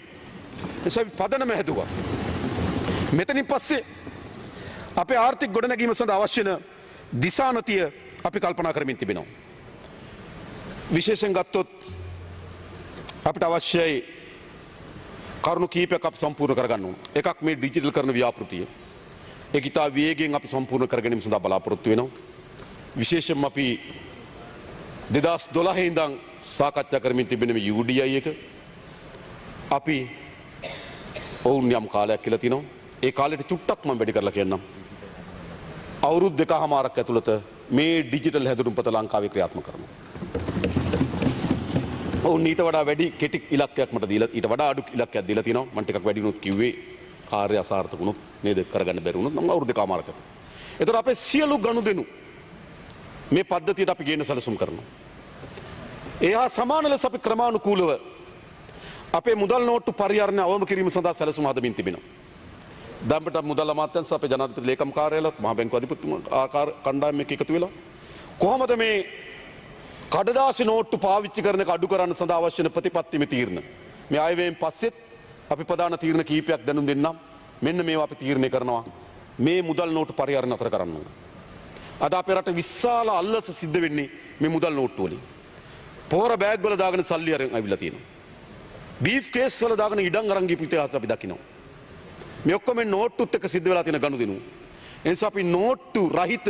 නිසා පදනම හැදුවා. මෙතනින් පස්සේ අපේ ආර්ථික ගොඩනැගීම සඳහා අවශ්‍ය වෙන දිශානතිය අපි කල්පනා කරමින් තිබෙනවා. විශේෂයෙන් ගත්තොත් අපිට අවශ්‍යයි කරුණු කීපයක් අපි සම්පූර්ණ කරගන්න ඕන. එකක් මේ ඩිජිටල් කරන ව්‍යාපෘතිය. ඒක ඉතා වේගයෙන් අපි සම්පූර්ණ කර ගැනීම සඳහා බලාපොරොත්තු වෙනවා. විශේෂයෙන්ම අපි 2012 ඉඳන් සාකච්ඡා කරමින් තිබෙන මේ UDI එක අපි ඔවුන් යම් කාලයක් කියලා තිනවා. ඒ කාලෙට චුට්ටක් මම වැඩි කරලා කියන්නම්. අවුරුදු දෙකමාරක් ඇතුළත මේ ඩිජිටල් හැදුරුම්පත ලංකාවේ ක්‍රියාත්මක කරනවා. ඔවුන් ඊට වඩා වැඩි කෙටි ඉලක්කයක් මට දීලා ඊට වඩා අඩු ඉලක්කයක් දීලා තිනවා. මම ටිකක් වැඩි වුණොත් කිව්වේ කාර්ය අසාර්ථක වුණොත් නේද කරගන්න බැරි වුණොත් මම අවුරුදු දෙකමාරක් ඇතුළත. ඒතර අපේ සියලු ගනුදෙනු මේ පද්ධතියට අපි ගේන සැලසුම් කරනවා. එහා සමාන ලෙස අපි ක්‍රමානුකූලව අපේ මුදල් නෝට්ටු පරිහරණය අවම කිරීම සඳහා සැලසුම් හදමින් තිබෙනවා. දැන්පට මුදල් අමාත්‍යාංශ අපේ ජනාධිපති ලේකම් කාර්යාලයත් මහ බැංකුව අධිපතිතුමා ආකාර කණ්ඩායම් එක්ක එකතු වෙලා කොහොමද මේ කඩදාසි නෝට්ටු පාවිච්චි කරන එක අඩු කරන්න සඳහා අවශ්‍ය වෙන ප්‍රතිපත්තිමේ තීරණ මේ අයවැයෙන් පස්සෙත් අපි ප්‍රධාන තීරණ කීපයක් දැනුම් දෙන්නම්. මෙන්න මේවා අපි තීරණය කරනවා මේ මුදල් නෝට්ටු පරිහරණය අතර කරන්න ඕන. අද අපේ රට විශාල අල්ලස සිද්ධ වෙන්නේ මේ මුදල් නෝට්ටු වලින්. පොර බෑග් වල දාගෙන සල්ලි අරන් අවිලා තියෙනවා. බීෆ් කේස් වල දාගෙන ඉඩම් අරන් ගිහපු ඉතිහාස අපි දකිනවා. මේ ඔක්කොම නෝට්ටුත් එක්ක සිද්ධ වෙලා තියෙන ගනුදෙනු. ඒ නිසා අපි නෝට්ටු රහිත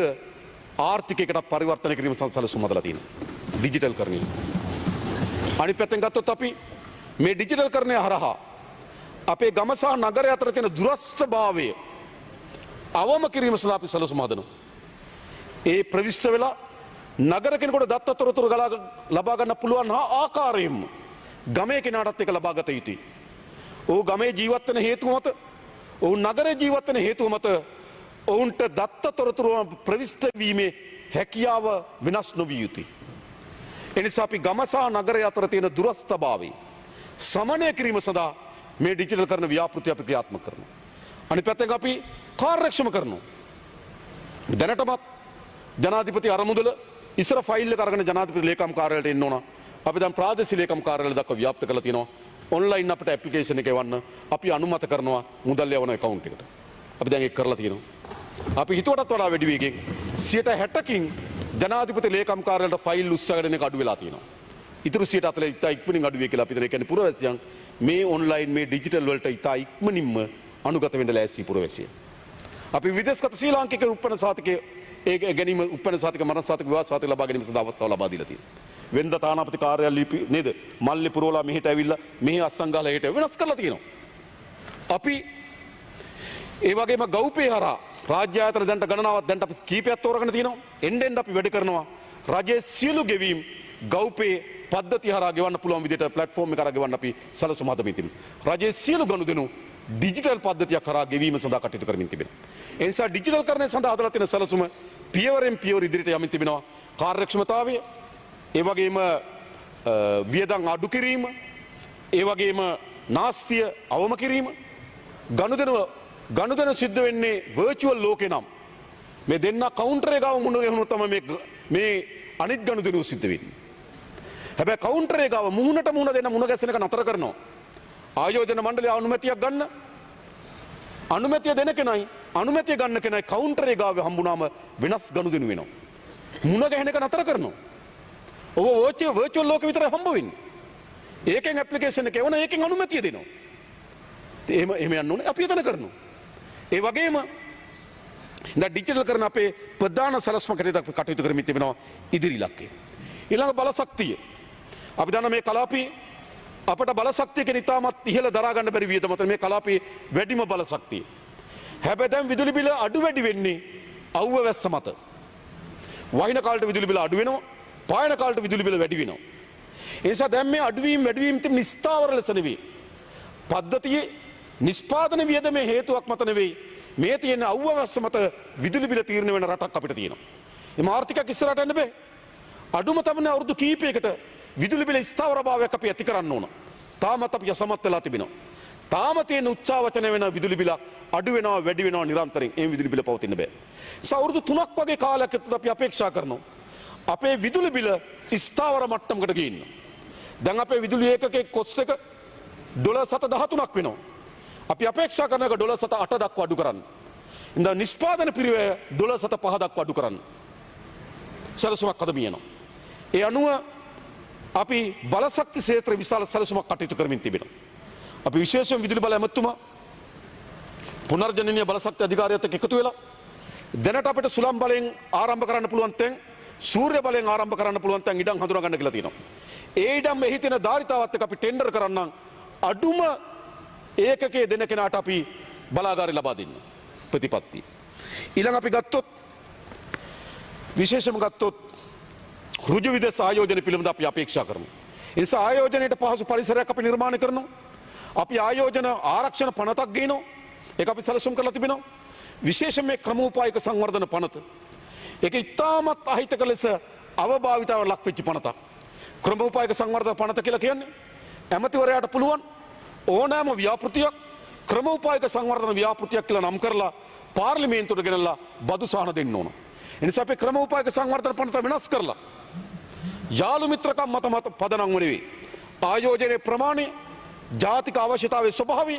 ආර්ථිකයකට පරිවර්තනය කිරීම සලසුම් හදලා තියෙනවා. ඩිජිටල් කරණය. අනිත් පැත්තෙන් ගත්තොත් අපි මේ ඩිජිටල් කරණය හරහා අපේ ගම සහ නගරය අතර තියෙන දුරස්ථභාවය අවම කිරීම සඳහා අපි සලසුම් හදනවා. ඒ ප්‍රවිෂ්ඨ වෙලා නගර කෙනෙකුට දත්ත තොරතුරු ලබා ගන්න පුළුවන් ආකාරයෙන්ම ගමේ කෙනාටත් ඒක ලබා ගත යුතුයි. ඔහු ගමේ ජීවත් වෙන හේතුව මත, ඔහු නගරේ ජීවත් වෙන හේතුව මත ඔවුන්ට දත්ත තොරතුරු ප්‍රවිෂ්ඨ වීමේ හැකියාව වෙනස් නොවිය යුතුයි. එනිසා අපි ගම සහ නගරය අතර තියෙන දුරස්ථභාවය සමනය කිරීම සඳහා මේ ඩිජිටල් කරන ව්‍යාපෘති අපි ක්‍රියාත්මක කරනවා. අනිත් පැත්තෙන් අපි කාර්යක්ෂම කරනවා. දැනටමත් ජනාධිපති අරමුදල ඉස්සර ෆයිල් එක අරගෙන ජනාධිපති ලේකම් කාර්යාලයට එන්න ඕන. අපි දැන් ප්‍රාදේශීය ලේකම් කාර්යාලය දක්වා ව්‍යාප්ත කරලා තියෙනවා. ඔන්ලයින් අපිට ඇප්ලිකේෂන් එක එවන්න අපි අනුමත කරනවා මුදල් යවන account එකට. අපි දැන් ඒක කරලා තියෙනවා. අපි හිතුවටත් වඩා වැඩි වේගෙන් 60%කින් ජනාධිපති ලේකම් කාර්යාලයට ෆයිල් උස්සගෙන එක අඩු වෙලා තියෙනවා. ඉතුරු 40% ඉතා ඉක්මනින් අඩු වෙයි කියලා අපි හිතන. ඒ කියන්නේ පුරවැසියන් මේ ඔන්ලයින් මේ ඩිජිටල් වලට ඉතා ඉක්මනින්ම අනුගත වෙන්න ලෑස්ති පුරවැසියන්. අපි විදේශගත ශ්‍රී ලාංකික උප්පන්න සාතිකයේ ඒ ගැනීම උප්පන්න සාතික මරණ සාතික විවාද සාතික ලබා ගැනීම සඳහා අවස්ථාව ලබා දීලා තියෙනවා. වෙනද තානාපති කාර්යාලය නේද මල්ලි පුරවලා මෙහෙට ඇවිල්ලා මෙහි අස්සංගාලා හෙට වෙනස් කරලා තියෙනවා. අපි ඒ වගේම ගෞපේ හරහා රාජ්‍ය ආයතන දැන්ට ගණනාවක් දැන්ට අපි කීපයක් තෝරගෙන තියෙනවා. එන්නෙන් අපි වැඩ කරනවා. රජයේ සියලු ගෙවීම් ගෞපේ පද්ධතිය හරහා ගෙවන්න පුළුවන් විදිහට ප්ලැට්ෆෝම් එක හරහා ගෙවන්න අපි සැලසුම් හදමින් තිබෙනවා. රජයේ සියලු ගනුදෙනු ඩිජිටල් පද්ධතියක් කරා ගෙවීම සඳහා කටයුතු කරමින් තිබෙනවා. ඒ නිසා ඩිජිටල් කරණය සඳහා හදලා තියෙන සැලසුම පියවරෙන් පියවර ඉදිරියට යමින් තිබෙනවා. කාර්යක්ෂමතාවය, ඒ වගේම වියදම් අඩු කිරීම, ඒ වගේම නාස්තිය අවම කිරීම, ගනුදෙනු සිද්ධ වෙන්නේ වර්චුවල් ලෝකේ නම් මේ දෙන්න කවුන්ටරේ ගාව මුණ ගැහුනොත් තමයි මේ අනිත් ගනුදෙනු සිද්ධ වෙන්නේ. හැබැයි කවුන්ටරේ ගාව මුහුණට මුහුණ දෙන්න මුණ ගැසෙන එක නතර කරනවා. ආයෝජන මණ්ඩලය අනුමැතියක් ගන්න. අනුමැතිය දෙන කෙනයි අනුමැතිය ගන්න කෙනයි කවුන්ටරේ ගාව හම්බුනාම වෙනස් ගනුදෙනු වෙනවා. මුණ ගැහෙන එක නතර කරනවා. ඔබ වර්චුවල් ලෝකෙ විතරයි හම්බ වෙන්නේ. ඒකෙන් ඇප්ලිකේෂන් එක එවන ඒකෙන් අනුමැතිය දෙනවා. එහෙම යන්න ඕනේ අපි එතන කරනවා. ඒ වගේම දැන් ඩිජිටල් කරන අපේ ප්‍රධාන සලස්මකට කටයුතු කරමින් තිබෙනවා ඉදිරි ඉලක්කය. ඊළඟ බලශක්තිය. අපි දන්න මේ කලාපී අපට බලශක්තියක ඉතාමත් ඉහළ දරා ගන්න බැරි වියදම මත මේ කලාපී වැඩිම බලශක්තිය. හැබැයි දැන් විදුලි බිල අඩු වැඩි වෙන්නේ අවුව වැස්ස මත. වහින කාලට විදුලි බිල අඩු වෙනවා, පායන කාලට විදුලි බිල වැඩි වෙනවා. ඒ නිසා දැන් මේ අඩුවීම් වැඩිවීම් තිබෙන ස්ථාවර ලෙස නෙවෙයි. පද්ධතියේ නිෂ්පාදන වියදමේ හේතුවක් මත නෙවෙයි. මේ තියෙන අවුව වැස්ස මත විදුලි බිල තීරණය වෙන රටක් අපිට තියෙනවා. මේ ආර්ථිකයක් ඉස්සරහට යන්න බෑ. අඩුම තමයි අවුරුදු කීපයකට විදුලි බිල ස්ථාවරභාවයක් අපි ඇති කරන්න ඕන. තාමත් අපි අසමත් වෙලා තිබෙනවා. තාම තියෙන උච්චාවචන වෙන විදුලි බිල අඩු වෙනවා වැඩි වෙනවා නිරන්තරයෙන්. ඒ විදුලි බිල පවතින්න බෑ. අවුරුදු 3ක් වගේ කාලයක් ඇතුළත අපි අපේක්ෂා කරනවා අපේ විදුලි බිල ස්ථාවර මට්ටමකට ගේන්න. දැන් අපේ විදුලි ඒකකයේ කොස්ට් එක $7.13ක් වෙනවා. අපි අපේක්ෂා කරන එක $7.8 දක්වා අඩු කරන්න. ඉතින් නිෂ්පාදන පිරිවැය $7.5 දක්වා අඩු කරන්න. සැලසුමක් හදමියනවා. ඒ අනුව අපි බලශක්ති ක්ෂේත්‍ර විශාල සැලසුමක් කටයුතු කරමින් තිබෙනවා. අපි විශේෂයෙන් විදුලි බල ඇමතුමා පුනර්ජනනීය බලශක්ති අධිකාරියත් එක්ක එකතු වෙලා දැනට අපිට සුළං බලයෙන් ආරම්භ කරන්න පුළුවන් තැන් සූර්ය බලයෙන් ආරම්භ කරන්න පුළුවන් තැන් ඉඩම් හඳුනා ගන්න කියලා තියෙනවා. ඒ ඉඩම් එහි තියෙන ධාරිතාවත් එක්ක අපි ටෙන්ඩර් කරන්නම් අඩුම ඒකකයේ දෙන කෙනාට අපි බලාගාරය ලබා දෙන්න ප්‍රතිපත්තිය. ඊළඟ අපි ගත්තොත් විශේෂම ගත්තොත් ඍජු විදේශ ආයෝජන පිළිබඳ අපි අපේක්ෂා කරනවා. ඒ නිසා ආයෝජනයට පහසු පරිසරයක් අපි නිර්මාණය කරනවා. අපි ආයෝජන ආරක්ෂණ පනතක් ගේනවා. ඒක අපි සැලසුම් කරලා තිබෙනවා. විශේෂයෙන් මේ ක්‍රමෝපායක සංවර්ධන පනත. ඒක ඉතාමත් අහිතක ලෙස අවභාවිතාවට ලක් වෙච්ච පනතක්. ක්‍රමෝපායක සංවර්ධන පනත කියලා කියන්නේ ඇමතිවරයාට පුළුවන් ඕනෑම ව්‍යාපෘතියක් ක්‍රමෝපායක සංවර්ධන ව්‍යාපෘතියක් කියලා නම් කරලා පාර්ලිමේන්තුවට ගෙනල්ලා බදු සහන දෙන්න ඕන. ඒ නිසා අපි ක්‍රමෝපායක සංවර්ධන පනත වෙනස් කරලා යාළු මිත්‍රකම් මත පදනම් නෙවෙයි. ආයෝජනයේ ප්‍රමාණය, ජාතික අවශ්‍යතාවයේ ස්වභාවය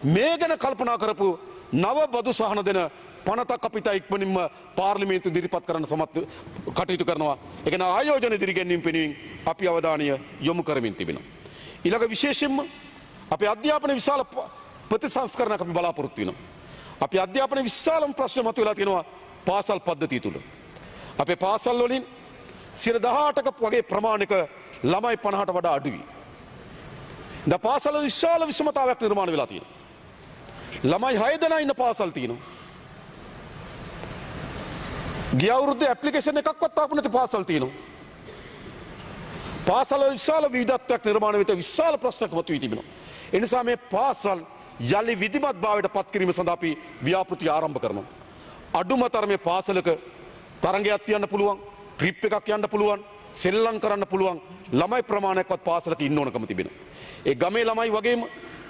මේ ගැන කල්පනා කරපු නව බදු සහන දෙන පනතක් අපිට ඉක්මනින්ම පාර්ලිමේන්තු ඉදිරිපත් කරන්න සමත් කටයුතු කරනවා. ඒ කියන්නේ ආයෝජන ඉදිරිගැන්වීම වෙනුවෙන් අපි අවධානය යොමු කරමින් තිබෙනවා. ඊළඟ විශේෂයෙන්ම අපේ අධ්‍යාපන විශාල ප්‍රතිසංස්කරණයක් අපි බලාපොරොත්තු වෙනවා. අපි අධ්‍යාපන විශාලම ප්‍රශ්න මතුවලා තියෙනවා පාසල් පද්ධතිය තුල. අපේ පාසල් වලින් 18ක වගේ ප්‍රමාණික ළමයි 50ට වඩා අඩුයි. දැන් පාසල විශාල විෂමතාවයක් නිර්මාණය වෙලා තියෙනවා. ළමයි 6 දෙනා ඉන්න පාසල් තියෙනවා. ගිය අවුරුද්දේ ඇප්ලිකේෂන් එකක්වත් ආපු නැති පාසල් තියෙනවා. පාසල විශාල විවිධත්වයක් නිර්මාණය වෙත විශාල ප්‍රශ්නයක් මතුවී තිබෙනවා. ඒ නිසා මේ පාසල් යලි විධිමත් භාවයට පත් කිරීම සඳහා අපි ව්‍යාපෘති ආරම්භ කරනවා. අඩුම තරමේ පාසලක තරඟයක් තියන්න පුළුවන්, ට්‍රිප් එකක් යන්න පුළුවන්, සෙල්ලම් කරන්න පුළුවන් ළමයි ප්‍රමාණයක්වත් පාසලක ඉන්න ඕනකම තිබෙනවා. ඒ ගමේ ළමයි වගේම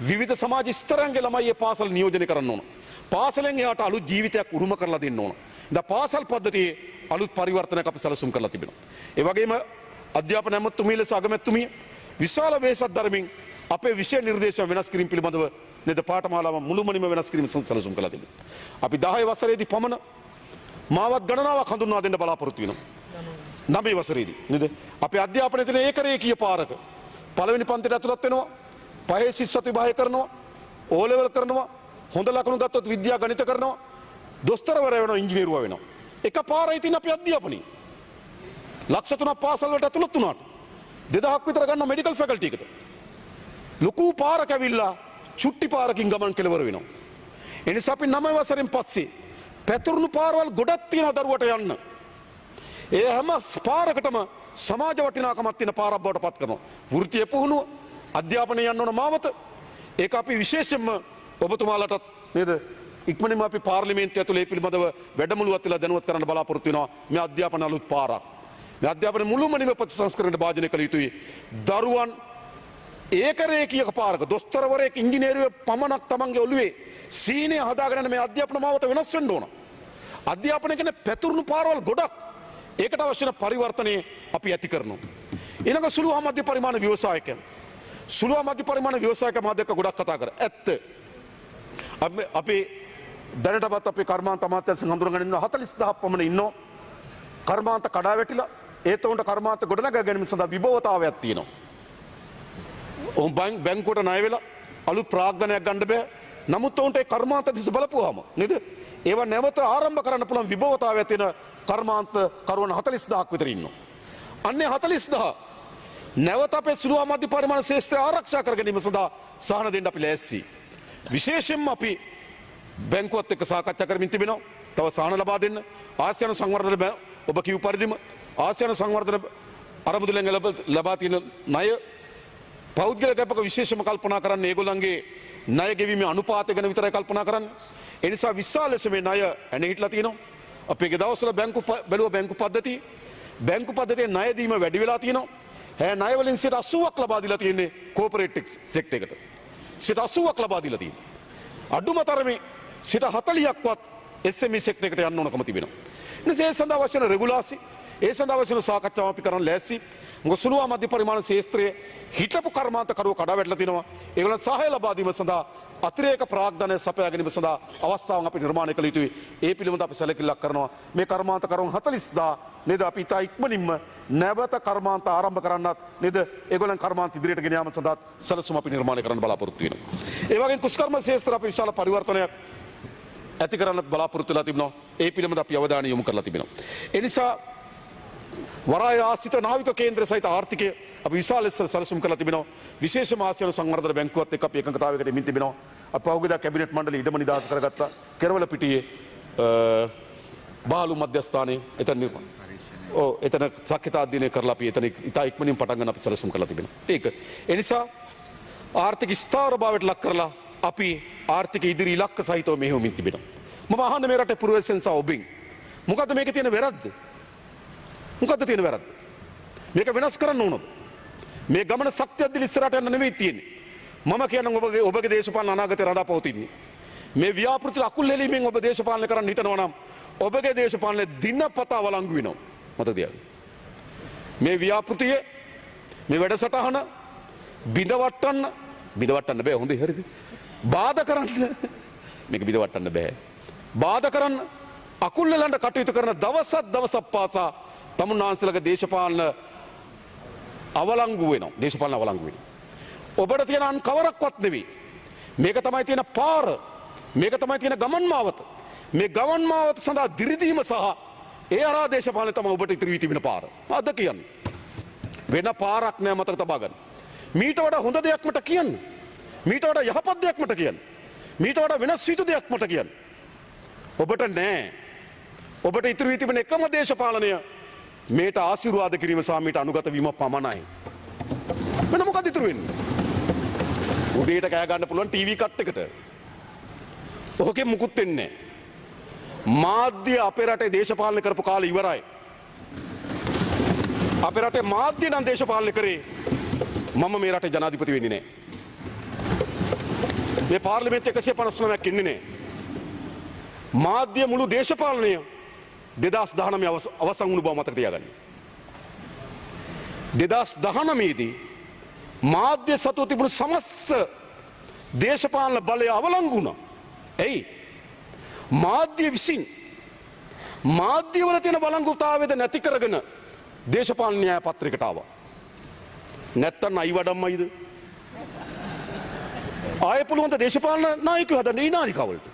විවිධ සමාජ ස්තරයන්ගේ ළමයි මේ පාසල නියෝජනය කරන්න ඕන. පාසලෙන් එයාට අලුත් ජීවිතයක් උරුම කරලා දෙන්න ඕන. දැන් පාසල් පද්ධතියේ අලුත් පරිවර්තනයක් අපි සැලසුම් කරලා තිබෙනවා. ඒ වගේම අධ්‍යාපන ඇමතුමිය ලෙස අගමැතිතුමිය විශාල වේසක් දරමින් අපේ විෂය නිර්දේශ වෙනස් කිරීම පිළිබඳව නේද පාඨමාලාව මුළුමනින්ම වෙනස් කිරීම සැලසුම් කළා තිබෙනවා. අපි 10 වසරේදී පමණ මාවත් ගණනාවක් හඳුන්වා දෙන්න බලාපොරොත්තු වෙනවා. 9 වසරේදී නේද? අපේ අධ්‍යාපනයේ තියෙන ඒකරේඛීය පාරක පළවෙනි පන්තියට ඇතුළත් වෙනවා, පහේ ශිෂ්‍යත්ව විභාගය කරනවා, ඕ ලෙවල් කරනවා, හොඳ ලකුණු ගත්තොත් විද්‍යා ගණිත කරනවා, දොස්තරවරයා වෙනවා, ඉංජිනේරුවා වෙනවා. එක පාරයි තියෙන අපේ අධ්‍යාපනයේ. ලක්ෂ 3ක් පාසල් වලට ඇතුළත් වුණාට 2000ක් විතර ගන්න මෙඩිකල් ෆැකල්ටි එකට. ලොකු පාරක ඇවිල්ලා චුට්ටි පාරකින් ගමන් කෙලවර වෙනවා. ඒ නිසා අපි 9 වසරෙන් පස්සේ පැතුරුණු පාරවල් ගොඩක් තියෙන දරුවට යන්න. ඒ හැම පාරකටම සමාජ වටිනාකමක් තියෙන පාරක් බවට පත් කරනවා. වෘත්තීය පුහුණුව, අධ්‍යාපනය යන්න ඕන මාවත. ඒක අපි විශේෂයෙන්ම ඔබතුමාලටත් නේද ඉක්මනින්ම අපි පාර්ලිමේන්තුව ඇතුළේ පිළිබඳව වැඩමුළුවක් තියලා දැනුවත් කරන්න බලාපොරොත්තු වෙනවා. මේ අධ්‍යාපන අලුත් පාරක්. මේ අධ්‍යාපන මුළුමනින්ම ප්‍රතිසංස්කරණයට භාජනය කළ යුතුයි. දරුවන් ඒකරේඛීය පාරක දොස්තරවරයෙක් ඉංජිනේරුවෙක් පමණක් තමන්ගේ ඔළුවේ සීනය හදාගෙන මේ අධ්‍යාපන මාවත වෙනස් වෙන්න ඕන. අධ්‍යාපනය කියන්නේ පැතුරුණු පාරවල් ගොඩක්. ඒකට අවශ්‍ය වෙන පරිවර්තනය අපි ඇති කරනවා. ඊළඟ සුළු හා මධ්‍ය පරිමාණ ව්‍යවසායකයන්. සුළු හා මධ්‍ය පරිමාණ ව්‍යවසායක මාධ්‍යක ගොඩක් කතා කර ඇත්ත. අපි දැනටමත් අපේ කර්මාන්ත අමාත්‍යාංශයෙන් හඳුනගෙන ඉන්න 40000ක් පමණ ඉන්නවා. කර්මාන්ත කඩා වැටිලා ඒත් උන්ට කර්මාන්ත ගොඩනගා ගැනීම සඳහා විභවතාවයක් තියෙනවා. ඔවුන් බැංකුවට ණය වෙලා අලුත් ප්‍රාග්ධනයක් ගන්න බෑ. නමුත් ඔවුන්ට ඒ කර්මාන්ත දිස බලපුවාම නේද? ඒවා නැවත ආරම්භ කරන්න පුළුවන් විභවතාවයක් තියෙන කර්මාන්ත කරුවන් 40000ක් විතර ඉන්නවා. අන්නේ 40000 නැවත අපේ සුළු හා මධ්‍ය පරිමාණ ශේෂ්ත්‍රය ආරක්ෂා කර ගැනීම සඳහා සහන දෙන්න අපි ලෑස්ති. විශේෂයෙන්ම අපි බැංකුවත් එක්ක සාකච්ඡා කරමින් තිබෙනවා. තව සහන ලබා දෙන්න. ආසියානු සංවර්ධන ඔබ කිව් පරිදිම ආසියානු සංවර්ධන අරමුදලෙන් ලබා තියෙන ණය පෞද්ගලික කැපක විශේෂම කල්පනා කරන්න ඒගොල්ලන්ගේ ණය ගෙවීමේ අනුපාතය ගැන විතරයි කල්පනා කරන්නේ. ඒ නිසා විශාල ලෙස මේ ණය ඇනහිටලා තියෙනවා. අපේ දවස්වල බැංකු පද්ධතිය බැංකු පද්ධතියේ ණය දීම වැඩි වෙලා තියෙනවා. ණය වලින් 80ක් ලබා දීලා තියෙන්නේ කෝපරේටිව් සෙක්ටර් එකට. 80ක් ලබා දීලා තියෙනවා. අඩුම තරමේ 40ක්වත් SME සෙක්ටර් එකට යන්න ඕනකම තිබෙනවා. ඒ සඳහා අවශ්‍ය වෙන රෙගුලාසි, ඒ සඳහා අවශ්‍ය වෙන සාකච්ඡාව අපි කරන්න ලෑස්ති. මොකද සුළු හා මධ්‍ය පරිමාණ ශේෂ්ත්‍රයේ හිටපු කර්මාන්ත කරුවෝ කඩා වැටලා තිනවා. ඒගොල්ලන් සහාය ලබා දීම සඳහා අතිරේක ප්‍රාග්ධනය සපයා ගැනීම සඳහා අවස්ථාවක් අපි නිර්මාණය කළ යුතුයි. ඒ පිළිබඳව අපි සැලකිල්ලක් කරනවා. මේ කර්මාන්ත කරුවන් 40000 නේද අපි ඉතා ඉක්මනින්ම නැවත කර්මාන්ත ආරම්භ කරන්නත් නේද ඒගොල්ලන් කර්මාන්ත ඉදිරියට ගෙන යාම සඳහා සැලසුම් අපි නිර්මාණය කරන්න බලාපොරොත්තු වෙනවා. ඒ වගේම කුෂ්කර්ම ශේෂ්ත්‍ර අපි විශාල පරිවර්තනයක් ඇති කරන්නත් බලාපොරොත්තු වෙලා තිබෙනවා. ඒ පිළිබඳව අපි අවධානය යොමු කරලා තිබෙනවා. ඒ නිසා වරාය ආශ්‍රිත නාවික කේන්ද්‍ර සහිත ආර්ථිකය අපි විශාල ලෙස සැලසුම් කරලා තිබෙනවා. විශේෂම ආසියානු සංවර්ධන බැංකුවත් එක්ක අපි එකඟතාවයකට එමින් තිබෙනවා. අපි පහුගියදා කැබිනට් මණ්ඩලය ඉඩම නිදහස් කරගත්තා. කෙරවල පිටියේ බාලු මධ්‍යස්ථානයේ එතන නිර්මාණ. එතන සක්්‍යතා අධ්‍යයනය කරලා අපි එතන ඉතා ඉක්මනින් පටන් ගන්න අපි සැලසුම් කරලා තිබෙනවා. ඒක. ඒ නිසා ආර්ථික ස්ථාවරභාවයට ලක් කරලා අපි ආර්ථික ඉදිරි ඉලක්ක සහිතව මෙහෙයමින් තිබෙනවා. මම අහන්නේ මේ රටේ පුරවැසියන් සහ ඔබෙන් මොකද්ද මේකේ තියෙන වැරද්ද? මොකද්ද තියෙන වැරද්ද? මේක වෙනස් කරන්න ඕනද? මේ ගමන ශක්තියක් දිලි ඉස්සරහට යන්න නෙවෙයි තියෙන්නේ. මම කියනවා ඔබගේ දේශපාලන අනාගතය රඳා පවතින්නේ. මේ ව්‍යාපෘති අකුල් හෙලීමෙන් ඔබ දේශපාලනය කරන්න හිතනවා නම් ඔබගේ දේශපාලනය දිනපතා වළංගු වෙනවා. මතක තියාගන්න. මේ ව්‍යාපෘතිය මේ වැඩසටහන බිඳවට්ටන්න බෑ හොඳයි හරිද? බාධා කරන්න මේක බිඳවට්ටන්න බෑ. බාධා කරන්න අකුල් හෙලන්න කටයුතු කරන දවසක් පාසා තමුන්නාන්සලගේ දේශපාලන අවලංගු වෙනවා. දේශපාලන අවලංගු වෙනවා. ඔබට තියෙන අන් කවරක්වත් නෙවෙයි. මේක තමයි තියෙන පාර. මේක තමයි තියෙන ගමන් මාවත. මේ ගමන් මාවත සඳහා දිරිදීම සහ ඒ අරා දේශපාලනය තමයි ඔබට ඉතිරි වී තිබෙන පාර. අද කියන්නේ. වෙන පාරක් නෑ මතක තබා ගන්න. මීට වඩා හොඳ දෙයක් මට කියන්න. මීට වඩා යහපත් දෙයක් මට කියන්න. මීට වඩා වෙනස් සිතු දෙයක් මට කියන්න. ඔබට නෑ. ඔබට ඉතුරු වී තිබෙන එකම දේශපාලනය මේට ආශිර්වාද කිරීම සහ මේට අනුගත වීම පමණයි. වෙන මොකද ඉතුරු වෙන්නේ? උදේට කෑ ගන්න පුළුවන් ටීවී කට් එකට. ඔහුගේ මුකුත් වෙන්නේ නැහැ. මාධ්‍ය අපේ රටේ දේශපාලනය කරපු කාලේ ඉවරයි. අපේ රටේ මාධ්‍ය නම් දේශපාලනය කරේ මම මේ රටේ ජනාධිපති වෙන්නේ නැහැ. මේ පාර්ලිමේන්තු 159ක් ඉන්නේ නැහැ. මාධ්‍ය මුළු දේශපාලනය 2019 අවසන් වුණු බව මතක තියාගන්න. 2019 දී මාධ්‍ය සතු තිබුණු සමස්ත දේශපාලන බලය අවලංගු වුණා. එයි මාධ්‍ය විසින් මාධ්‍යවල තියෙන බලංගුතාවයද නැති කරගෙන දේශපාලන න්‍යාය පත්‍රයකට ආවා. නැත්තම් අයි වඩම්මයිද? ආයෙ පුළුවන් ද දේශපාලන නායකයෝ හදන්න ඒ නාලිකාවලට?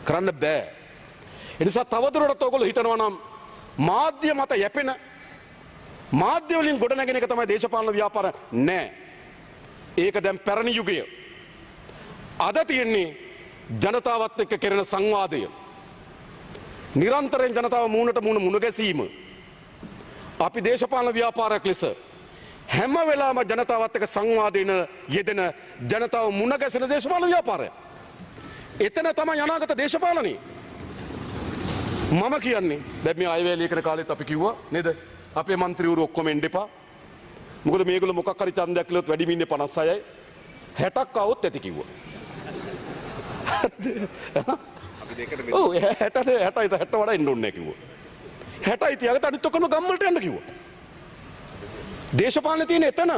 කරන්න බෑ. ඒ නිසා තවදුරටත් ඔයගොල්ලෝ හිතනවා නම් මාධ්‍ය මත යැපෙන මාධ්‍ය වලින් ගොඩනැගෙන එක තමයි දේශපාලන ව්‍යාපාර නෑ. ඒක දැන් පැරණි යුගය. අද තියෙන්නේ ජනතාවත් එක්ක කෙරෙන සංවාදය. නිරන්තරයෙන් ජනතාව මූණට මූණ මුණ ගැසීම. අපි දේශපාලන ව්‍යාපාරයක් ලෙස හැම වෙලාවම ජනතාවත් එක්ක සංවාදයෙන් යෙදෙන ජනතාව මුණ ගැසෙන දේශපාලන ව්‍යාපාරය. එතන තමයි අනාගත දේශපාලනේ. මම කියන්නේ දැන් මේ අයවැය ලේඛන කාලෙත් අපි කිව්වා නේද? අපේ മന്ത്രിවරු ඔක්කොම එන්න එපා. මොකද මේගොල්ලෝ මොකක් හරි ඡන්දයක් කිලොත් වැඩිම ඉන්නේ 56යි. 60ක් આવොත් ඇති කිව්වා. අපි දෙකට ඔව් 60 වඩා එන්න ඕනේ කිව්වා. 60යි තියාගත්ත අනිත් ඔක්කොම ගම්වලට යන්න කිව්වා. දේශපාලනේ තියෙන එතන.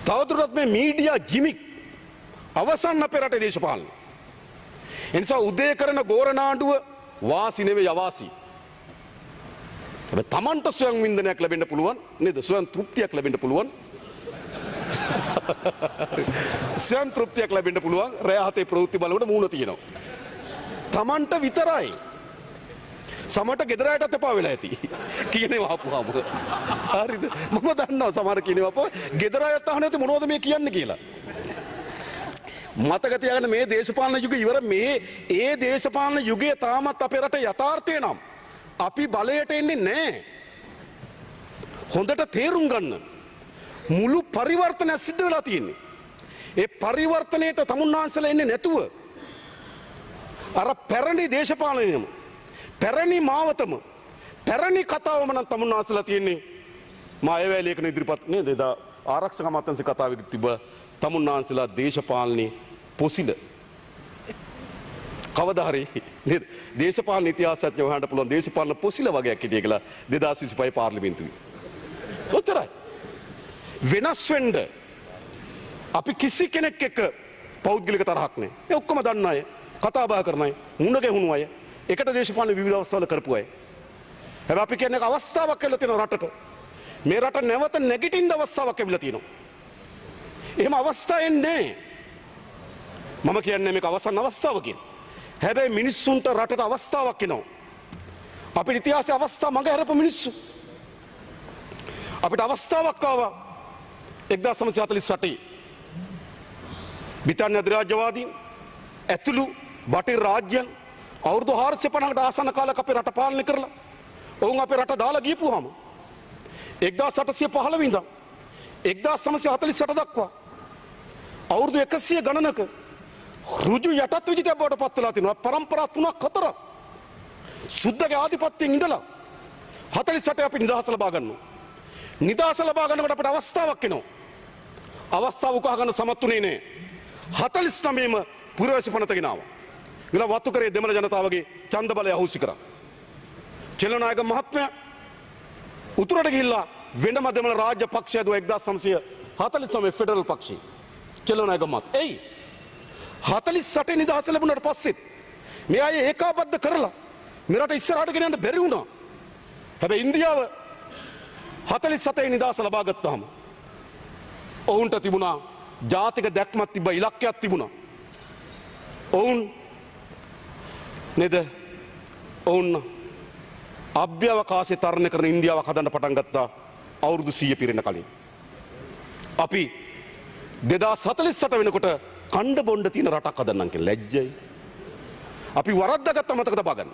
තවදුරටත් මේ මීඩියා ජිමික් අවසන් අපේ රටේ දේශපාලනේ. එනිසා උදේ කරන ගෝරනාඩුව වාසි නෙවෙයි අවාසි. හැබැයි Tamanට ස්වයං වින්දනයක් ලැබෙන්න පුළුවන් නේද? ස්වයං තෘප්තියක් ලැබෙන්න පුළුවන්. ස්වයං තෘප්තියක් ලැබෙන්න පුළුවන්. රෑ හතේ ප්‍රවෘත්ති බලනකොට මූණ තියෙනවා. Tamanට විතරයි. සමහරට ගෙදර අයටත් එපා වෙලා ඇති. කියනවා ආපුවාම. හරිද? මම දන්නවා සමහර කියනවා අපෝ ගෙදර අයත් අහන්නේ නැති මොනවද මේ කියන්නේ කියලා. මතක තියාගන්න මේ දේශපාලන යුගය ඉවර. මේ ඒ දේශපාලන යුගය තාමත් අපේ රටේ යථාර්ථය නම් අපි බලයට එන්නේ නැහැ. හොඳට තේරුම් ගන්න. මුළු පරිවර්තනය සිද්ධ වෙලා තියෙන්නේ. ඒ පරිවර්තනයට තමුන්නාන්සලා එන්නේ නැතුව අර පැරණි දේශපාලනයම පැරණි මාවතම පැරණි කතාවම නම් තමුන්නාන්සලා තියෙන්නේ. මා අයවැය ලේඛන ඉදිරිපත් නේද? එදා ආරක්ෂක අමාත්‍යාංශ කතාවෙක තිබ්බ තමුන්නාන්සලා දේශපාලනේ පොසිල. කවදා හරි නේද? දේශපාලන ඉතිහාසඥ හොයන්න පුළුවන් දේශපාලන පොසිල වගේක් හිටිය කියලා 2025 පාර්ලිමේන්තුවේ. ඔච්චරයි. වෙනස් වෙන්න අපි කිසි කෙනෙක් එක්ක පෞද්ගලික තරහක් නැහැ. ඒ ඔක්කොම දන්න අය, කතා බහ කරන අය, මුණ ගැහුණු අය, එකට දේශපාලන විවිධ අවස්ථාවල කරපු අය. හැබැයි අපි කියන්නේ අවස්ථාවක් කියලා තියෙන රටට. මේ රට නැවත නැගිටින්න අවස්ථාවක් ලැබිලා තියෙනවා. එහෙම අවස්ථා එන්නේ මම කියන්නේ මේක අවසන් අවස්ථාව කියලා. හැබැයි මිනිස්සුන්ට රටට අවස්ථාවක් එනවා. අපේ ඉතිහාසයේ අවස්ථා මඟ හැරපු මිනිස්සු. අපිට අවස්ථාවක් ආවා 1948 බ්‍රිතාන්‍ය අධිරාජ්‍යවාදීන් ඇතුළු බටහිර රාජ්‍යයන් අවුරුදු 450කට ආසන්න කාලයක් අපේ රට පාලනය කරලා ඔවුන් අපේ රට දාලා ගියපුවාම 1815 ඉඳන් 1948 දක්වා අවුරුදු 100 ගණනක රුජු යටත් විජිතය බවට පත් වෙලා තිනවා. පරම්පරා 3-4 සුද්ධගේ ආධිපත්‍යයෙන් ඉඳලා 48 අපි නිදහස ලබා ගන්නවා. නිදහස ලබා ගන්නකොට අපිට අවස්ථාවක් එනවා. අවස්ථාව උකහා ගන්න සමත් උනේ නෑ. 49ම පුරවැසි පනත ගෙනාවා. ගිලා වත්තු කරේ දෙමළ ජනතාවගේ ඡන්ද බලය අහුසි කරා. චෙල්ලනායක මහත්මයා උතුරට ගිහිල්ලා වෙනම දෙමළ රාජ්‍ය පක්ෂය දුව 1949 ෆෙඩරල් පක්ෂය. චෙල්ලනායක මහත්. එයි 48 නිදහස ලැබුණාට පස්සෙත් මේ අය ඒකාබද්ධ කරලා මෙරට ඉස්සරහට ගෙන යන්න බැරි වුණා. හැබැයි ඉන්දියාව 47 නිදහස ලබා ගත්තාම ඔවුන්ට තිබුණා ජාතික දැක්මක් තිබ්බ ඉලක්කයක් තිබුණා. ඔවුන් නේද? ඔවුන් අභ්‍යවකාශය තරණය කරන ඉන්දියාවක් හදන්න පටන් ගත්තා අවුරුදු 100 පිරෙන කලින්. අපි 2048 වෙනකොට කණ්ඩ බොණ්ඩ තියෙන රටක් හදන්නම් කියලා ලැජ්ජයි. අපි වරද්දාගත්ත මතක තබා ගන්න.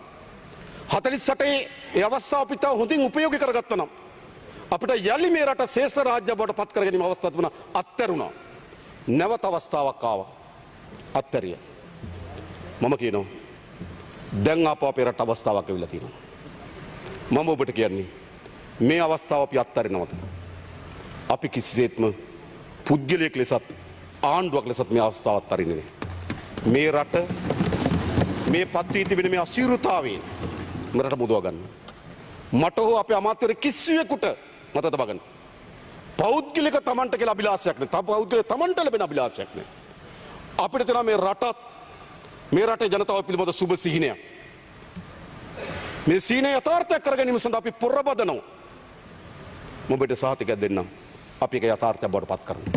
48 ඒ අවස්ථාව අපිට හොඳින් උපයෝගී කරගත්තා නම් අපිට යලි මේ රට ශ්‍රේෂ්ඨ රාජ්‍ය බවට පත් කර ගැනීම අවස්ථාවක් තිබුණා අත්හැරුණා. නැවත අවස්ථාවක් ආවා. අත්හැරිය. මම කියනවා දැන් ආපහු අපේ රට අවස්ථාවක් ඇවිල්ලා තියෙනවා. මම ඔබට කියන්නේ මේ අවස්ථාව අපි අත්හරිනවද? අපි කිසිසේත්ම පුද්ගලයෙක් ලෙසත් ආණ්ඩුවක් ලෙසත් මේ අවස්ථාව අත්හරින්නේ නැහැ. මේ රට මේ පත් වී තිබෙන මේ අසීරුතාවයෙන් මේ රට මුදවා ගන්න. මට හෝ අපේ අමාත්‍යවරු කිසිවෙකුට මත තබා ගන්න. පෞද්ගලික තමන්ට කියලා අභිලාෂයක් නැහැ. පෞද්ගලික තමන්ට ලැබෙන අභිලාෂයක් නැහැ. අපිට තියෙනවා මේ රටත් මේ රටේ ජනතාව පිළිබඳ සුබ සිහිනයක්. මේ සිහිනය යථාර්ථයක් කර ගැනීම සඳහා අපි පොරබදනවා. මම ඔබට සහතිකයක් දෙන්නම්. අපි ඒක යථාර්ථයක් බවට පත් කරනවා.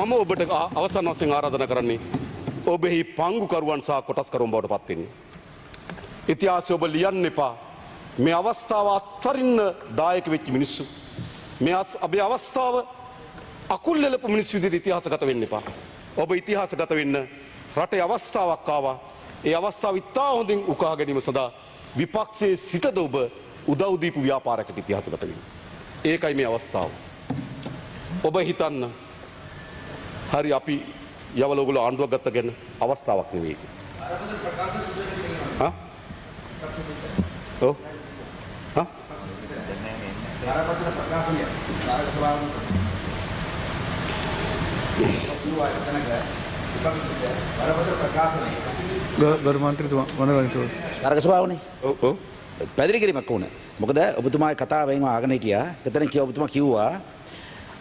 මම ඔබට අවසන් වශයෙන් ආරාධනා කරන්නේ ඔබෙහි පංගුකරුවන් සහ කොටස්කරුවන් බවට පත් වෙන්න. ඉතිහාසය ඔබ ලියන්න එපා. මේ අවස්ථාව අත්හරින්න දායක වෙච්ච මිනිස්සු. මේ අපේ අවස්ථාව අකුල් ලෙලපු මිනිස්සු විදිහට ඉතිහාසගත වෙන්න එපා. ඔබ ඉතිහාසගත වෙන්න රටේ අවස්ථාවක් ආවා. ඒ අවස්ථාව ඉතා හොඳින් උකහා ගැනීම සඳහා විපක්ෂයේ සිටද ඔබ උදව් දීපු ව්‍යාපාරයකට ඉතිහාසගත වෙන්න. ඒකයි මේ අවස්ථාව. ඔබ හිතන්න හරි අපි යවල ඔයගොල්ලෝ ආණ්ඩුවක් ගත්ත ගැන අවස්ථාවක් නෙවෙයි ඒක. ඔව්. බරපතල ප්‍රකාශනය කාර්ය සභාවේ බරපතල ප්‍රකාශනය ගරු මන්ත්‍රීතුමා වනගනිතුමා කාර්ය සභාවනේ ඔව් ඔව් පැදිලි කිරීමක් වුණා. මොකද ඔබතුමාගේ කතාවෙන් ආගෙන හිටියා. එතන ඔබතුමා කිව්වා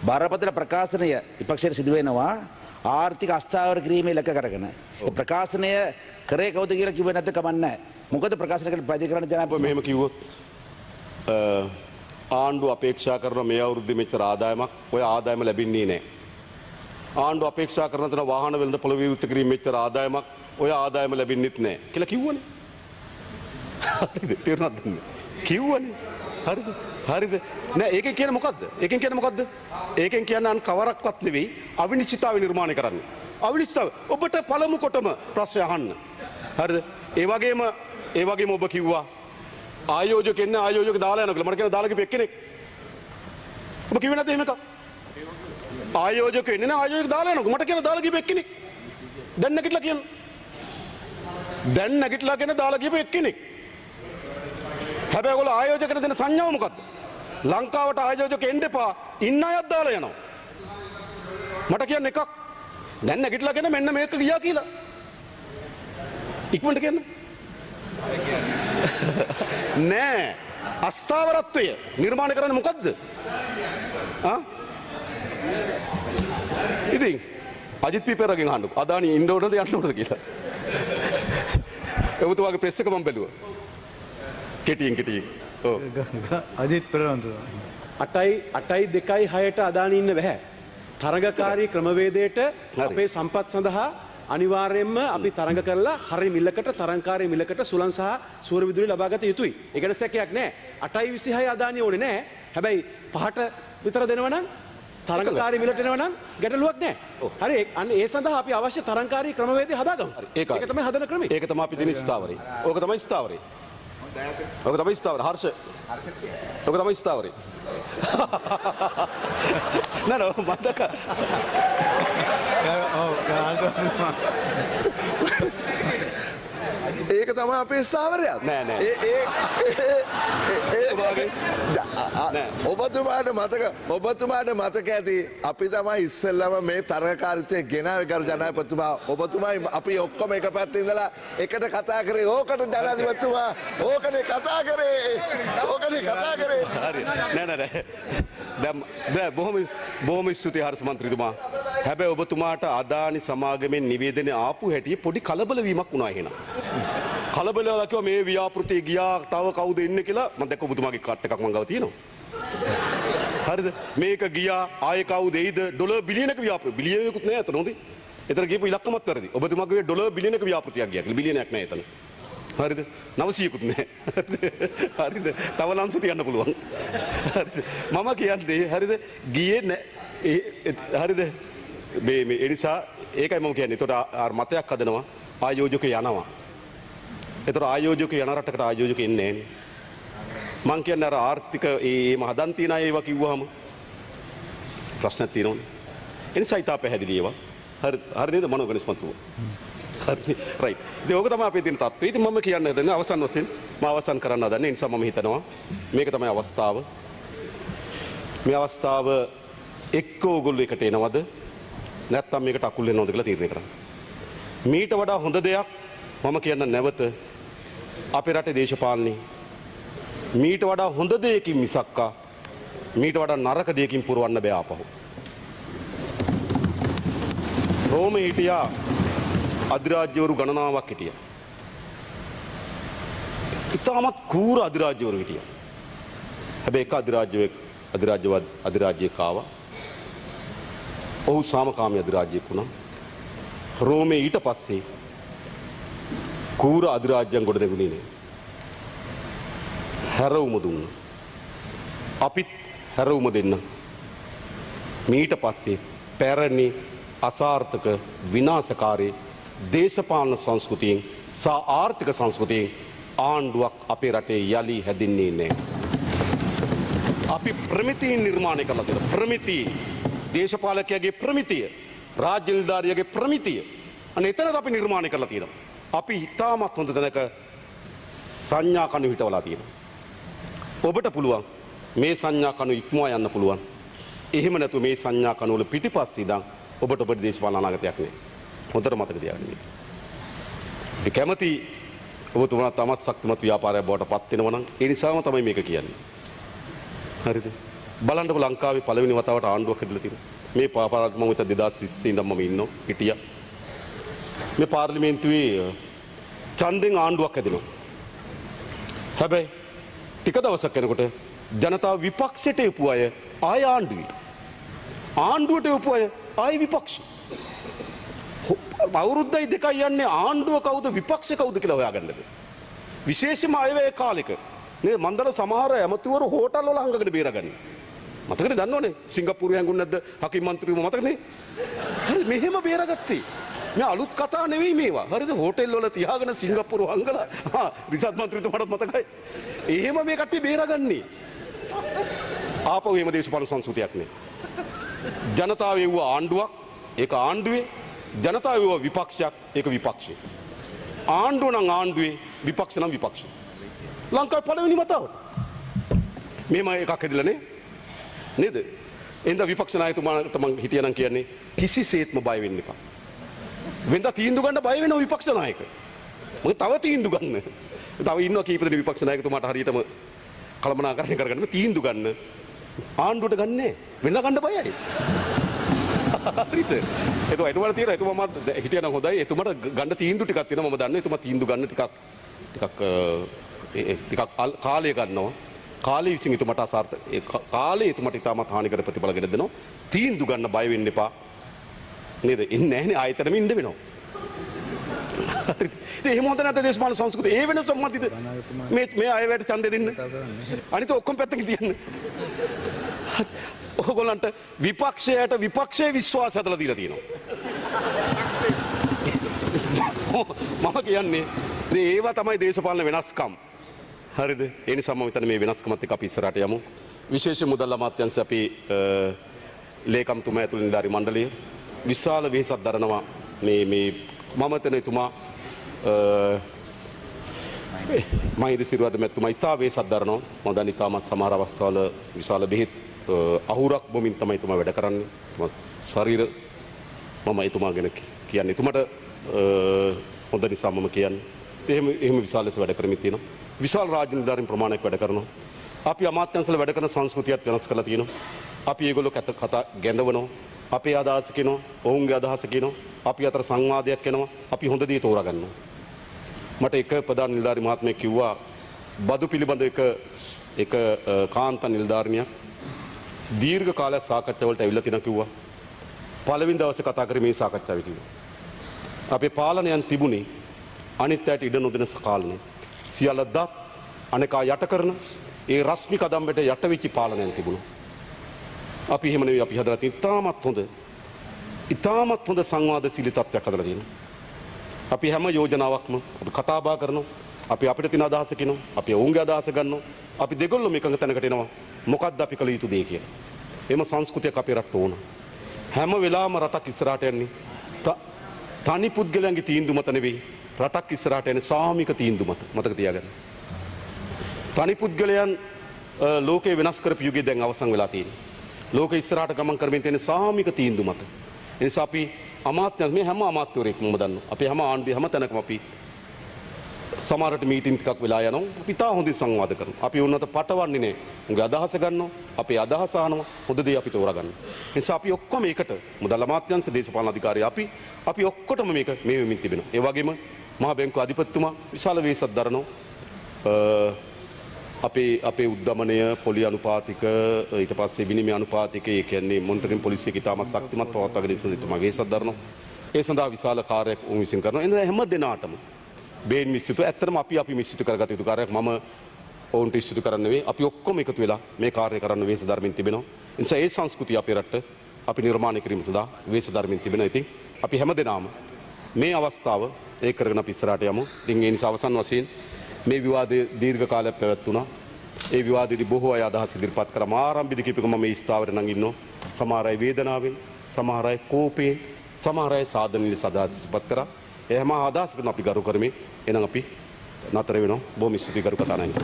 බරපතල ප්‍රකාශනය විපක්ෂයට සිදු වෙනවා ආර්ථික අස්ථාවර කිරීමේ ඉලක්ක කරගෙන. ඒ ප්‍රකාශනය කරේ කවුද කියලා කිව්වේ නැත්නම් කමක් නැහැ. මොකද ප්‍රකාශන කරලා පැදිලි කරන්න ජනාධිපති මෙහෙම කිව්වොත් ආණ්ඩුව අපේක්ෂා කරන මේ අවුරුද්දේ මෙච්චර ආදායමක් ඔය ආදායම ලැබෙන්නේ නැහැ. ආණ්ඩුව අපේක්ෂා කරන තන වාහන වෙළඳ පොළ විවෘත කිරීම මෙච්චර ආදායමක් ඔය ආදායම ලැබෙන්නෙත් නැහැ කියලා කිව්වනේ. හරිද? තේරුණාද? කිව්වනේ. හරිද? හරිද? නෑ ඒකෙන් කියන්නේ මොකද්ද? ඒකෙන් කියන්නේ මොකද්ද? ඒකෙන් කියන්නේ අන් කවරක්වත් නෙවෙයි අවිනිශ්චිතතාවය නිර්මාණය කරන්නේ. අවිනිශ්චිතතාවය ඔබට පළමු කොටම ප්‍රශ්න අහන්න. හරිද? ඒ වගේම ඔබ කිව්වා ආයෝජක එන්න ආයෝජක දාලා යනවා කියලා. මට කියන දාලා ගිහපු එක්කෙනෙක්. ඔබ කිව්වේ නැද්ද එහෙම එකක්? ආයෝජක එන්නේ නැහැ ආයෝජක දාලා යනවා. මට කියන දාලා ගිහපු එක්කෙනෙක්. දැන් නැගිටලා කියන. දැන් නැගිටලා කියන දාලා ගිහපු එක්කෙනෙක්. හැබැයි ඔයගොල්ලෝ ආයෝජකට දෙන සංඥාව මොකද්ද? ලංකාවට ආයෝජක එන්න එපා. ඉන්න අයත් දාලා යනවා. මට කියන්න එකක්. දැන් නැගිටලා කියන මෙන්න මේක ගියා කියලා. ඉක්මනට කියන්න. නෑ අස්ථාවරත්වය නිර්මාණය කරන්නේ මොකද්ද? ඉතින් අජිත් පීපරගෙන් අහන්න අදානි ඉන්න ඕනද යන්න ඕනද කියලා. ඔබතුමාගේ ප්‍රෙස් එක මම බැලුවා. කෙටියෙන්. ඔව්. අජිත් පෙරවන්ත 8.2.6ට අදානි ඉන්න බෑ. තරගකාරී ක්‍රමවේදයට අපේ සම්පත් සඳහා අනිවාර්යයෙන්ම අපි තරඟ කරලා හරි මිලකට තරංකාරී මිලකට සුළං සහ සූර්ය විදුලි ලබා ගත යුතුයි. ඒකට සැකයක් නැහැ. 8.26 අදානිය ඕනේ නැහැ. හැබැයි 5ට විතර දෙනවා නම් තරංකාරී මිලට එනවා නම් ගැටලුවක් නැහැ. හරි අන්න ඒ සඳහා අපි අවශ්‍ය තරංකාරී ක්‍රමවේදය හදාගමු. ඒක තමයි හදන ක්‍රමය. ඒක තමයි අපි දෙන ස්ථාවරය. ඕක තමයි ස්ථාවරය. ඕක තමයි ස්ථාවරය. හර්ෂ. ඕක තමයි ස්ථාවරය. නෑ මතක ඒක තමයි අපේ ස්ථාවරයක්. නෑ ඔබතුමාට මතක ඇති අපි තමයි ඉස්සෙල්ලම මේ තරගකාරීත්වය ගෙනාවේ ගරු ජනාධිපතිතුමා. ඔබතුමායි අපි ඔක්කොම එක පැත්තේ ඉඳලා එකට කතා කරේ. ඕකට ජනාධිපතිතුමා ඕකනේ කතා කරේ. හරි නෑ දැන් බොහොම ස්තුතියි හර්ෂ මන්ත්‍රීතුමා. හැබැයි ඔබතුමාට අදානි සමාගමෙන් නිවේදනය ආපු හැටි පොඩි කලබල වීමක් වුණා එහෙනම්. කලබල වෙලා කිව්වා මේ ව්‍යාපෘතිය ගියා තව කවුද ඉන්නේ කියලා. මම දැක්ක ඔබතුමාගේ කාට් එකක් මං ගාව තියෙනවා. හරිද? මේක ගියා ආයේ කවුද එයිද ඩොලර් බිලියනක ව්‍යාපෘතිය. බිලියනකුත් නෑ එතන හොඳේ. එතන ගිහපු ඉලක්කමත් වැරදි. ඔබතුමාගේ ඩොලර් බිලියනක ව්‍යාපෘතියක් ගියා කියලා. බිලියනයක් නෑ එතන. හරිද? 900කුත් නෑ. හරිද? තව ලංසු තියන්න පුළුවන්. හරිද? මම කියන්නේ හරිද? ගියේ නෑ. හරිද? මේ ඒ නිසා ඒකයි මම කියන්නේ. ඒකට මතයක් හදනවා ආයෝජක යනවා. ඒතර ආයෝජක යන රටකට ආයෝජක එන්නේ නැහැ නේ. මං කියන්නේ අර ආර්ථික ඒම හදන් තියන අය ඒවා කිව්වහම ප්‍රශ්නක් තියෙනවනේ. ඒ නිසා ඉතා පැහැදිලි ඒවා. හරි නේද මනෝගණිත මතුව. හරි රයිට්. ඉතින් ඕක තමයි අපේ තියෙන තත්ත්වය. ඉතින් මම කියන්න හදන්නේ අවසන් වශයෙන් මම අවසන් කරන්න හදන්නේ. ඒ නිසා මම හිතනවා මේක තමයි අවස්ථාව. මේ අවස්ථාව එක්ක ඕගොල්ලෝ එකට එනවද? නැත්නම් මේකට අකුල් වෙනවද කියලා තීරණය කරන්න. මීට වඩා හොඳ දෙයක් මම කියන්න නැවත අපේ රටේ දේශපාලනේ මීට වඩා හොඳ දෙයකින් මිසක්කා මීට වඩා නරක දෙයකින් පුරවන්න බෑ ආපහු. රෝමේ හිටියා අධිරාජ්‍යවරු ගණනාවක් හිටියා. ඉතාමත් කූර අධිරාජ්‍යවරු හිටියා. හැබැයි එක අධිරාජ්‍යයක් ආවා. ඔහු සාමකාමී අධිරාජ්‍යයක් වුණා. රෝමේ ඊට පස්සේ කූර අධිරාජ්‍යයන් ගොඩ නැගුණේ නෑ. හැරවුම දුන්න. අපිත් හැරවුම දෙන්න. මීට පස්සේ පැරණි අසාර්ථක විනාශකාරී දේශපාලන සංස්කෘතියෙන් සහ ආර්ථික සංස්කෘතියෙන් ආණ්ඩුවක් අපේ රටේ යලි හැදින්නේ නැහැ. අපි ප්‍රමිතීන් නිර්මාණය කරලා තියෙනවා. ප්‍රමිතීන් දේශපාලකයාගේ ප්‍රමිතිය, රාජ්‍ය නිලධාරියාගේ ප්‍රමිතිය. අන්න එතනද අපි නිර්මාණය කරලා තියෙනවා. අපි හිතාමත් හොඳ තැනක සංඥා කණු හිටවලා තියෙනවා. ඔබට පුළුවන් මේ සංඥා කණු ඉක්මවා යන්න පුළුවන්. එහෙම නැතු මේ සංඥා කණු වල පිටිපස්සේ ඉඳන් ඔබට දේශපාලන අනාගතයක් නෑ. හොඳට මතක තියාගන්න මේක. අපි කැමති ඔබතුමා තමත් ශක්තිමත් ව්‍යාපාරයක් බවට පත් වෙනවා නම් ඒ නිසාම තමයි මේක කියන්නේ. හරිද? බලන්නකො ලංකාවේ පළවෙනි වතාවට ආණ්ඩුවක් හැදලා තියෙනවා. මේ පාපාරාජ් මම හිත 2020 ඉඳන් මම ඉන්නෝ හිටියා. මේ පාර්ලිමේන්තුවේ ඡන්දෙන් ආණ්ඩුවක් හැදෙනවා. හැබැයි ටික දවසක් යනකොට ජනතාව විපක්ෂයට එපු අය ආය ආණ්ඩුවේ. ආණ්ඩුවට එපු අය ආය විපක්ෂ. අවුරුද්දයි දෙකයි යන්නේ ආණ්ඩුව කවුද විපක්ෂ කවුද කියලා හොයාගන්නද. විශේෂයෙන්ම අයවැය කාලෙක නේ මන්දර සමහර ඇමතිවරු හෝටල් වල හංගගෙන බේරගන්නේ. මතකනේ දන්නවනේ සිංගප්පූරුවේ හැංගුනේ නැද්ද හකිම් මන්ත්‍රීව මතකනේ. හරි මෙහෙම බේරගත්තේ. මේ අලුත් කතා නෙවෙයි මේවා. හරිද? හෝටල් වල තියාගෙන සිංගප්පූරුව හංගලා රිසාත් මන්ත්‍රීතුමාටත් මතකයි. එහෙම මේ කට්ටිය බේරගන්නේ. ආපහු එහෙම දේශපාලන සංස්කෘතියක් නේ. ජනතාව එව්ව ආණ්ඩුවක් ඒක ආණ්ඩුවේ ජනතාව එව්ව විපක්ෂයක් ඒක විපක්ෂය. ආණ්ඩුව නම් ආණ්ඩුවේ විපක්ෂ නම් විපක්ෂය. ලංකාවේ පළවෙනි වතාවට මෙහෙම එකක් හැදිලානේ නේද? එඳ විපක්ෂ නායකතුමාට මම හිටියනම් කියන්නේ කිසිසේත්ම බය වෙන්න එපා. වෙනද තීන්දුව ගන්න බය වෙනව විපක්ෂ නායක. මොකද තව තීන්දුව ගන්න. තව ඉන්නවා කීප දෙනෙක් විපක්ෂ නායකතුමාට හරියටම කළමනාකරණය කරගන්න තීන්දුව ගන්න. ආණ්ඩුවට ගන්නෑ. වෙනද ගන්න බයයි. හරිද? එතුමාට තියෙන එතුමා හිටියනම් හොඳයි. එතුමාට ගන්න තීන්දුව ටිකක් තියෙනවා. මම දන්නවා එතුමා තීන්දුව ගන්න ටිකක් කාලය ගන්නවා. කාලේ විසින් එතුමාට අසාර්ථක කාලේ එතුමාට ඉතාමත් හානිකර ප්‍රතිඵල ගෙන දෙනවා. තීන්දුව ගන්න බය වෙන්න එපා. නේද? ඉන්නේ නැහනේ ආයතනෙම ඉන්න වෙනවා. හරිද? ඉතින් එහෙම හොඳ නැද්ද දේශපාලන සංස්කෘතිය? ඒ වෙනස සම්මතිද? මේ අයවැයට ඡන්දෙ දෙන්න. අනිත ඔක්කොම පැත්තකින් තියන්න. ඔයගොල්ලන්ට විපක්ෂයට විපක්ෂයේ විශ්වාසය හදලා දීලා තියෙනවා. මම කියන්නේ ඒවා තමයි දේශපාලන වෙනස්කම්. හරිද? ඒ නිසා මම හිතන්නේ මේ වෙනස්කමත් එක්ක අපි ඉස්සරහට යමු. විශේෂ මුදල් අමාත්‍යාංශ අපි ලේකම්තුමා ඇතුළු නිලධාරි මණ්ඩලය විශාල වෙහෙසක් දරනවා මේ මම හිතන එතුමා මහින්ද සිරිවර්ධන මැතිතුමා ඉතා වෙහෙසක් දරනවා. මම දන්නේ තාමත් සමහර අවස්ථාවල විශාල බෙහෙත් අහුරක් බොමින් තමයි එතුමා වැඩ කරන්නේ. ශරීර මම එතුමා ගැන කියන්නේ එතුමාට හොඳ නිසා මම කියන්නේ. එහෙම විශාල ලෙස වැඩ කරමින් තියෙනවා. විශාල රාජ්‍ය නිලධාරීන් ප්‍රමාණයක් වැඩ කරනවා. අපි අමාත්‍යාංශවල වැඩ කරන සංස්කෘතියත් වෙනස් කරලා තියෙනවා. අපි ඒගොල්ලෝ කතා ගැඳවනවා. අපේ අදහස කියනවා, ඔවුන්ගේ අදහස කියනවා. අපි අතර සංවාදයක් එනවා. අපි හොඳ දේ තෝරා ගන්නවා. මට එක ප්‍රධාන නිලධාරි මහත්මයෙක් කිව්වා බදු පිළිබඳ එක කාන්ත නිලධාරිනියක් දීර්ඝ කාලයක් සාකච්ඡාවලට ඇවිල්ලා තිනා කිව්වා. පළවෙනි දවසේ කතා කරේ මේ සාකච්ඡාවේ කිව්වා. අපේ පාලනයන් තිබුණේ අනිත් අයට ඉඩ නොදෙන කාලනේ. සියල්ල දත් අනේකා යට කරන ඒ රශ්මි කදම්බට යට වෙච්ච පාලනයන් තිබුණා. අපි එහෙම නෙවෙයි අපි හදලා තියෙන ඉතාමත් හොඳ සංවාදශීලී තත්ත්වයක් හදලා තියෙනවා. අපි හැම යෝජනාවක්ම අපි කතා බහ කරනවා අපි අපිට තියෙන අදහස කියනවා. අපි ඔවුන්ගේ අදහස ගන්නවා. අපි දෙගොල්ලොම එකඟ තැනකට එනවා. මොකක්ද අපි කළ යුතු දේ කියලා. එම සංස්කෘතියක් අපේ රටට ඕන. හැම වෙලාවම රටක් ඉස්සරහට යන්නේ තනි පුද්ගලයන්ගේ තීන්දුව මත නෙවෙයි. රටක් ඉස්සරහට යන්නේ සාමික තීන්දුව මත. මතක තියාගන්න. තනි පුද්ගලයන් ලෝකේ වෙනස් කරපු යුගයේ දැන් අවසන් වෙලා තියෙනවා. ලෝකෙ ඉස්සරහට ගමන් කරමින් තියෙන සාමික තීන්දුව මත. ඒ නිසා අපි අමාත්‍ය මේ හැම අමාත්‍යවරයෙක්ම දන්නවා. අපි හැම ආණ්ඩුවේ හැම තැනකම අපි සමහරට මීටින් ටිකක් වෙලා යනවා. අපි තා හොඳින් සංවාද කරනවා. අපි උන්නත පටවන්නේ නැහැ. උන්ගේ අදහස ගන්නවා. අපේ අදහස අහනවා. හොඳ දේ අපි තෝරගන්නවා. ඒ නිසා අපි ඔක්කොම එකට මුදල් අමාත්‍යාංශ දේශපාලන අධිකාරිය අපි ඔක්කොටම මේක මේ වෙමින් තිබෙනවා. ඒ වගේම මහා බැංකුව අධිපතිතුමා විශාල වේසක් දරනවා. අපේ උද්දමනය පොලි අනුපාතික ඊට පස්සේ විනිමය අනුපාතික ඒ කියන්නේ මොනිටරින් පොලිසිය ඉතාමත් ශක්තිමත් පවත්වාගෙන යන තුමා වේසක් දරනවා. ඒ සඳහා විශාල කාර්යයක් උන් විසින් කරනවා. එන හැම දිනාටම බේන් මිස්සිතු ඇත්තටම අපි මිස්සිතු කරගත යුතු කාර්යයක්. මම ඔවුන්ට ඉස්සිතු කරන්න නෙවෙයි. අපි ඔක්කොම එකතු වෙලා මේ කාර්යය කරන්න වේස ධර්මෙන් තිබෙනවා. ඒ නිසා ඒ සංස්කෘතිය අපේ රටට අපි නිර්මාණය කිරීම සඳහා වේස ධර්මෙන් තිබෙනවා. ඉතින් අපි හැම දිනාම මේ අවස්ථාව ඒක කරගෙන අපි ඉස්සරහට යමු. ඉතින් ඒ නිසා අවසන් වශයෙන් මේ විවාදයේ දීර්ඝ කාලයක් පැවැත්ුණා. ඒ විවාදයේදී බොහෝ අය අදහස් ඉදිරිපත් කරා. ආරම්භයේදී කිව්වක මම මේ ස්ථාවරේ නම් ඉන්නවා. සමහර අය වේදනාවෙන්, සමහර අය කෝපයෙන්, සමහර අය සාධනෙලි සදාත් ඉස්පත් කරා. ඒ හැම අදහසකම අපි ගරු කරමින් එහෙනම් අපි නතර වෙනවා. බොහොම ස්තුතියි ගරු කතානායක.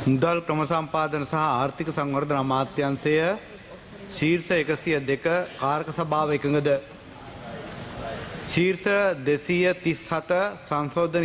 මුදල් ක්‍රම සම්පාදන සහ ආර්ථික සංවර්ධන අමාත්‍යාංශය ශීර්ෂ 102 කාරක සභාව එකඟද? ශීර්ෂ 237 සංශෝධන